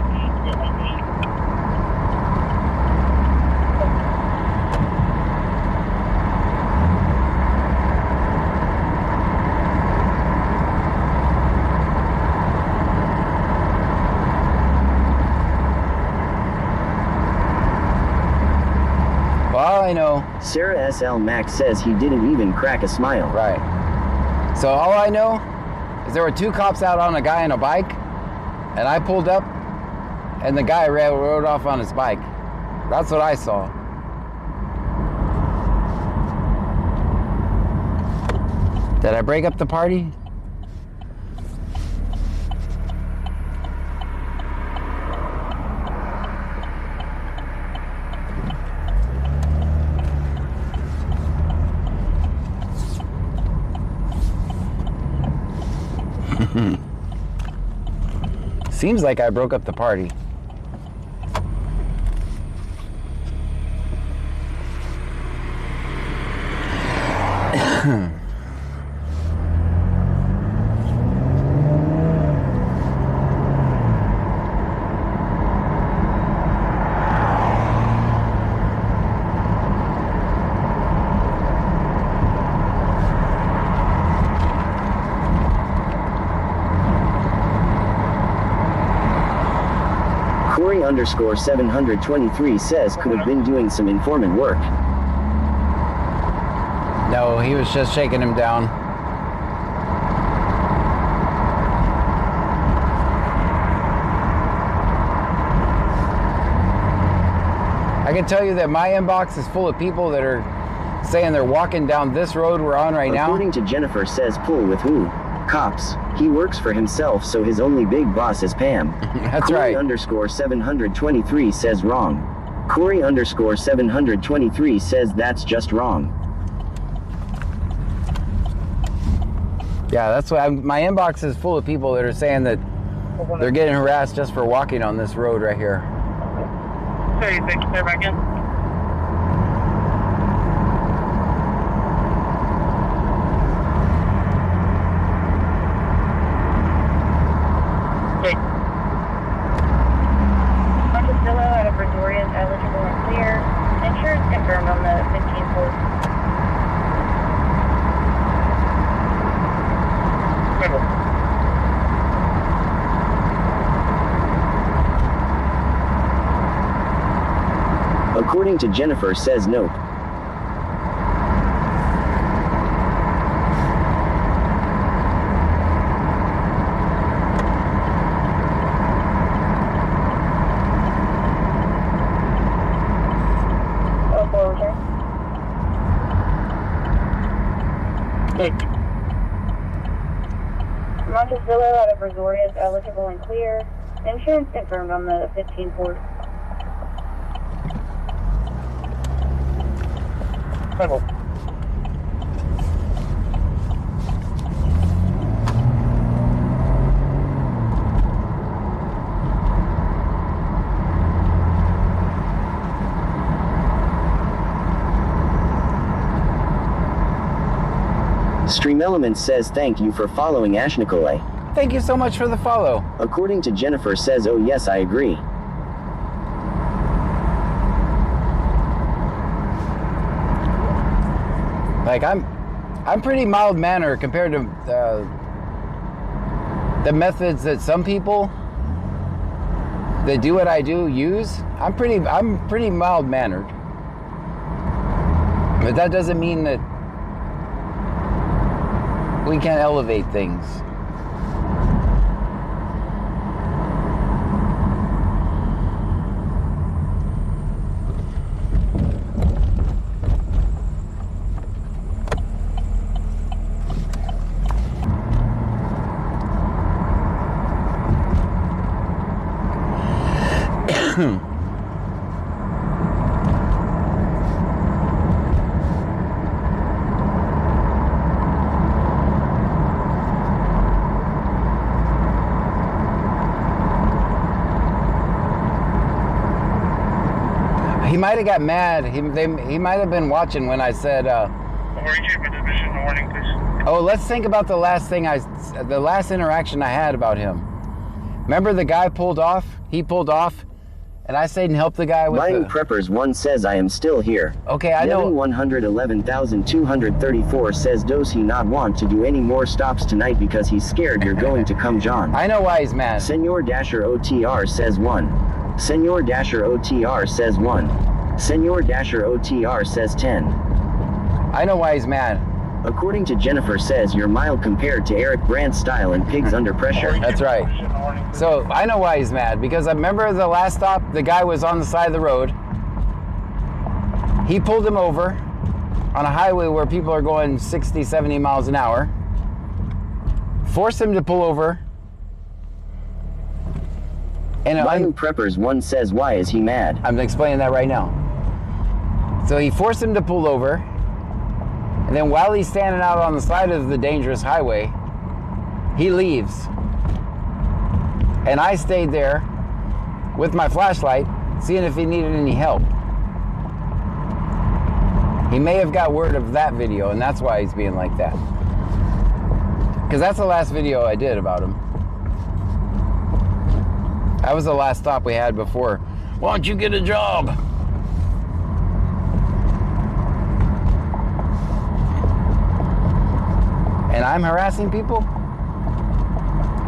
Well, I know. Sarah SL Max says he didn't even crack a smile. Right. So all I know is there were 2 cops out on a guy on a bike, and I pulled up, and the guy rode off on his bike. That's what I saw. Did I break up the party? Seems like I broke up the party. Corey_723 says could have been doing some informant work. No, he was just shaking him down. I can tell you that my inbox is full of people that are saying they're walking down this road we're on right now. According to Jennifer says pull with who? Cops. He works for himself, so his only big boss is Pam. That's Corey right. _723 says wrong. Corey _723 says that's just wrong. Yeah, that's why my inbox is full of people that are saying that they're getting harassed just for walking on this road right here. Hey, thank you, back in. Monticello out of Brazoria is eligible and clear. Insurance confirmed on the 15 post. According to Jennifer says nope. Montesillo out of Brazoria is eligible and clear. Insurance confirmed on the 1540. Stream Element says thank you for following Ash Nicolay. Thank you so much for the follow. According to Jennifer says oh yes I agree. Like I'm pretty mild mannered compared to the methods that some people that do what I do use. I'm pretty mild mannered. But that doesn't mean that we can't elevate things. He might have got mad. He might have been watching when I said, oh, let's think about the last interaction I had about him. Remember the guy pulled off? He pulled off, and I stayed and helped the guy with Buying Preppers 1 says I am still here. Okay, I know. 111,234 says does he not want to do any more stops tonight because he's scared you're going to come John. I know why he's mad. Senor Dasher OTR says 1. Senor Dasher OTR says 1. Senor Dasher OTR says 10. I know why he's mad. According to Jennifer says you're mild compared to Eric Brandt's style and pigs under pressure. That's right. So I know why he's mad, because I remember the last stop, the guy was on the side of the road. He pulled him over on a highway where people are going 60, 70 miles an hour. Forced him to pull over. And Buying Preppers 1 says why is he mad? I'm explaining that right now. So he forced him to pull over, and then while he's standing out on the side of the dangerous highway, he leaves. And I stayed there with my flashlight, seeing if he needed any help. He may have got word of that video, and that's why he's being like that. Because that's the last video I did about him. That was the last stop we had before. Why don't you get a job? And I'm harassing people?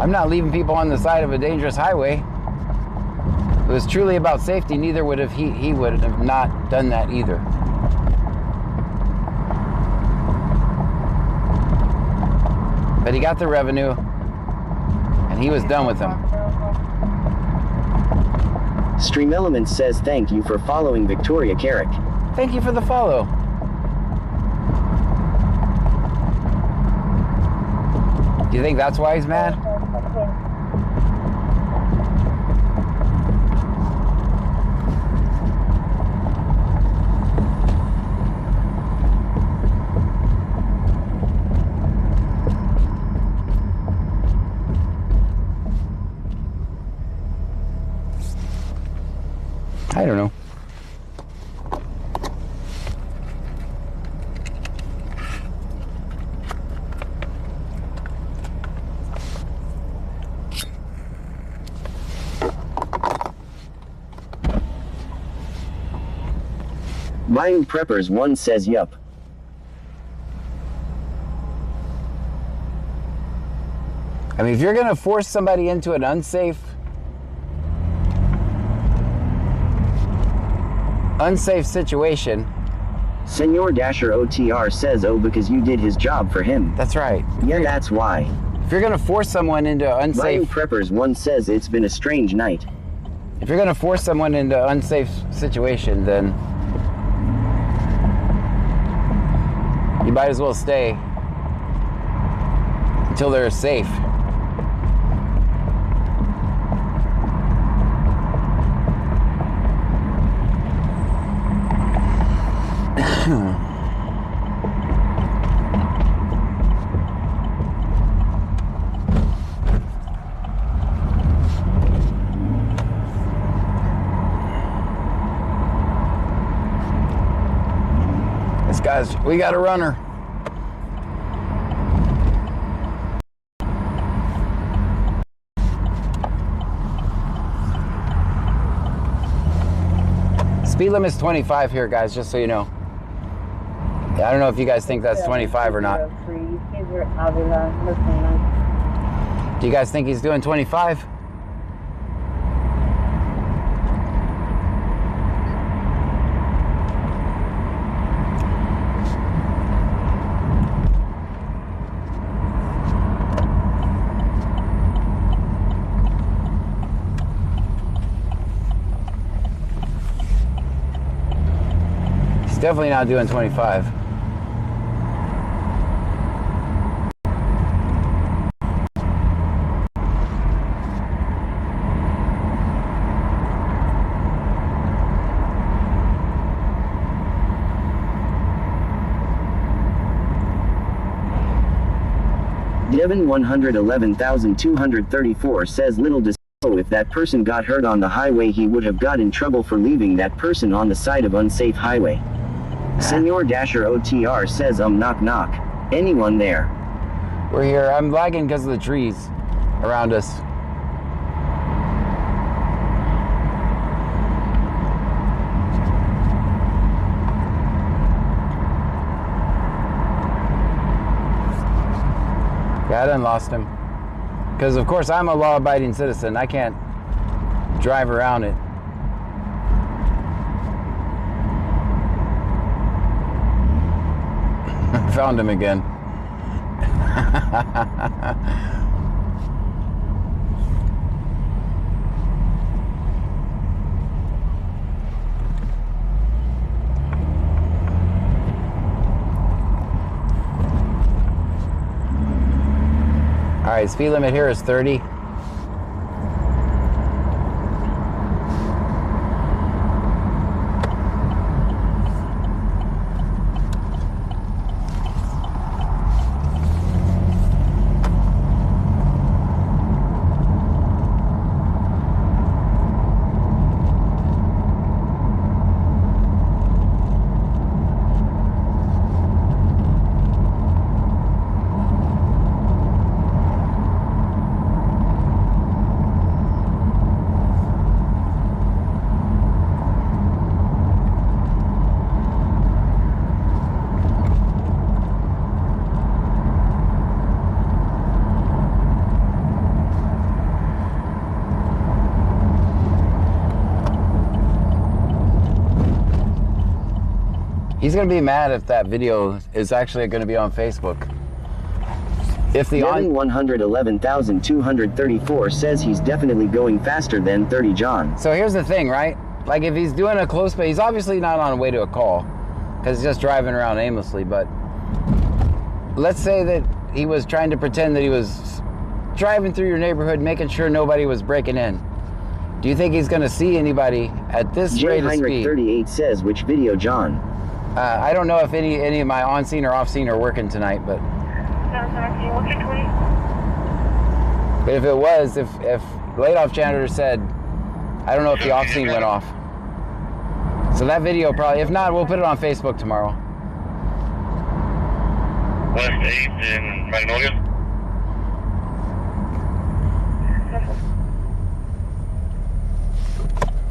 I'm not leaving people on the side of a dangerous highway. If it was truly about safety, neither would have he would have not done that either. But he got the revenue, and he was done with them. Stream Elements says thank you for following Victoria Carrick. Thank you for the follow. Do you think that's why he's mad? I don't know. Buying Preppers 1 says yup. I mean, if you're gonna force somebody into an unsafe situation. Senor Dasher OTR says, oh, because you did his job for him. That's right. Yeah, that's why. If you're going to force someone into Ryan unsafe... Preppers 1 says, it's been a strange night. If you're going to force someone into unsafe situation, then you might as well stay until they're safe. Guys, we got a runner. Speed limit's 25 here, guys, just so you know. Yeah, I don't know if you guys think that's 25 or not. Do you guys think he's doing 25? Definitely not doing 25. Devin 111,234 says, little does know if that person got hurt on the highway, he would have got in trouble for leaving that person on the side of unsafe highway. Senor Dasher OTR says, knock knock. Anyone there? We're here. I'm lagging because of the trees around us. Yeah, I done lost him. Because of course I'm a law-abiding citizen. I can't drive around it. Found him again. All right, speed limit here is 30. He's gonna be mad if that video is actually gonna be on Facebook. If the 111,234 says he's definitely going faster than 30 John. So here's the thing, right? Like if he's doing a close, but he's obviously not on the way to a call because he's just driving around aimlessly. But let's say that he was trying to pretend that he was driving through your neighborhood, making sure nobody was breaking in. Do you think he's gonna see anybody at this rate of speed? 38 says, which video, John? I don't know if any of my on-scene or off-scene are working tonight, but if it was, if laid-off janitor said, I don't know if the off-scene went off. So that video probably, if not, we'll put it on Facebook tomorrow. West 8th in Magnolia.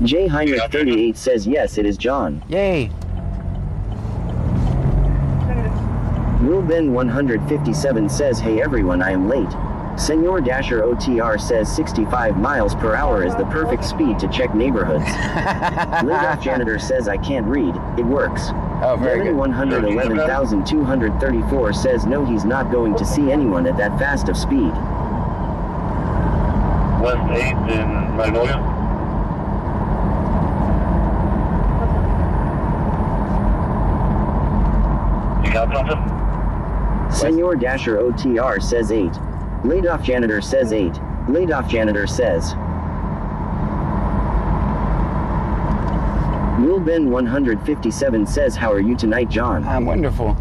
J. Heinrich 38 says, yes, it is John. Yay. Will Ben 157 says, hey everyone, I am late. Senor Dasher OTR says 65 miles per hour is the perfect speed to check neighborhoods. Laid-off janitor says I can't read, it works. Oh, very Devin good. 111,234 says no, he's not going to see anyone at that fast of speed. West 8th in Magnolia. You got something? Senor Dasher OTR says 8. Laid-off janitor says 8. Laid-off janitor says. Will Ben 157 says how are you tonight, John? I'm wonderful.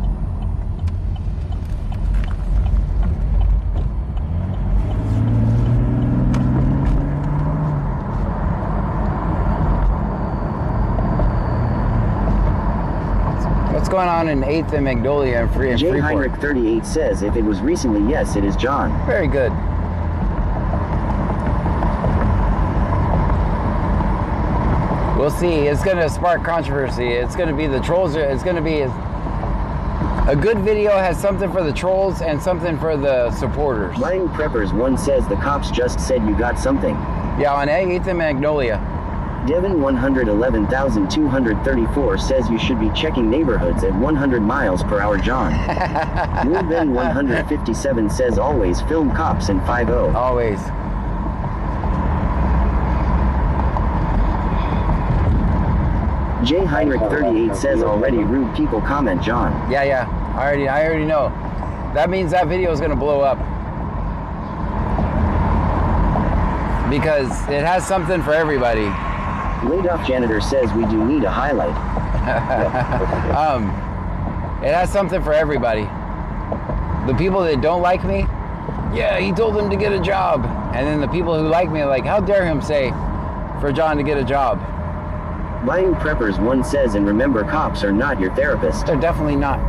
What's going on in 8th and Magnolia and J. Freeport? Heinrich 38 says if it was recently, yes, it is John. Very good. We'll see. It's going to spark controversy. It's going to be the trolls. It's going to be a good video has something for the trolls and something for the supporters. Lying Preppers 1 says the cops just said you got something. Yeah, on 8th and Magnolia. Devin 111,234 says you should be checking neighborhoods at 100 miles per hour, John. Will Ben 157 says always film cops in 5-0. Always. J. Heinrich 38 says already rude people comment, John. Yeah. I already know. That means that video is going to blow up. Because it has something for everybody. Laid-off janitor says we do need a highlight. It has something for everybody. The people that don't like me, yeah, he told them to get a job. And then the people who like me are like, how dare him say for John to get a job? Lying Preppers 1 says, and remember, cops are not your therapist. They're definitely not.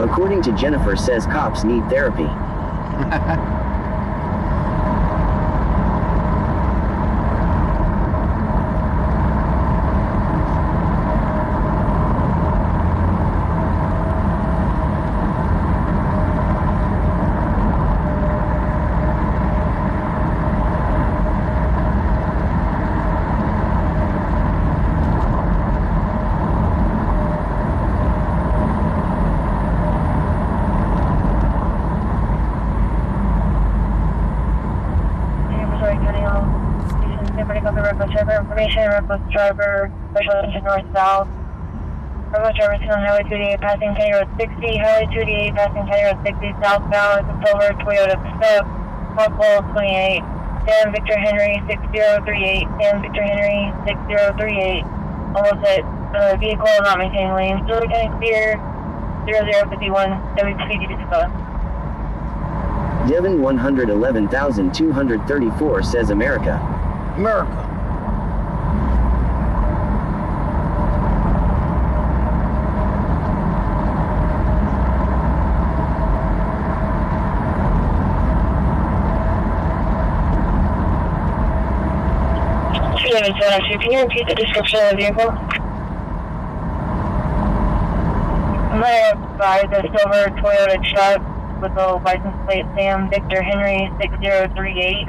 According to Jennifer says cops need therapy. Information, reckless driver, special engine north-south. Reckless driver is on Highway 288 passing County Road 60, Highway 288 passing County Road 60 southbound. It's a silver Toyota pickup, Hawkwall 28. Sam Victor Henry 6038, Sam Victor Henry 6038. Almost at vehicle not maintaining lanes. Dillard County clear 0051, WPD to go. Devin 111,234 says America. America. Can you repeat the description of the vehicle? I'm going to buy the silver Toyota truck with the license plate Sam Victor Henry 6038.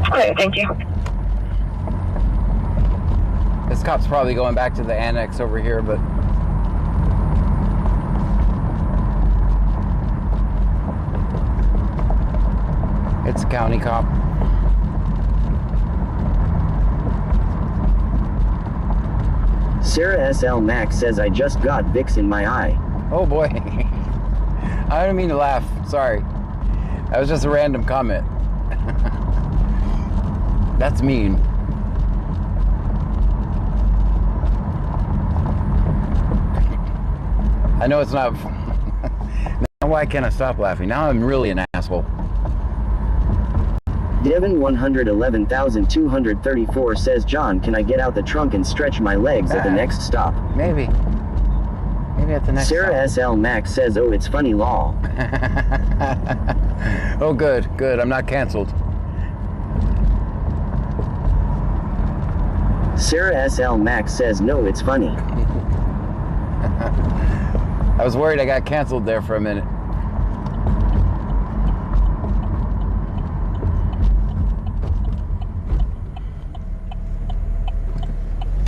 Okay, thank you. This cop's probably going back to the annex over here, but It's a county cop. Sarah SL Max says I just got Vicks in my eye. Oh boy. I didn't mean to laugh. Sorry. That was just a random comment. That's mean. I know it's not. Now why can't I stop laughing? Now I'm really an asshole. Devin 111,234 says, John, can I get out the trunk and stretch my legs at the next stop? Maybe. Maybe at the next Sarah stop. SL Max says, oh, it's funny lol. Oh, good, good. I'm not canceled. Sarah SL Max says, no, it's funny. I was worried I got canceled there for a minute.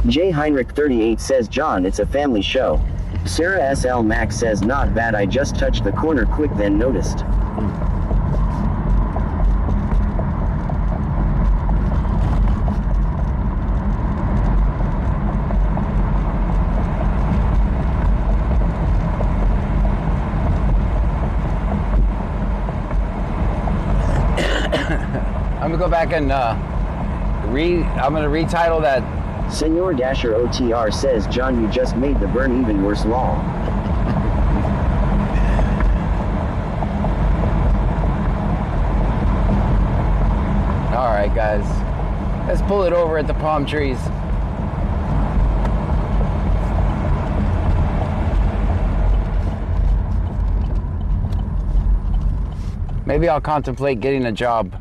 J Heinrich 38 says, John, it's a family show. Sarah SL Max says, not bad, I just touched the corner quick then noticed. I'm gonna go back and I'm gonna retitle that. Senor Dasher OTR says, John, you just made the burn even worse lol. All right, guys, let's pull it over at the palm trees. Maybe I'll contemplate getting a job.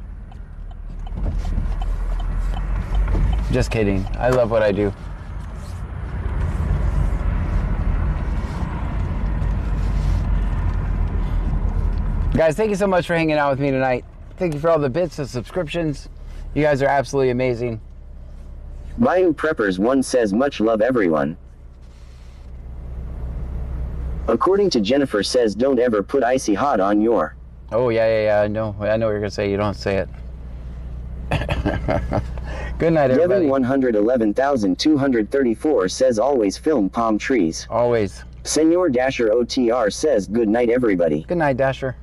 Just kidding. I love what I do. Guys, thank you so much for hanging out with me tonight. Thank you for all the bits and subscriptions. You guys are absolutely amazing. Bayou Preppers 1 says, much love everyone. According to Jennifer says, don't ever put icy hot on your. Oh, yeah. I know what you're going to say. You don't say it. Good night, everybody. Devin 111,234 says, always film palm trees. Always. Senor Dasher OTR says, good night, everybody. Good night, Dasher.